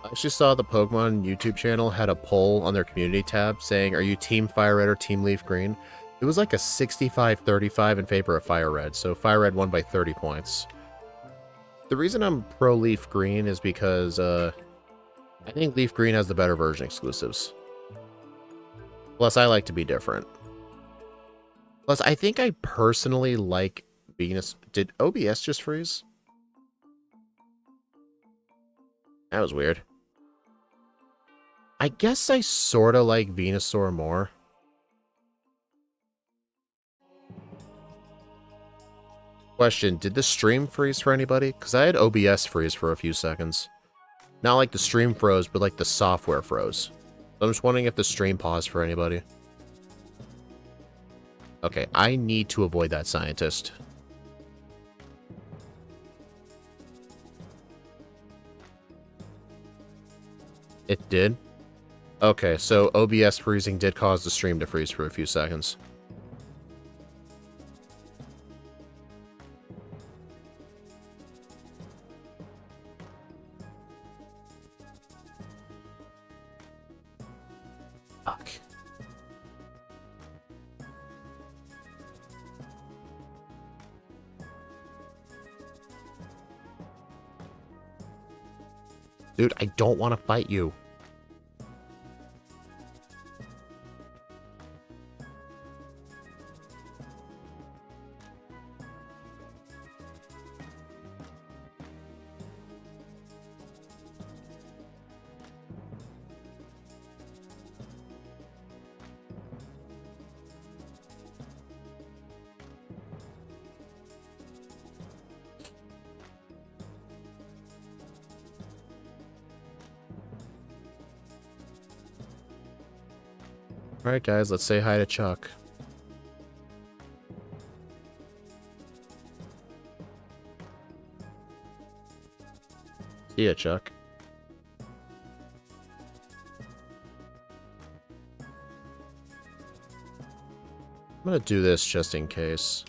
[SPEAKER 1] I just saw the Pokemon YouTube channel had a poll on their community tab saying, are you Team Fire Red or Team Leaf Green? It was like a 65-35 in favor of Fire Red, so Fire Red won by 30 points. The reason I'm pro Leaf Green is because I think Leaf Green has the better version exclusives. Plus, I like to be different. Plus, I think I personally like Venus. Did OBS just freeze? That was weird. I guess I sort of like Venusaur more. Question, did the stream freeze for anybody? Because I had OBS freeze for a few seconds. Not like the stream froze, but like the software froze. So I'm just wondering if the stream paused for anybody. Okay, I need to avoid that scientist. It did? Okay, so OBS freezing did cause the stream to freeze for a few seconds. Fuck. Dude, I don't want to fight you. Alright guys, let's say hi to Chuck. See ya, Chuck. I'm gonna do this just in case.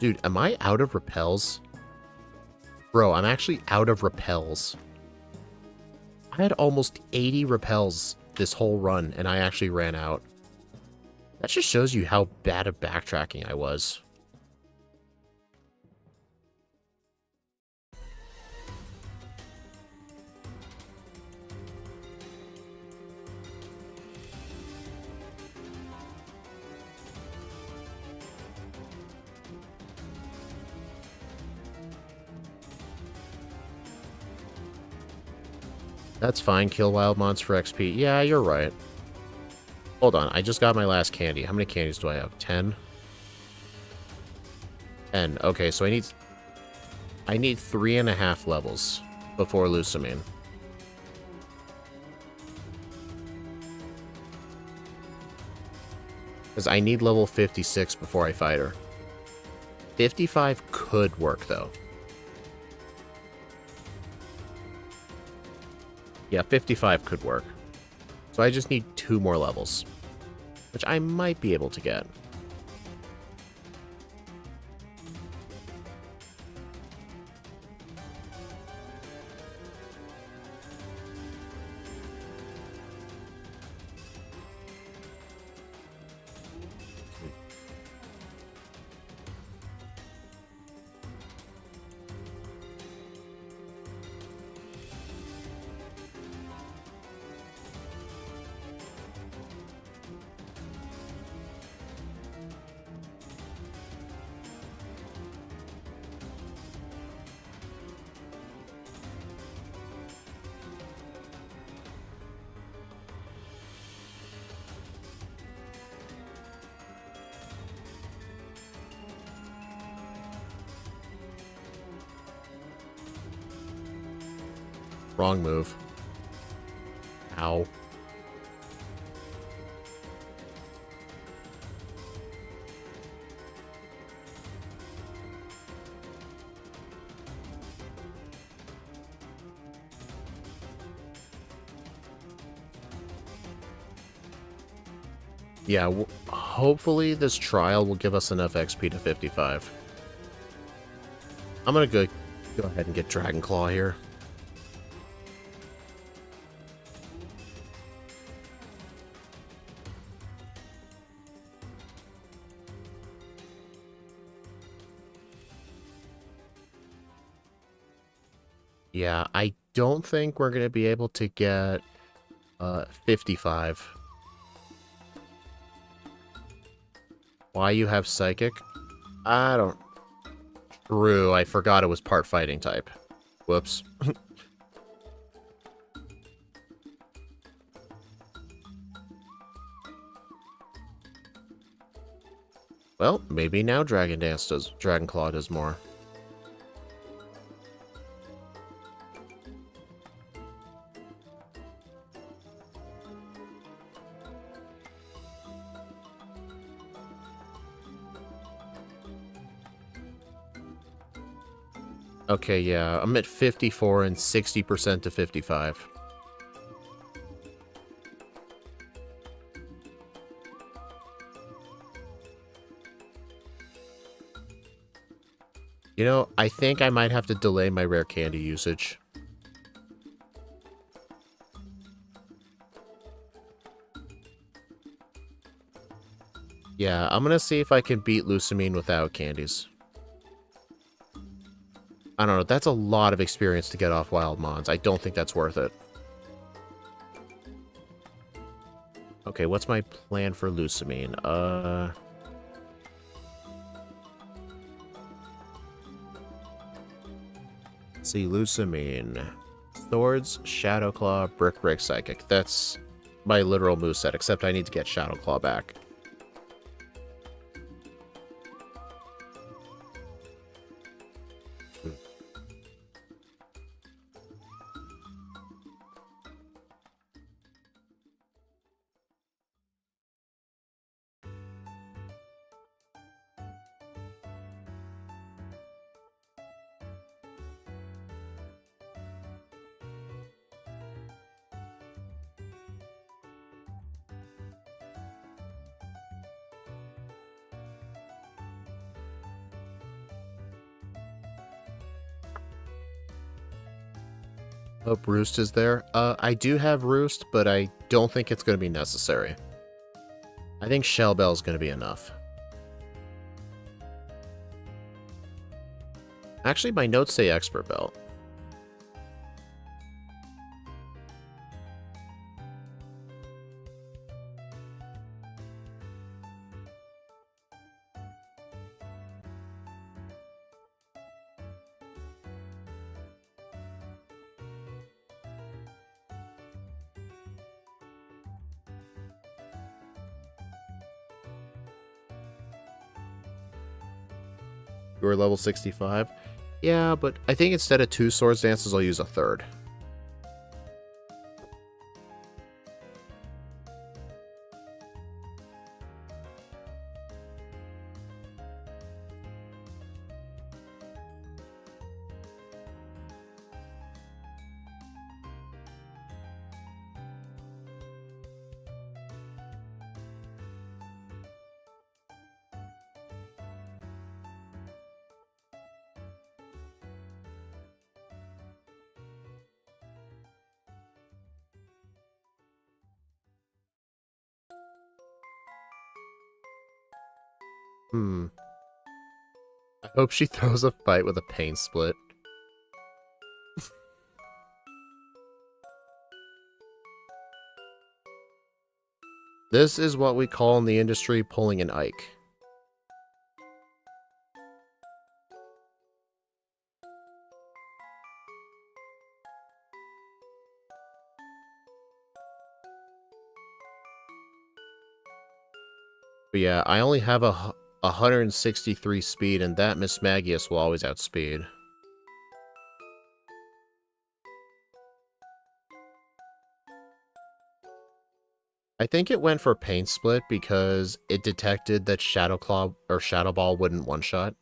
[SPEAKER 1] Dude, am I out of repels? Bro, I'm actually out of repels. I had almost 80 repels this whole run, and I actually ran out. That just shows you how bad at backtracking I was. That's fine, kill wild mons for XP. Yeah, you're right. Hold on, I just got my last candy. How many candies do I have? 10? 10. Okay, so I need... I need 3.5 levels before Lusamine. Because I need level 56 before I fight her. 55 could work, though. Yeah, 55 could work. So I just need 2 more levels, which I might be able to get. Wrong move. Ow. Yeah, hopefully this trial will give us enough XP to 55. I'm gonna go ahead and get Dragon Claw here. Yeah, I don't think we're going to be able to get 55. Why you have Psychic? I don't... True, I forgot it was part fighting type. Whoops. Well, maybe now Dragon Claw does more. Okay, yeah, I'm at 54 and 60% to 55. You know, I think I might have to delay my rare candy usage. Yeah, I'm gonna see if I can beat Lusamine without candies. I don't know, that's a lot of experience to get off Wild Mons. I don't think that's worth it. Okay, what's my plan for Lusamine? Let's see, Lusamine. Swords, Shadow Claw, Brick Break, Psychic. That's my literal moveset, except I need to get Shadow Claw back. Hope Roost is there. I do have Roost, but I don't think it's going to be necessary. I think Shell Bell is going to be enough. Actually, my notes say Expert Belt. You're level 65. Yeah, but I think instead of 2 swords dances, I'll use a third. I hope she throws a fight with a pain split. This is what we call in the industry pulling an Ike. But yeah, I only have a 163 speed, and that Miss Magius will always outspeed. I think it went for Pain Split because it detected that Shadow Claw or Shadow Ball wouldn't one-shot.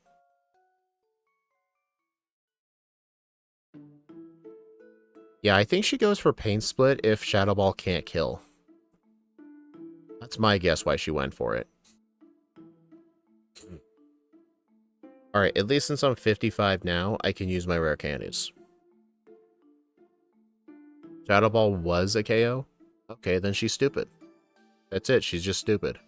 [SPEAKER 1] Yeah, I think she goes for Pain Split if Shadow Ball can't kill. That's my guess why she went for it. Alright, at least since I'm 55 now, I can use my rare candies. Shadow Ball was a KO? Okay, then she's stupid. That's it, she's just stupid.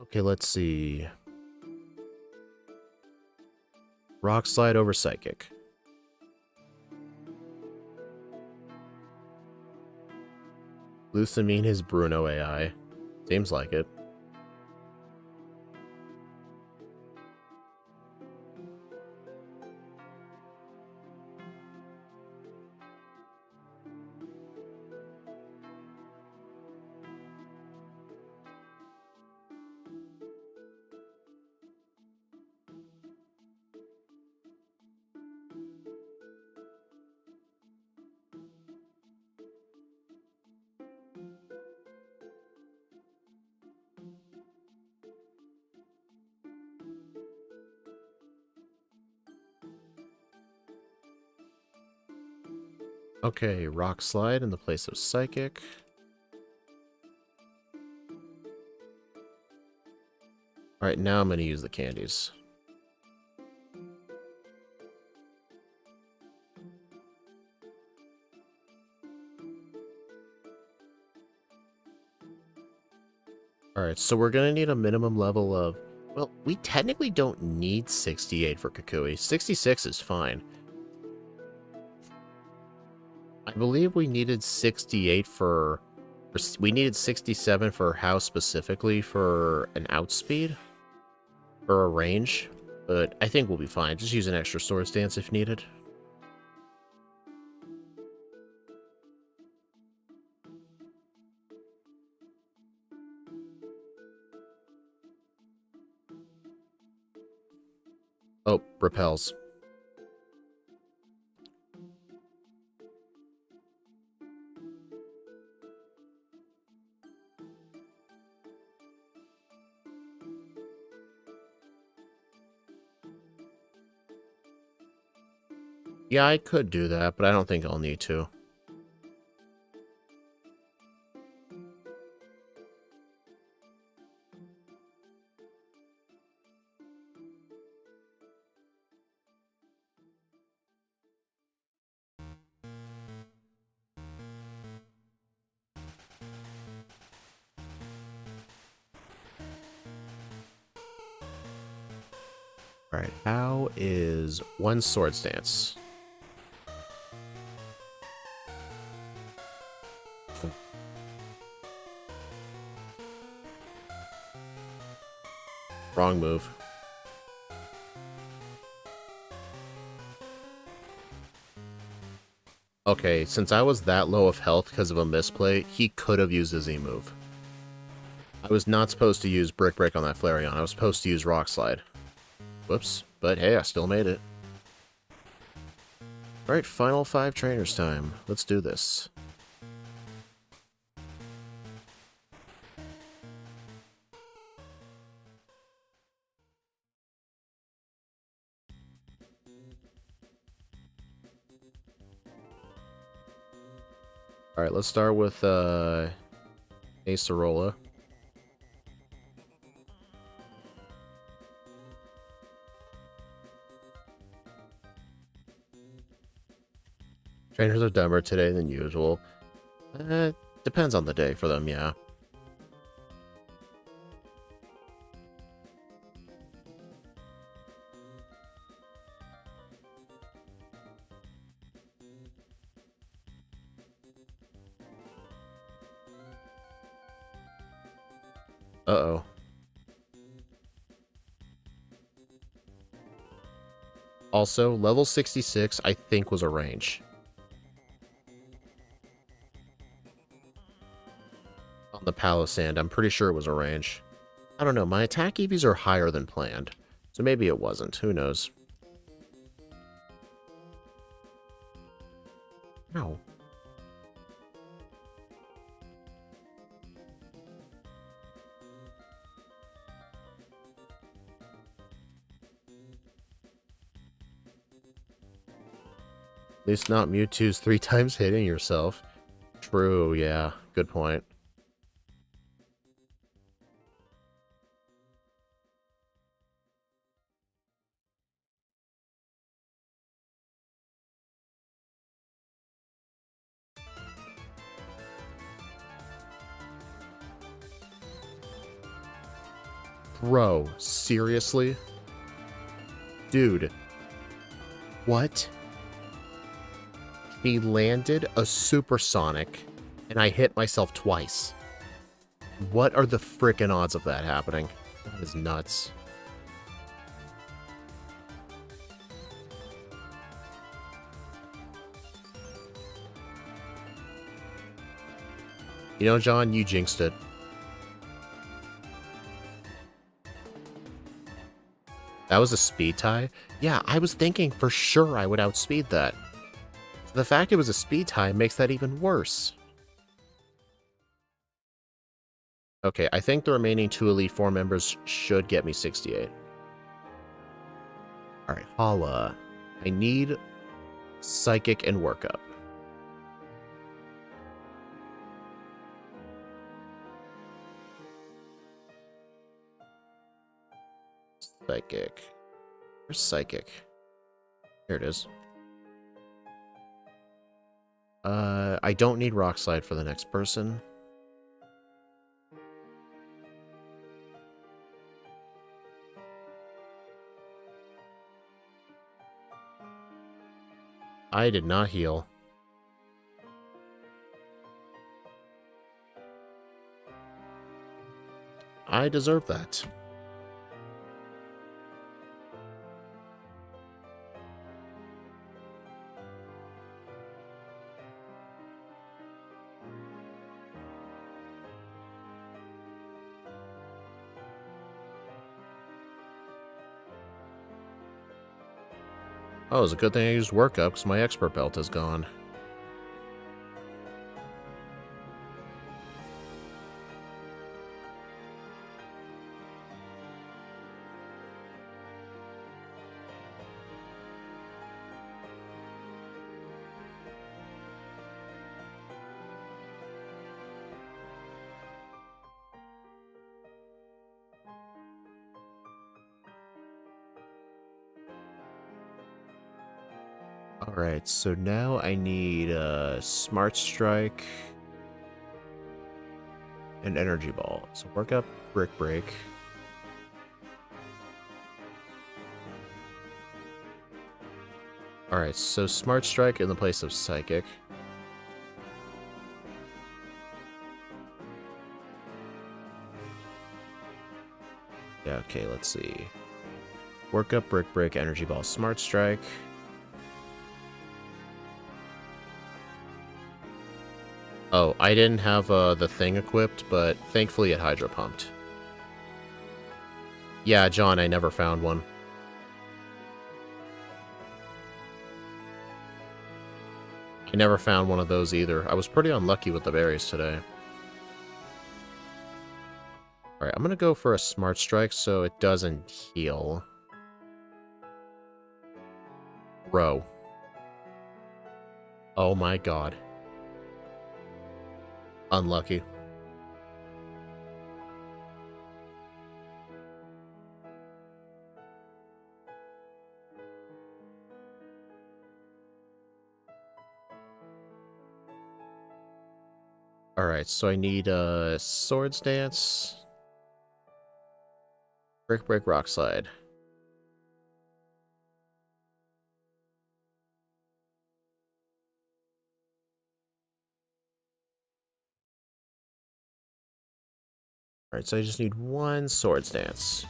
[SPEAKER 1] Okay, let's see. Rock Slide over Psychic. Lucamine is Bruno AI. Seems like it. Okay, Rock Slide in the place of Psychic. Alright, now I'm going to use the candies. Alright, so we're going to need a minimum level of... Well, we technically don't need 68 for Kukui. 66 is fine. I believe we needed 68 for... We needed 67 for how specifically for an outspeed? Or a range? But I think we'll be fine. Just use an extra sword stance if needed. Oh, repels. Yeah, I could do that, but I don't think I'll need to. Alright, how is one sword stance? Wrong move. Okay, since I was that low of health because of a misplay, he could have used a Z move. I was not supposed to use Brick Break on that Flareon. I was supposed to use Rock Slide. Whoops. But hey, I still made it. Alright, final 5 trainers time. Let's do this. Alright, let's start with Acerola. Trainers are dumber today than usual. Depends on the day for them, yeah. Uh-oh. Also, level 66, I think, was a range. On the Palisand, I'm pretty sure it was a range. I don't know, my attack EVs are higher than planned. So maybe it wasn't, who knows. No. At least not Mewtwo's 3 times hitting yourself. True, yeah. Good point. Bro, seriously? Dude. What? He landed a supersonic, and I hit myself twice. What are the frickin' odds of that happening? That is nuts. You know, John, you jinxed it. That was a speed tie? Yeah, I was thinking for sure I would outspeed that. The fact it was a speed tie makes that even worse. Okay, I think the remaining 2 Elite Four members should get me 68. Alright, Hala. I need Psychic and Workup. Psychic. Where's Psychic? Here it is. I don't need Rock Slide for the next person. I did not heal. I deserve that. Oh, it's a good thing I used Workup because my Expert Belt is gone. Alright, so now I need Smart Strike and Energy Ball. So work up Brick Break. Alright, so Smart Strike in the place of Psychic. Yeah, okay, let's see. Work up Brick Break, Energy Ball, Smart Strike. Oh, I didn't have the thing equipped, but thankfully it hydro pumped. Yeah, John, I never found one. I never found one of those either. I was pretty unlucky with the berries today. Alright, I'm gonna go for a Smart Strike so it doesn't heal. Row. Oh my god. Unlucky. Alright, so I need a Swords Dance, Brick Break, Rock Slide. Alright, so I just need one Swords Dance.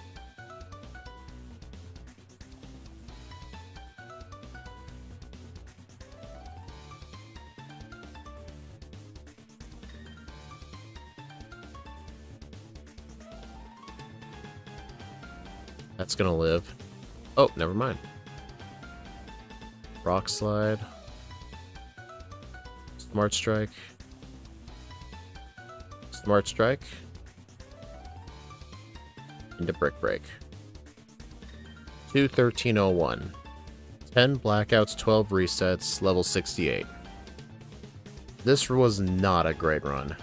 [SPEAKER 1] That's gonna live. Oh, never mind. Rock Slide. Smart Strike. Smart Strike. Into Brick Break. 21301. 10 blackouts, 12 resets, level 68. This was not a great run.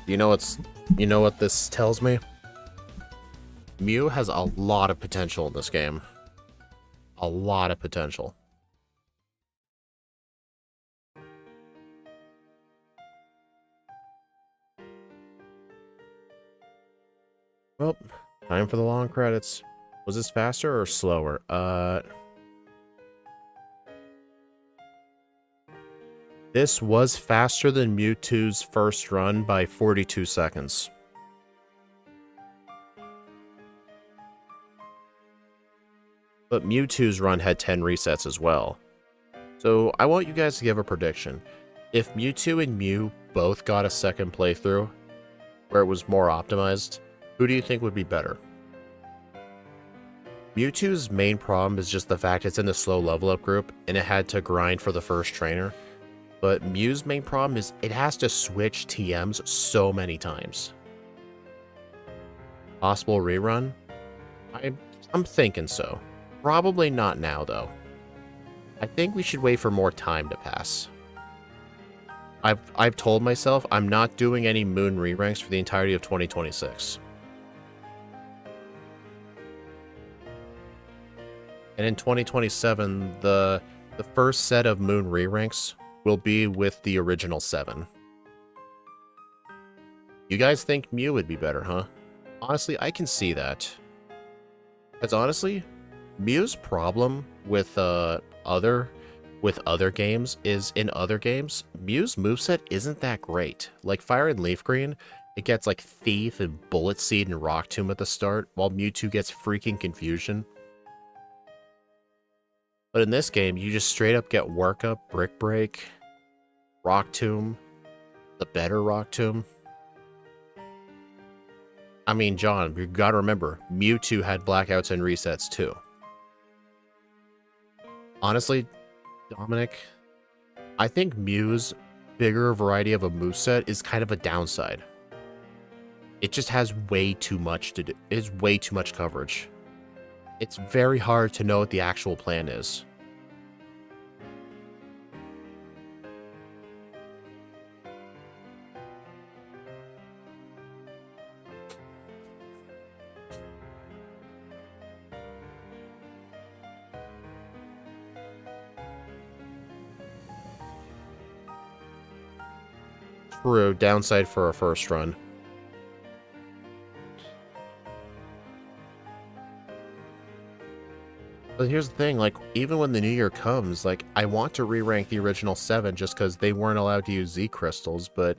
[SPEAKER 1] You know what this tells me? Mew has a lot of potential in this game. A lot of potential. Well, time for the long credits. Was this faster or slower? This was faster than Mewtwo's first run by 42 seconds. But Mewtwo's run had 10 resets as well. So I want you guys to give a prediction. If Mewtwo and Mew both got a second playthrough, where it was more optimized, who do you think would be better? Mewtwo's main problem is just the fact it's in the slow level up group, and it had to grind for the first trainer. But Mew's main problem is it has to switch TMs so many times. Possible rerun? I'm thinking so. Probably not now, though. I think we should wait for more time to pass. I've told myself I'm not doing any Moon re-ranks for the entirety of 2026. And in 2027, the first set of Moon re-ranks will be with the original 7. You guys think Mew would be better, huh? Honestly, I can see that. Because honestly, Mew's problem with other games is in other games, Mew's moveset isn't that great. Like Fire and Leaf Green, it gets like Thief and Bullet Seed and Rock Tomb at the start, while Mewtwo gets freaking Confusion. But in this game, you just straight up get Work Up, Brick Break, Rock Tomb, the better Rock Tomb. I mean, John, you gotta remember, Mewtwo had blackouts and resets too. Honestly, Dominic, I think Mew's bigger variety of a moveset is kind of a downside. It just has way too much to do. It is way too much coverage. It's very hard to know what the actual plan is. True, downside for a first run. But here's the thing, like, even when the new year comes, like, I want to re-rank the original 7 just because they weren't allowed to use Z crystals, but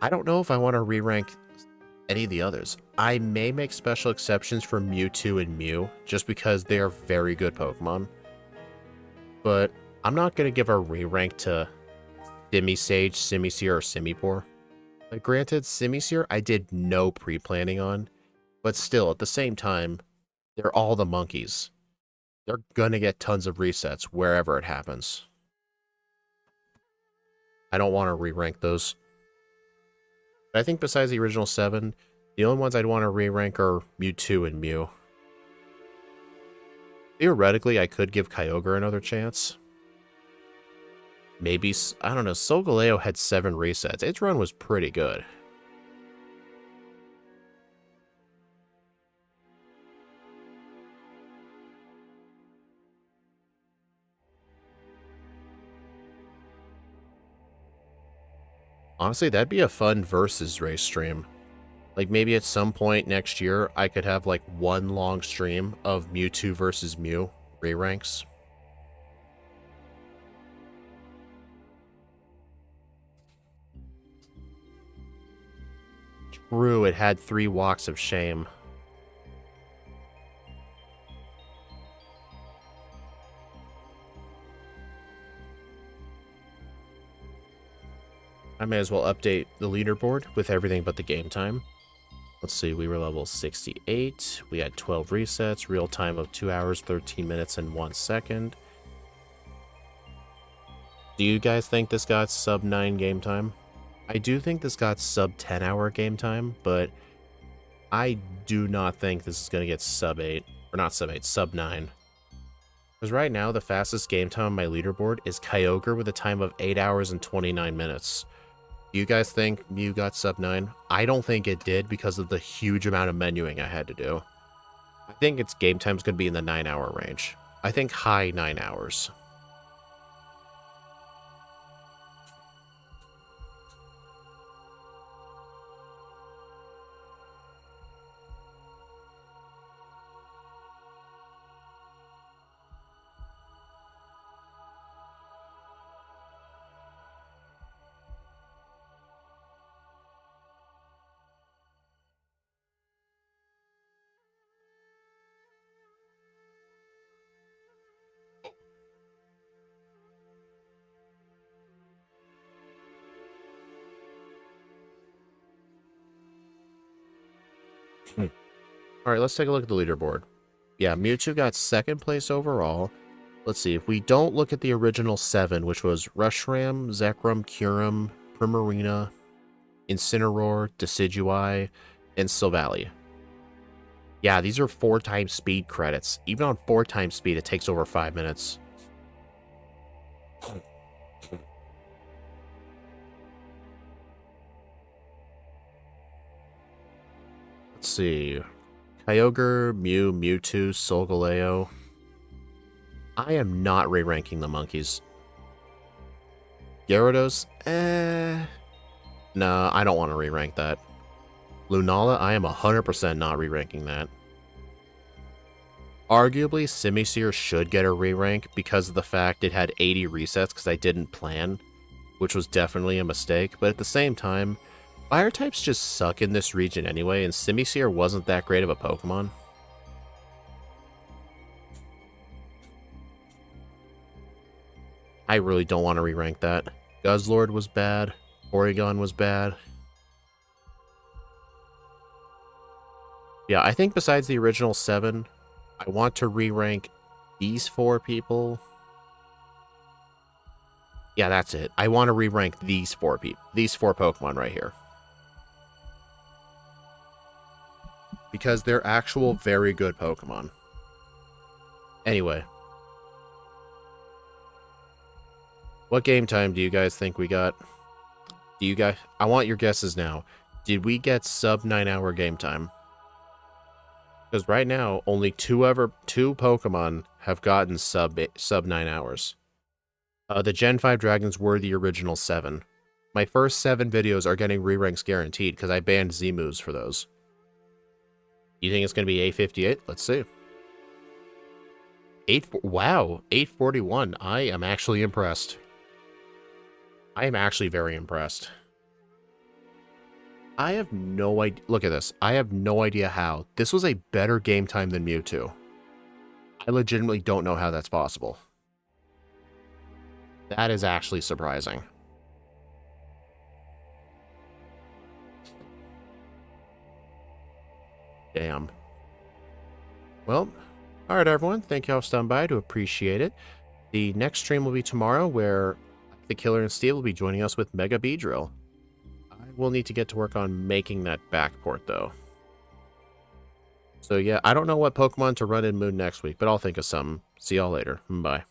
[SPEAKER 1] I don't know if I want to re-rank any of the others. I may make special exceptions for Mewtwo and Mew, just because they are very good Pokemon. But I'm not going to give a re-rank to Simisage, Simisear, or Simipour. Like, granted, Simisear I did no pre-planning on, but still, at the same time, they're all the monkeys. They're gonna get tons of resets wherever it happens. I don't want to re-rank those. But I think besides the original 7, the only ones I'd want to re-rank are Mewtwo and Mew. Theoretically, I could give Kyogre another chance. Maybe, I don't know, Solgaleo had 7 resets. Its run was pretty good. Honestly, that'd be a fun versus race stream. Like, maybe at some point next year, I could have, like, one long stream of Mewtwo versus Mew re-ranks. True, it had 3 walks of shame. I may as well update the leaderboard with everything but the game time. Let's see, we were level 68. We had 12 resets, real time of 2 hours, 13 minutes, and 1 second. Do you guys think this got sub 9 game time? I do think this got sub 10 hour game time, but I do not think this is going to get sub 8. Or not sub 8, sub 9. Because right now, the fastest game time on my leaderboard is Kyogre with a time of 8 hours and 29 minutes. Do you guys think Mew got sub 9? I don't think it did because of the huge amount of menuing I had to do. I think its game time's going to be in the 9 hour range. I think high 9 hours. Alright, let's take a look at the leaderboard. Yeah, Mewtwo got 2nd place overall. Let's see, if we don't look at the original 7, which was Rushram, Zekrom, Kyurem, Primarina, Incineroar, Decidueye, and Silvally. Yeah, these are 4 times speed credits. Even on 4 times speed, it takes over 5 minutes. Let's see. Kyogre, Mew, Mewtwo, Solgaleo. I am not re-ranking the monkeys. Gyarados? Nah, I don't want to re-rank that. Lunala, I am 100% not re-ranking that. Arguably, Simisear should get a re-rank because of the fact it had 80 resets because I didn't plan, which was definitely a mistake, but at the same time, Fire types just suck in this region anyway, and Simisear wasn't that great of a Pokemon. I really don't want to re-rank that. Guzzlord was bad. Porygon was bad. Yeah, I think besides the original 7, I want to re-rank these 4 people. Yeah, that's it. I want to re-rank these 4 people. These 4 Pokemon right here. Because they're actual very good Pokemon. Anyway. What game time do you guys think we got? Do you guys... I want your guesses now. Did we get sub 9 hour game time? Because right now, only two Pokemon have gotten sub 9 hours. The Gen 5 Dragons were the original 7. My first 7 videos are getting re-ranks guaranteed because I banned Z-moves for those. You think it's going to be 858? Let's see. Wow, 841. I am actually impressed. I am actually very impressed. I have no idea. Look at this. I have no idea how. This was a better game time than Mewtwo. I legitimately don't know how that's possible. That is actually surprising. Damn. Well, alright everyone, thank y'all for stopping by, to appreciate it. The next stream will be tomorrow, where the Killer and Steve will be joining us with Mega Beedrill. I will need to get to work on making that backport, though. So yeah, I don't know what Pokemon to run in Moon next week, but I'll think of some. See y'all later. Bye.